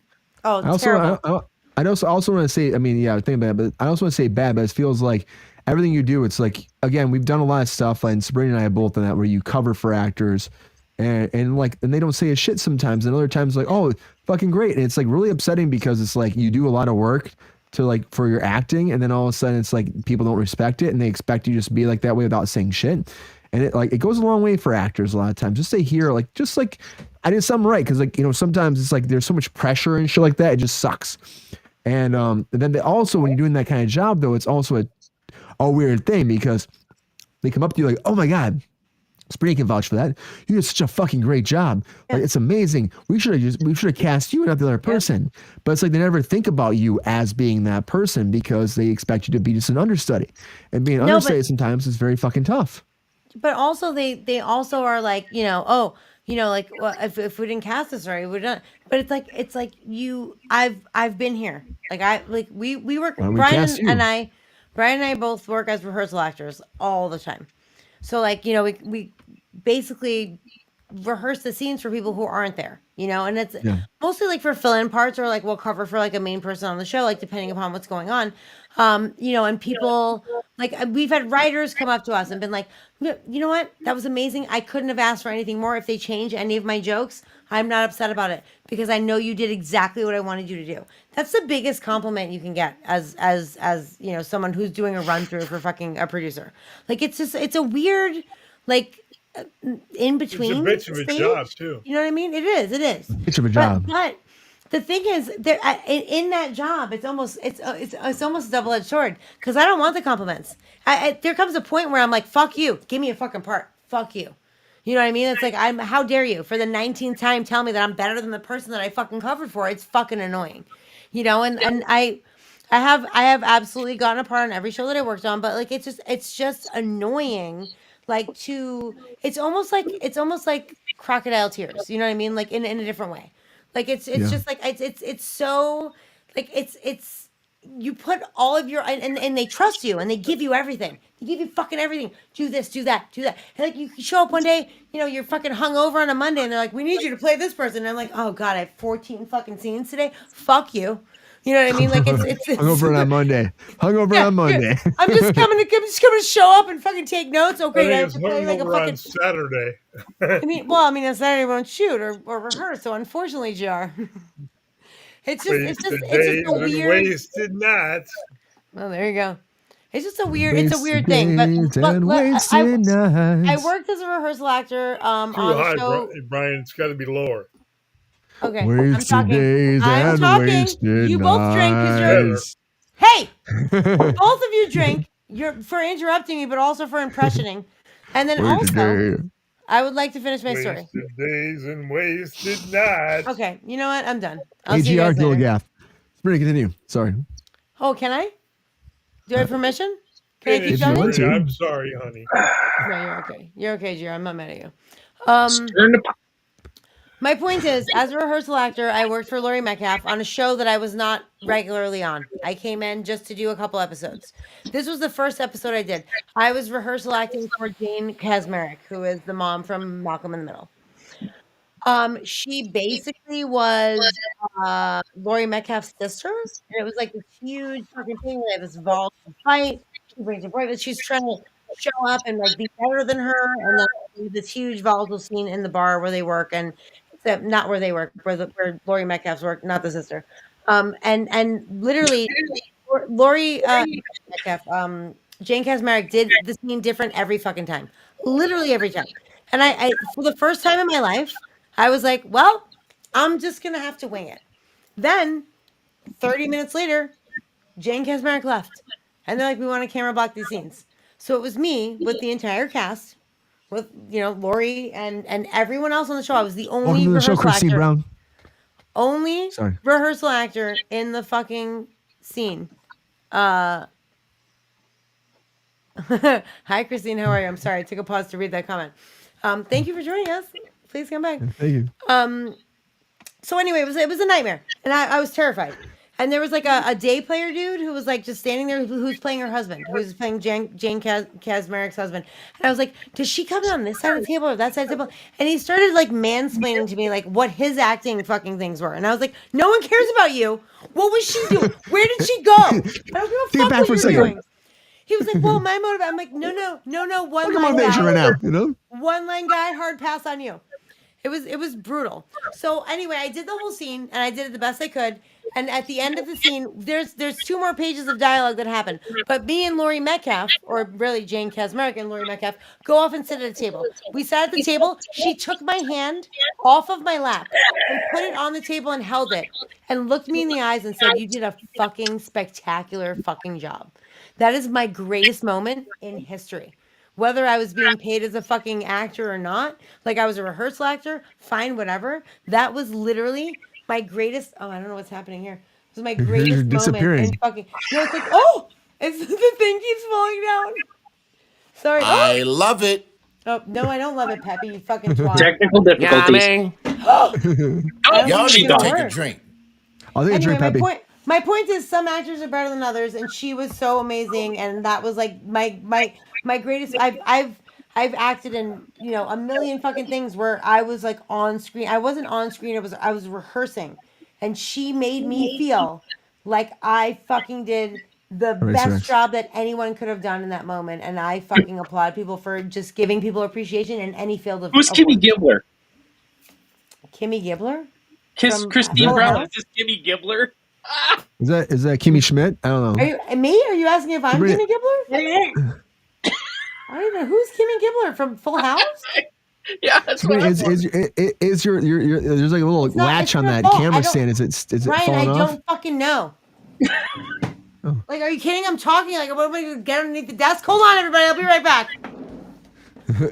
Oh, I also, terrible. I also want to say, I mean, yeah, I think about it, but I also want to say bad, but it feels like everything you do, it's like, again, we've done a lot of stuff, and Sabrina and I have both done that, where you cover for actors, and they don't say a shit sometimes, and other times like, oh, fucking great, and it's like really upsetting because it's like you do a lot of work to like for your acting, and then all of a sudden it's like people don't respect it, and they expect you just to be like that way without saying shit. And it goes a long way for actors a lot of times. Just say here, like, just like I did something right. Cause like, sometimes it's like there's so much pressure and shit like that. It just sucks. And then also when you're doing that kind of job though, it's also a weird thing because they come up to you like, oh my God, Sabrina can vouch for that. You did such a fucking great job. Yeah. Like it's amazing. We should have cast you and not the other person. But it's like they never think about you as being that person because they expect you to be just an understudy. And being an understudy sometimes is very fucking tough. But also they also are like, like well, if we didn't cast this right, we done. But it's like I've been here. Like we work. Brian and I both work as rehearsal actors all the time. So like we basically rehearse the scenes for people who aren't there. And it's mostly like for fill-in parts or like we'll cover for like a main person on the show, like depending upon what's going on. And people like we've had writers come up to us and been like, you know what? That was amazing. I couldn't have asked for anything more. If they change any of my jokes, I'm not upset about it because I know you did exactly what I wanted you to do. That's the biggest compliment you can get as someone who's doing a run through for fucking a producer. Like it's a weird like in between. It's a bitch of a job too. You know what I mean? It is. Bitch of a job. But the thing is, there in that job, it's almost a double-edged sword because I don't want the compliments. There comes a point where I'm like, "Fuck you, give me a fucking part. Fuck you." You know what I mean? It's like how dare you for the 19th time tell me that I'm better than the person that I fucking covered for? It's fucking annoying, And I have absolutely gotten a part on every show that I worked on, but like it's just annoying. Like it's almost like crocodile tears. You know what I mean? Like in a different way. Like it's just like it's so like it's you put all of your and they trust you and they give you everything. They give you fucking everything. Do this, do that, do that. And like you show up one day, you're fucking hungover on a Monday and they're like, we need you to play this person. And I'm like, oh God, I have 14 fucking scenes today. Fuck you. You know what I mean? Like it's hungover on Monday. Hungover on Monday. I'm just coming to show up and fucking take notes. Okay, I have to play like a fucking on Saturday. I mean, on Saturday we won't shoot or rehearse. So unfortunately, JR, it's just a weird. Wasted nights. Well, there you go. It's just a weird thing. But I worked as a rehearsal actor on a show. Brian, it's got to be lower. Okay, wasted days I'm and talking. wasted You both drink because you're. Hey, both of you drink. You're for interrupting me, but also for impressioning. And then also, I would like to finish my story. Wasted days and wasted nights. Okay, you know what? I'm done. I'll see you AGR guys later. Gilligaff. Sabrina, continue. Sorry. Oh, can I? Do I have permission? Can I keep If you talking? want to. I'm sorry, honey. No, you're okay. You're okay, Gio. I'm not mad at you. My point is, as a rehearsal actor, I worked for Laurie Metcalf on a show that I was not regularly on. I came in just to do a couple episodes. This was the first episode I did. I was rehearsal acting for Jane Kaczmarek, who is the mom from Malcolm in the Middle. She basically was Laurie Metcalf's sister. And it was like this huge fucking thing where they have this volatile fight. She brings her boyfriend. She's trying to show up and like be better than her. And then this huge volatile scene in the bar where they work, and except not where they work, where Laurie Metcalf's work, not the sister. And literally, Laurie Metcalf, Jane Kaczmarek did the scene different every fucking time, literally every time. And I for the first time in my life, I was like, well, I'm just gonna have to wing it. Then, 30 minutes later, Jane Kaczmarek left, and they're like, we want to camera block these scenes. So it was me with the entire cast, with Laurie and everyone else on the show. I was the only rehearsal actor. Brown. Only rehearsal actor in the fucking scene. Hi, Christine. How are you? I'm sorry. I took a pause to read that comment. Thank you for joining us. Please come back. Thank you. So anyway, it was a nightmare, and I was terrified. And there was like a day player dude who was like just standing there, who's playing her husband, who's playing Jane Kazmarek's husband. And I was like, does she come on this side of the table or that side of the table? And he started like mansplaining to me like what his acting fucking things were. And I was like, no one cares about you. What was she doing? Where did she go? I don't give a Take it fuck back what for a you're second. doing. He was like, well, my motive. I'm like, no. One Look at line motivation right guy, now. You know. one line guy, hard pass on you. It was brutal. So anyway, I did the whole scene and I did it the best I could. And at the end of the scene, there's 2 more pages of dialogue that happen. But me and Laurie Metcalf, or really Jane Kazmarek and Laurie Metcalf, go off and sit at a table. We sat at the table. She took my hand off of my lap and put it on the table and held it and looked me in the eyes and said, "You did a fucking spectacular fucking job." That is my greatest moment in history. Whether I was being paid as a fucking actor or not, like I was a rehearsal actor, fine, whatever. That was literally my greatest. Oh, I don't know what's happening here. It was my You're greatest moment disappearing. in fucking. No, it's like, oh, it's the thing keeps falling down. Sorry. I love it. Oh no, I don't love it, Peppy. You fucking twat. Technical Yeah, I difficulties. mean, I don't y'all think need it's to gonna take a work. drink. I'll take a Anyway, drink, Peppy. my point is some actors are better than others, and she was so amazing, and that was like my greatest. I've acted in a million fucking things where I was like on screen. I wasn't on screen. I was rehearsing, and she made me feel like I fucking did the best Correct. job that anyone could have done in that moment, and I fucking applaud people for just giving people appreciation in any field of. Who's of Kimmy work. Gibbler? Kimmy Gibbler? Kiss From Christine Full Brown. House? Is this Kimmy Gibbler? Is that Kimmy Schmidt? I don't know. Are you me? Are you asking if I'm Brit- Kimmy Gibbler? I don't even know who's Kimmy Gibbler from Full House. Yeah, that's what I'm Is your there's like a little It's not- latch it's on your that fault. I camera don't- stand? Is it Ryan, I falling off? don't fucking know. Oh. Like, are you kidding? I'm talking. Like, what am I going to get underneath the desk? Hold on, everybody. I'll be right back.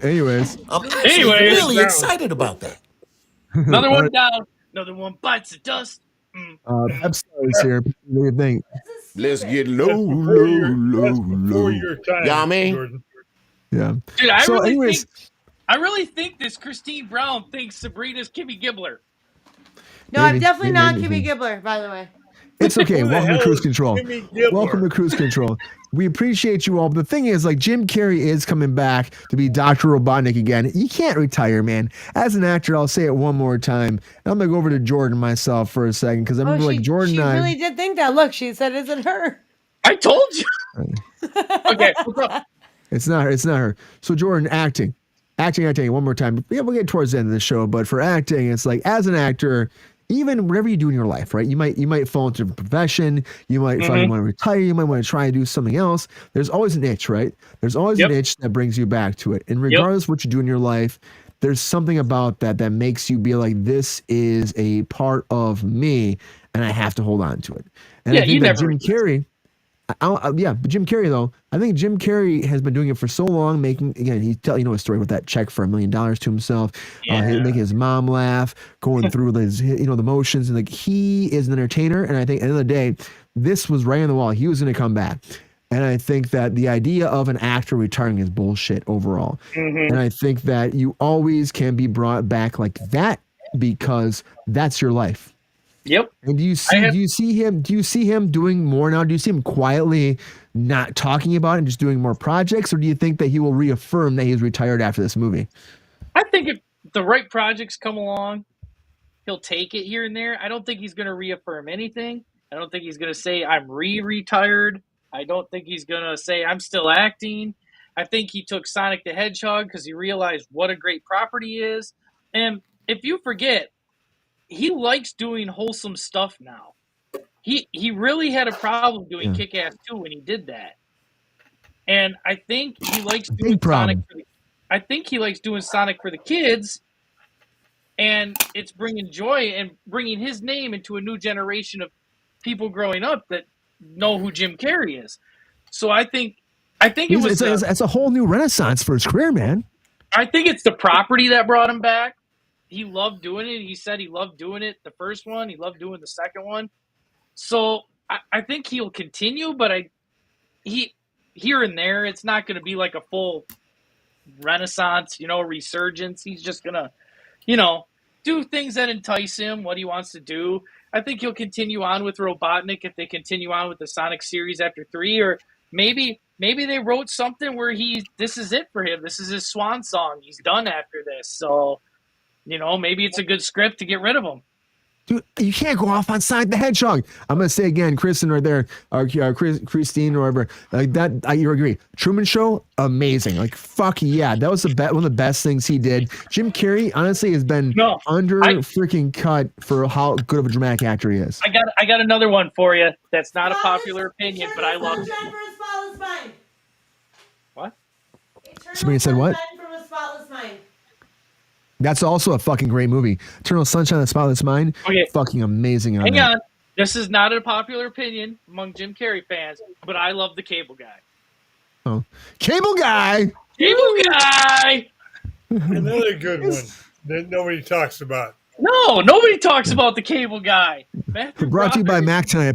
Anyways, I'm actually Anyways. really excited about that. Another one down. Another one bites the dust. Pepsi is here. What do you think? Let's get low, That's low, before low. your time. Yeah, I mean- Jordan. Yeah. Dude, So, anyways, I really think this Christine Brown thinks Sabrina's Kimmy Gibbler. No, I'm Maybe. definitely not Maybe. Kimmy Gibbler, by the way. it's okay. Who the Welcome to hell Cruise is Control. Kimmy Gibbler? Welcome to Cruise Control. We appreciate you all. But the thing is, like, Jim Carrey is coming back to be Dr. Robotnik again. You can't retire, man. As an actor, I'll say it one more time. I'm going to go over to Jordan myself for a second because I remember, like, Jordan she and I. really did think that. Look, she said, "Is it her?" I told you. Okay, what's up? It's not her. So Jordan, acting one more time. Yeah, we'll get towards the end of the show, but for acting, it's like as an actor, even whatever you do in your life, right? You might fall into a profession, you might finally want to retire, you might want to try and do something else. There's always an itch, right? There's always an itch that brings you back to it. And regardless of what you do in your life, there's something about that makes you be like, this is a part of me, and I have to hold on to it. And I think that Jim Carrey. But Jim Carrey though, I think Jim Carrey has been doing it for so long, he tell a story with that check for $1 million to himself, making his mom laugh, going through the motions, and like he is an entertainer. And I think at the end of the day, this was right on the wall. He was going to come back. And I think that the idea of an actor retiring is bullshit overall. And I think that you always can be brought back like that because that's your life. Yep. And do you see him doing more now? Do you see him quietly not talking about it and just doing more projects? Or do you think that he will reaffirm that he's retired after this movie? I think if the right projects come along, he'll take it here and there. I don't think he's going to reaffirm anything. I don't think he's going to say I'm retired. I don't think he's going to say I'm still acting. I think he took Sonic the Hedgehog because he realized what a great property is. And if you forget, he likes doing wholesome stuff now. He really had a problem doing Kick-Ass 2 when he did that. And I think he likes doing Sonic for the kids, and it's bringing joy and bringing his name into a new generation of people growing up that know who Jim Carrey is. So I think it's a whole new renaissance for his career, man. I think it's the property that brought him back. He loved doing it. He said he loved doing it the first one. He loved doing the second one. So I think he'll continue, but here and there. It's not going to be like a full renaissance, resurgence. He's just going to, do things that entice him, what he wants to do. I think he'll continue on with Robotnik if they continue on with the Sonic series after 3, or maybe they wrote something where this is it for him. This is his swan song. He's done after this. So, maybe it's a good script to get rid of him. Dude, you can't go off on Sonic the Hedgehog. I'm gonna say again, Kristen right there, or Christine or whatever, like that. You agree? Truman Show, amazing. Like fuck yeah, that was one of the best things he did. Jim Carrey honestly has been freaking cut for how good of a dramatic actor he is. I got another one for you. That's not a popular opinion, but I love it. What? Somebody said what? From a Spotless Mind. That's also a fucking great movie. Eternal Sunshine of the Spotless Mind. Okay. Fucking amazing. Hang on. This is not a popular opinion among Jim Carrey fans, but I love the Cable Guy. Oh, Cable Guy. Cable Guy. Another good one that nobody talks about. No, nobody talks about the Cable Guy. Brought to you by Mac tonight,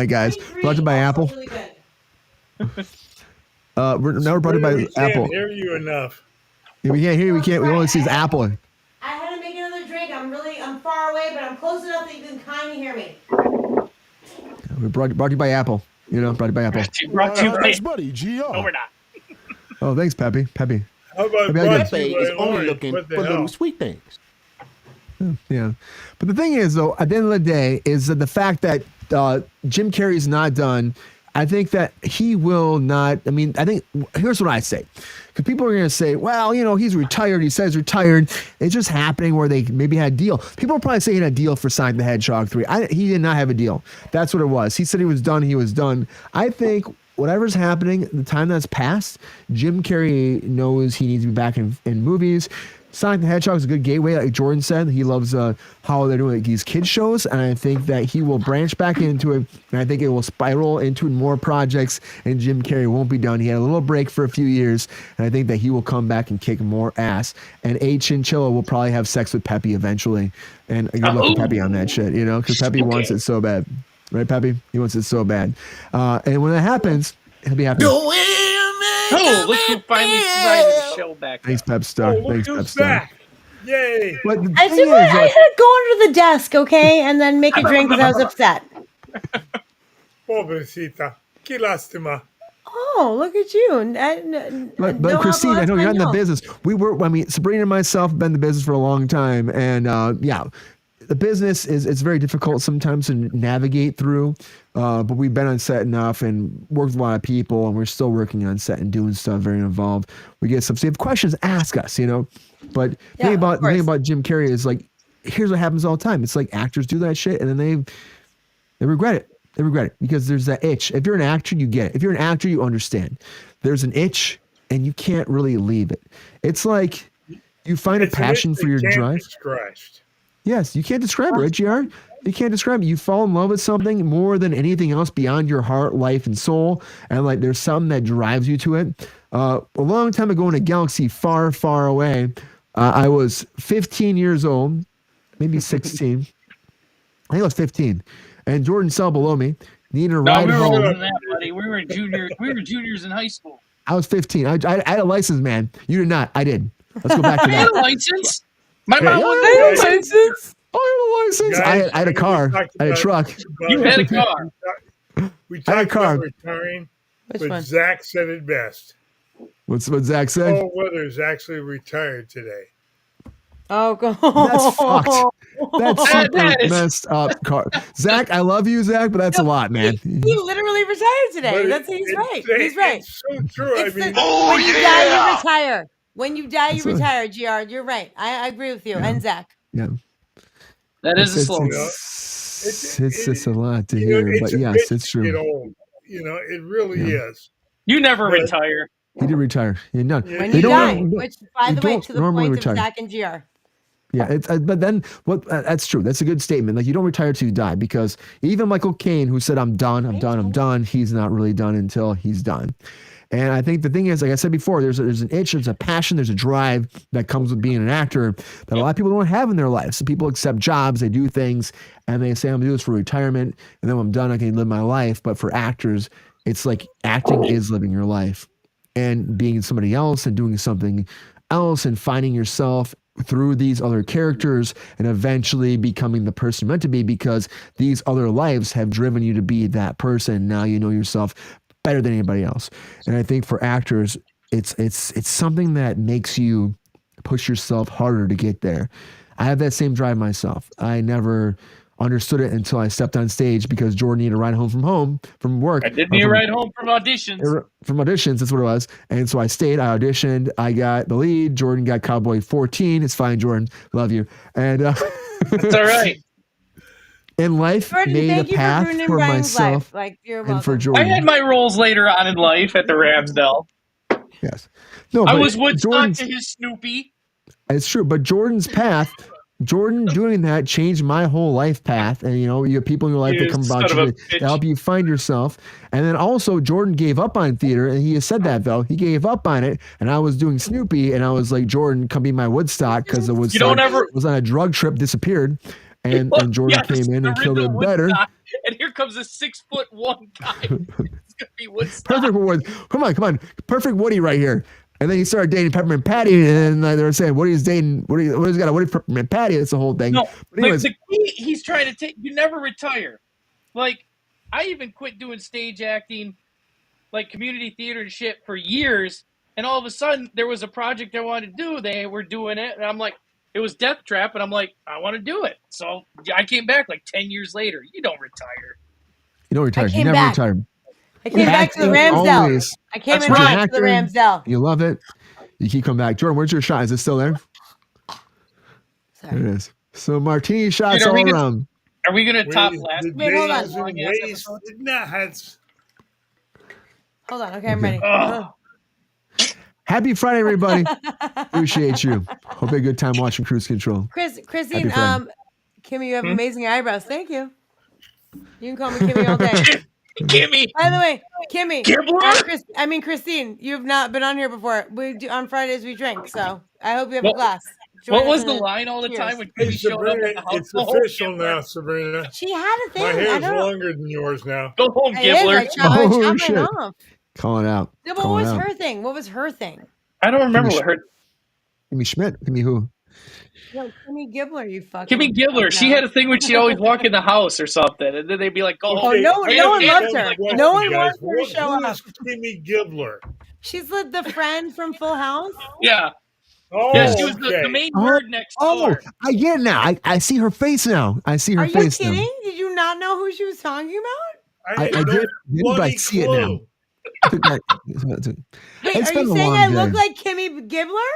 guys. Brought to you by Apple. Really good. We're brought to you by Apple. Can't hear you enough. Yeah, we can't hear you. We can't. We only see Apple. I had to make another drink. I'm far away, but I'm close enough that you can kind of hear me. We're brought to you by Apple. Brought to you by Apple. Brought to you by buddy, GR. No, we're not. Oh, thanks, Peppy. How about Pepe is only looking for little sweet things. Yeah. But the thing is, though, at the end of the day, is that the fact that Jim Carrey's not done, I think that he will not. I mean, I think here's what I say. Because people are going to say, well, he's retired. He says retired. It's just happening where they maybe had a deal. People are probably saying he had a deal for Sonic the Hedgehog 3. He did not have a deal. That's what it was. He said he was done. He was done. I think whatever's happening, the time that's passed, Jim Carrey knows he needs to be back in movies. Sonic the Hedgehog is a good gateway, like Jordan said. He loves how they're doing these kids shows, and I think that he will branch back into it, and I think it will spiral into more projects, and Jim Carrey won't be done. He had a little break for a few years, and I think that he will come back and kick more ass, and A. Chinchilla will probably have sex with Peppy eventually, and good luck with Peppy on that shit, because Peppy wants it so bad. Right, Peppy? He wants it so bad. And when that happens, he'll be happy. Oh, look who finally decided to show back. Thanks, Pep Star. Thanks, Pep Star. Yay! But I had to go under the desk, okay, and then make a drink because I was upset. Pobrecita. Qué lástima. Oh, look at you. But Christine, I know you're not in the business. Sabrina and myself have been in the business for a long time. And the business it's very difficult sometimes to navigate through. But we've been on set enough and worked with a lot of people, and we're still working on set and doing stuff, very involved. We get stuff. So if you have questions, ask us, But the thing about Jim Carrey is like, here's what happens all the time. It's like actors do that shit and then they regret it. They regret it because there's that itch. If you're an actor, you get it. If you're an actor, you understand. There's an itch and you can't really leave it. It's like you find a passion for your drive. Yes, you can't describe it, right, GR? You can't describe it. You fall in love with something more than anything else beyond your heart, life, and soul. And like there's something that drives you to it. A long time ago in a galaxy far, far away, I was 15 years old, maybe 16. I think I was 15. And Jordan Sell below me needed a ride home. We were that, buddy. We were juniors in high school. I was 15. I had a license, man. You did not. I did. Let's go back to that. I had a license. My mom had was a license. I had a license. I had a car. I had a truck. You had a car. We talked about retiring, but Zach said it best. What's what Zach said? Paul Weathers actually retired today. Oh, God. That's fucked. That's super messed up. Zach, I love you, Zach, but that's a lot, man. He literally retired today. He's right. He's right. It's so true. When you die, you retire. When you die, you retire, GR. You're right. I agree with you. And Zach. Yeah. That is a slogan. It's a lot to hear, but yes, it's true. Get old. It really is. You never retire. He did retire. When you die, which, by the way, to the point of Zach and GR. Yeah, but then that's true. That's a good statement. Like you don't retire till you die, because even Michael Caine, who said I'm done, he's not really done until he's done. And I think the thing is, like I said before, there's an itch, there's a passion, there's a drive that comes with being an actor that a lot of people don't have in their lives. So people accept jobs, they do things, and they say I'm gonna do this for retirement, and then when I'm done, I can live my life. But for actors, it's like acting is living your life and being somebody else and doing something else and finding yourself through these other characters and eventually becoming the person you're meant to be, because these other lives have driven you to be that person. Now you know yourself better than anybody else. And I think for actors, it's something that makes you push yourself harder to get there. I have that same drive myself. I never understood it until I stepped on stage because Jordan needed a ride home from work. I didn't need a ride home from auditions. From auditions, that's what it was. And so I stayed, I auditioned, I got the lead. Jordan got Cowboy 14. It's fine, Jordan. Love you. And it's all right. And life Jordan, made a path for myself and for Jordan. I had my roles later on in life at the Ramsdale. Yes. No, I was Woodstock to his Snoopy. It's true, but Jordan's path, Jordan doing that changed my whole life path. And you have people in your life that come about you to help you find yourself. And then also Jordan gave up on theater, and he has said that though. He gave up on it, and I was doing Snoopy, and I was like, Jordan, come be my Woodstock, because the Woodstock was on a drug trip, disappeared. And Jordan came in and killed it better. And here comes a 6'1" guy. It's gonna be Woodstock. Perfect Woody. Come on. Perfect Woody right here. And then he started dating Peppermint Patty, and they were saying, Woody's dating, Woody's got a Woody Peppermint Patty. That's the whole thing. No, but anyways, the key he's trying to take, you never retire. Like, I even quit doing stage acting, like community theater and shit for years. And all of a sudden, there was a project I wanted to do. They were doing it. And I'm like, it was Death Trap, and I'm like, I want to do it. So I came back like 10 years later. You don't retire. You don't retire. You never retired. I came back to the Ramsdale. I came back to the Ramsdale. You love it. You keep coming back. Jordan, where's your shot? Is it still there? Sorry. There it is. So martini shots all around. Are we going to top last? Wait, hold on. Hold on. Okay, I'm ready. Happy Friday, everybody. Appreciate you. Hope you had a good time watching Kruse Control. Christine, Kimmy, you have amazing eyebrows. Thank you. You can call me Kimmy all day. Kimmy. By the way, Kimmy. Gibbler? Christine, you've not been on here before. We do on Fridays we drink, so I hope you have a glass. What was the line all the time when Kimmy showed up at the house? It's official now, Sabrina. She had a thing. My hair's longer than yours now. Go home, Gibbler. Oh, shit. Calling out. No, but what was her thing? What was her thing? I don't remember what her. Kimmy Schmidt. Kimmy who? No, Kimmy Gibbler, you fucking. Kimmy Gibbler. She had a thing when she'd always walk in the house or something, and then they'd be like, "Go home." No one loved her. No one wants her to show up. Kimmy Gibbler. She's the friend from Full House. Yeah. Oh, yeah, she was the main bird next door. Oh, I get it now. I see her face now. I see her face now. Are you kidding? Did you not know who she was talking about? I did, but I see it now. Wait, are you saying I look like Kimmy Gibbler?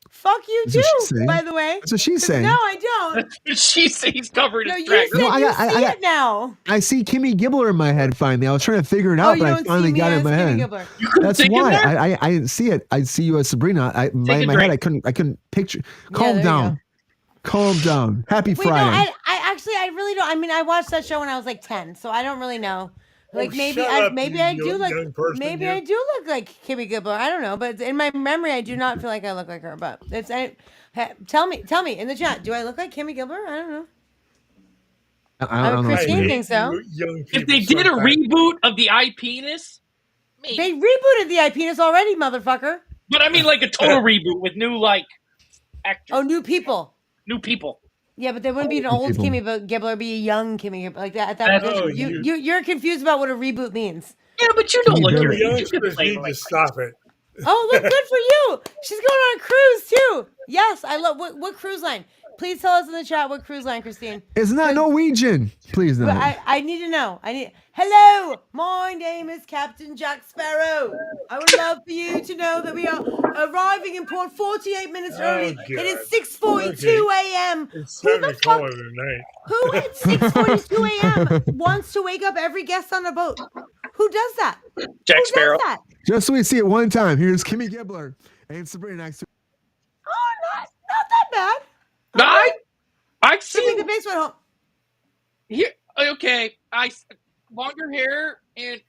Fuck you too, by the way. That's what she's saying. No, I don't. She's covered his track. I see it now. I see Kimmy Gibbler in my head finally. I was trying to figure it out, but I finally got it in my head. That's why I didn't see it. I see you as Sabrina. In my head, I couldn't picture. Calm down. Calm down. Happy Friday. No, I really don't. I mean, I watched that show when I was like 10, so I don't really know. Like maybe I do look like Kimmy Gibbler. I don't know, but in my memory, I do not feel like I look like her. But tell me in the chat, do I look like Kimmy Gibbler? I don't know. I don't know. Christine thinks so. If they did a reboot of the iPenis, maybe. They rebooted the iPenis already, motherfucker. But I mean, like a total reboot with new actors. Oh, new people. New people. Yeah, but there wouldn't be an old Kimmy Gibbler, it'd be a young Kimmy Gibbler. Like that. At that point, you're confused about what a reboot means. Yeah, but you don't look your youngsters need to stop it. Oh, look, good for you. She's going on a cruise too. Yes, I love what cruise line. Please tell us in the chat what cruise line, Christine. It's not Norwegian. Please no. I need to know. Hello, my name is Captain Jack Sparrow. I would love for you to know that we are arriving in port 48 minutes early. God. It is 6:42 a.m. It's time to call it a night. Who at 6:42 a.m. wants to wake up every guest on a boat? Who does that? Jack Sparrow. Does that? Just so we see it one time. Here's Kimmy Gibbler and Sabrina next to. Oh, not that bad. I see the base went home. Here, okay. Longer hair and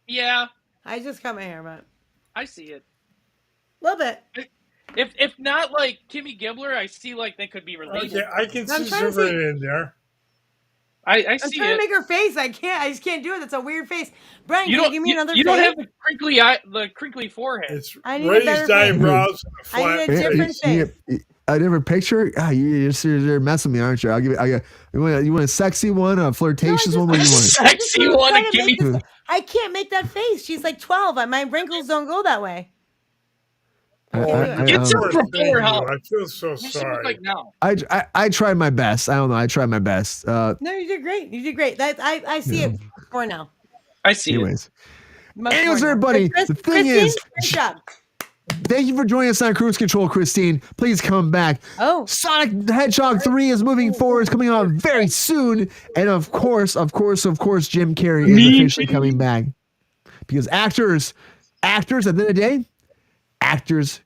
yeah. I just cut my hair, but I see it. A little bit. If not like Kimmy Gibbler, I see like they could be related. Okay, I can see Sabrina in there. I I'm see trying to it. make her face. I can't. I just can't do it. That's a weird face. Brian, You can you don't. give me another You face? don't have the crinkly eye, the crinkly forehead. It's I need a raised better face. eyebrows and a I need flat a different face. face. A different picture? Ah, you're messing me, aren't you? I'll give you. You want a sexy one, a flirtatious one? What do you want? Sexy one. Trying to Give me. make this- I can't make that face. She's like 12. My wrinkles don't go that way. Get some Poor propeller thing, help. I feel so What does she look sorry. like now? I tried my best. I don't know. I tried my best. No, you did great. You did great. That I see it more now. I see it. Anyways, Much Anyways, more now. everybody, But the thing Christine, is- great job. thank you for joining us on Kruse Control, Christine. Please come back. Oh. Sonic the Hedgehog 3 is moving forward. It's coming out very soon. And of course, Jim Carrey is officially coming back. Because actors, at the end of the day, actors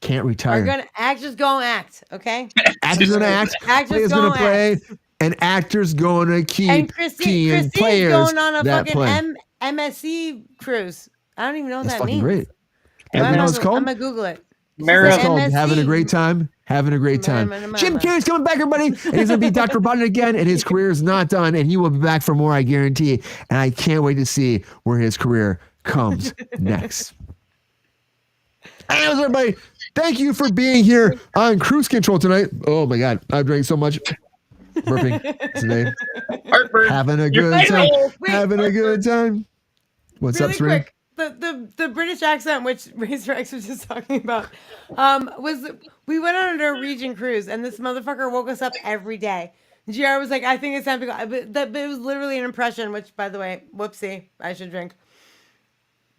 can't retire. Actors gonna act, okay? Actors gonna act, Actors players gonna gonna play, and actors gonna keep And Christine's players going on a that fucking play. MSC cruise. I don't even know what That's that fucking means. great. I'm You know what gonna, it's called? I'm gonna Google it. It's Marathon. called MSC. having a great time. Having a great time. Jim Carrey's coming back, everybody. And he's going to be Dr. Robotnik again. And his career is not done. And he will be back for more, I guarantee. And I can't wait to see where his career comes next. Anyways, everybody, thank you for being here on Kruse Control tonight. Oh, my God. I've drank so much. Burping today. Heartburn. Having a You're good time. Wait, Having a good time. What's really up, Serena? quick. The British accent, which Razor X was just talking about, was we went on a Norwegian cruise and this motherfucker woke us up every day. GR was like, I think it's time to go. But it was literally an impression, which, by the way, whoopsie, I should drink.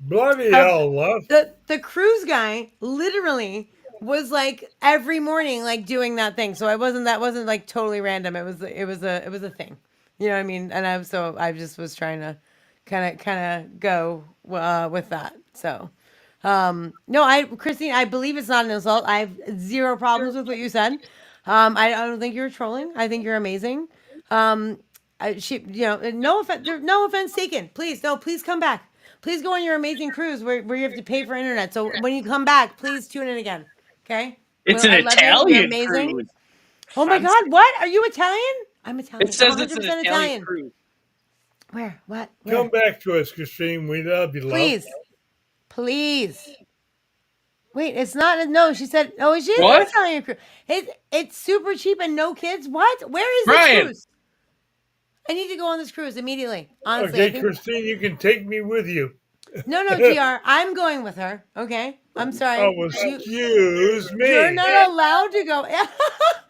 Bloody hell, love. The cruise guy literally was like every morning like doing that thing. So that wasn't like totally random. It was a thing. You know what I mean? And I just was trying to kind of go with that. So no, Christine, I believe it's not an insult. I have zero problems with what you said. I don't think you're trolling. I think you're amazing. No offense taken. Please come back. Please go on your amazing cruise where you have to pay for internet. So when you come back, please tune in again. Okay? It's I an love you. You're Italian amazing. cruise. Oh my God! What? Are you Italian? I'm Italian. It says I'm it's an 100% Italian cruise. Where? What? Where? Come back to us, Christine. We love you, love. Please. Wait, it's not. No, she said. Oh, she is What? an Italian cruise. It's super cheap and no kids. What? Where is this Brian. cruise? I need to go on this cruise immediately. Honestly, Okay, Christine, you can take me with you. No, GR. I'm going with her. Okay. I'm sorry. Oh, well, excuse me. You're not allowed to go.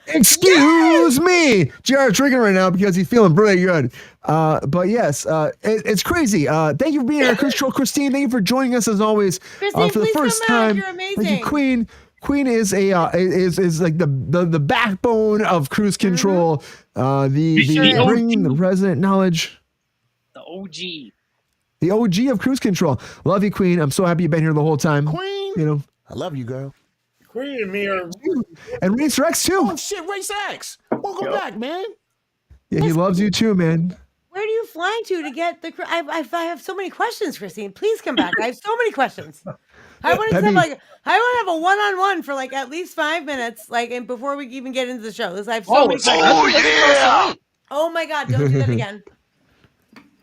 Excuse me. JR drinking right now because he's feeling really good. But yes, it's crazy. Thank you for being here, Christine. Thank you for joining us as always. Christine, for the please first come back. time. You're amazing. Thank you, Queen. Queen is is like the backbone of Kruse Control. The bringing the resident knowledge. The OG. The OG of Kruse Control. Love you, Queen. I'm so happy you've been here the whole time. Queen. You know. I love you, girl. Queen and me are. And Race Rex too. Oh shit, Race X. Welcome back, man. Yeah, he loves you too, man. Where do you fly to get the? I have so many questions, Christine. Please come back. I have so many questions. I want to have a one-on-one for like at least 5 minutes, like, and before we even get into the show. I have so many questions. Oh my God! Don't do that again.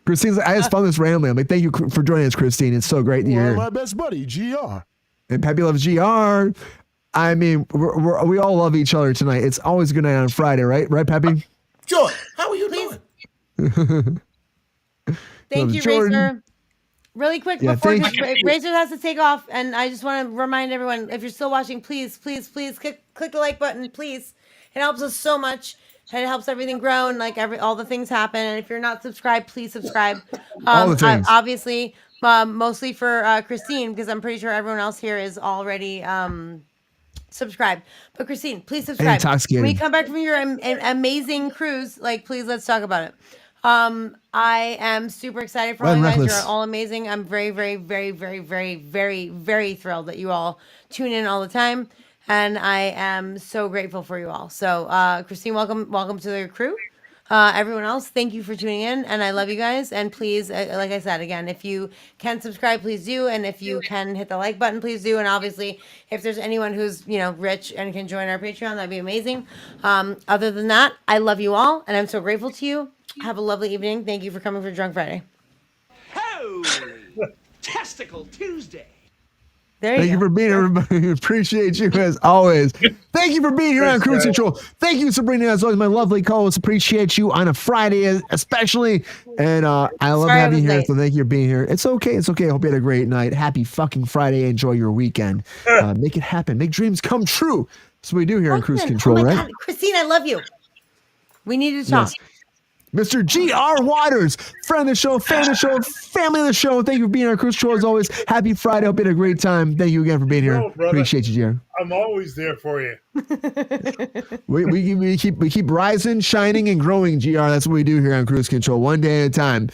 Christine's like, I just found this randomly. I'm like, thank you for joining us, Christine. It's so great that you're here. My best buddy, GR. And Peppy loves GR. I mean, we all love each other tonight. It's always a good night on Friday, right? Right, Peppy? Joy, how are you doing? Thank Loves you, Jordan. Razor. Really quick Yeah, before thank you. Razor has to take off, and I just want to remind everyone: if you're still watching, please click the like button, please. It helps us so much. And it helps everything grow and like all the things happen. And if you're not subscribed, please subscribe. All the things. Obviously, mostly for Christine, because I'm pretty sure everyone else here is already subscribed. But Christine, please subscribe. Intoxicating. When you come back from your amazing cruise, like please let's talk about it. I am super excited for all you guys. Reckless. You're all amazing. I'm very, very, very, very, very, very, very thrilled that you all tune in all the time. And I am so grateful for you all. So, Christine, welcome to the crew. Everyone else, thank you for tuning in, and I love you guys. And please, like I said again, if you can subscribe, please do, and if you can hit the like button, please do. And obviously, if there's anyone who's rich and can join our Patreon, that'd be amazing. Other than that, I love you all, and I'm so grateful to you. Have a lovely evening. Thank you for coming for Drunk Friday. Holy Testicle Tuesday. There Thank you for being here, everybody. Appreciate you as always. Thank you for being here on Kruse Control. Thank you, Sabrina, as always, my lovely co-host. Appreciate you on a Friday, especially. And I love having you here. So thank you for being here. It's okay. It's okay. I hope you had a great night. Happy fucking Friday. Enjoy your weekend. Make it happen. Make dreams come true. That's what we do here on Kruse Control, right? God. Christine, I love you. We need to talk. Yes. Mr. G.R. Waters, friend of the show, fan of the show, family of the show. Thank you for being on Kruse Control as always. Happy Friday. Hope you had a great time. Thank you again for being here. Appreciate you, G.R. I'm always there for you. we keep rising, shining, and growing, GR. That's what we do here on Kruse Control, one day at a time.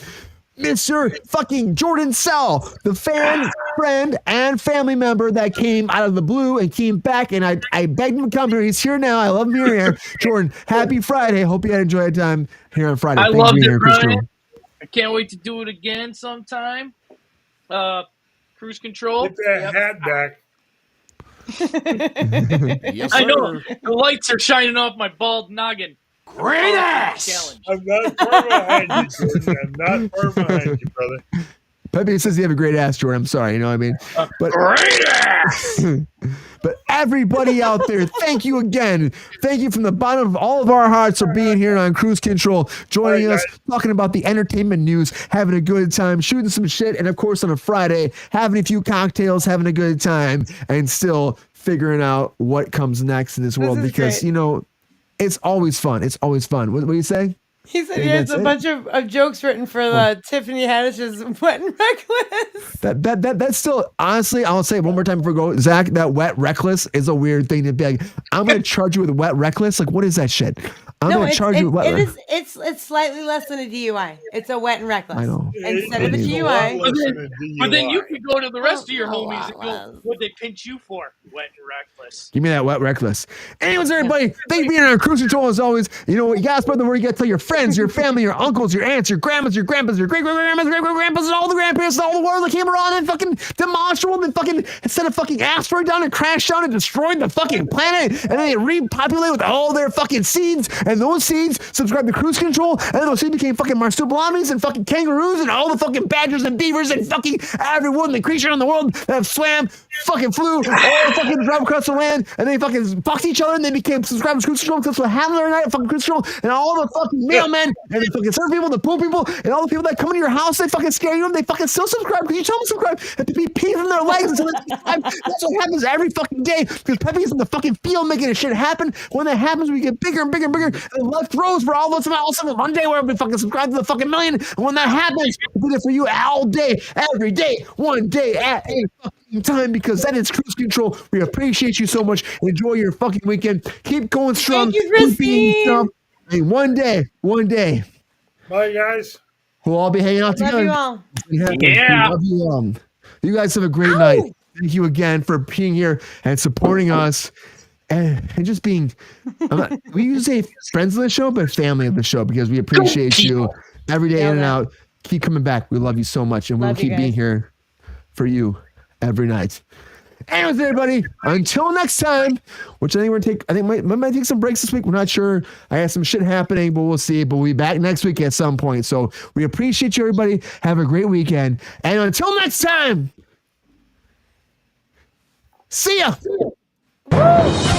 Mr. fucking Jordan Sell, the fan, friend, and family member that came out of the blue and came back, and I begged him to come here. He's here now. I love him here. Jordan, happy Friday. Hope you had enjoyed time here on Friday. I Thank loved you it, for being here, Brian. I can't wait to do it again sometime. Kruse Control. Get that hat back. Yes, I know. sir. The lights are shining off my bald noggin. Great ass. Challenge. I'm not far behind you, Jordan. I'm not far behind you, brother. Pepe says you have a great ass, Jordan. I'm sorry, you know what I mean? But Great ass. But everybody out there, thank you again. Thank you from the bottom of all of our hearts for being here on Kruse Control, joining us, talking about the entertainment news, having a good time, shooting some shit, and of course on a Friday, having a few cocktails, having a good time, and still figuring out what comes next in this world because, great. It's always fun. It's always fun. What do you say? He said he has a bunch of jokes written for the Tiffany Haddish's Wet and Reckless. That's still, honestly, I'll say it one more time before we go. Zach, that Wet Reckless is a weird thing to be like, I'm going to charge you with Wet Reckless? Like, what is that shit? I'm going to charge you with Wet Reckless. It's slightly less than a DUI. It's a Wet and Reckless. I know. Instead of a DUI. But then you could go to the rest of your homies and go, what'd they pinch you for? Wet and Reckless. Give me that Wet Reckless. Anyways, everybody, thank you for being on Kruse Control as always. You know what? You got to spread the word. You got to tell your friends, your family, your uncles, your aunts, your grandmas, your grandpas, your great-great-grandmas, great-great-grandpas, and all the grandparents and all the world that came around and fucking demolished the world and fucking sent a fucking asteroid down and crashed down and destroyed the fucking planet. And then they repopulated with all their fucking seeds. And those seeds subscribed to Kruse Control. And then those seeds became fucking marsupials and fucking kangaroos and all the fucking badgers and beavers and fucking every woodland creature in the world that have swam, fucking flew, all fucking drove across the land. And they fucking fucked each other and they became subscribers to Kruse Control because that's what happened every night at fucking Kruse Control. And all the fucking mailmen and the fucking serve people, the pool people, and all the people that come into your house, they fucking scare you and they fucking still subscribe because you tell them to subscribe and to be peeing from their legs until they subscribe. That's what happens every fucking day because Pepe's in the fucking field making this shit happen. When that happens, we get bigger and bigger and bigger. And the left throws for all of us. And all of a sudden, one day we're going to fucking subscribe to the fucking million. And when that happens, we do it for you all day, every day, one day at a fucking time because that is Kruse Control. We appreciate you so much. Enjoy your fucking weekend. Keep going strong. Thank you, Christine. And one day. Bye, guys. We'll all be hanging out together. Love you all. Yeah. Love you all. You guys have a great night. Thank you again for being here and supporting us and just being, we usually say friends of the show, but family of the show because we appreciate you every day in and out. Keep coming back. We love you so much and we'll keep being here for you every night. Anyways, everybody, until next time, which I think we're going to take, might take some breaks this week. We're not sure. I have some shit happening, but we'll see. But we'll be back next week at some point. So we appreciate you, everybody. Have a great weekend. And until next time, see ya. Woo!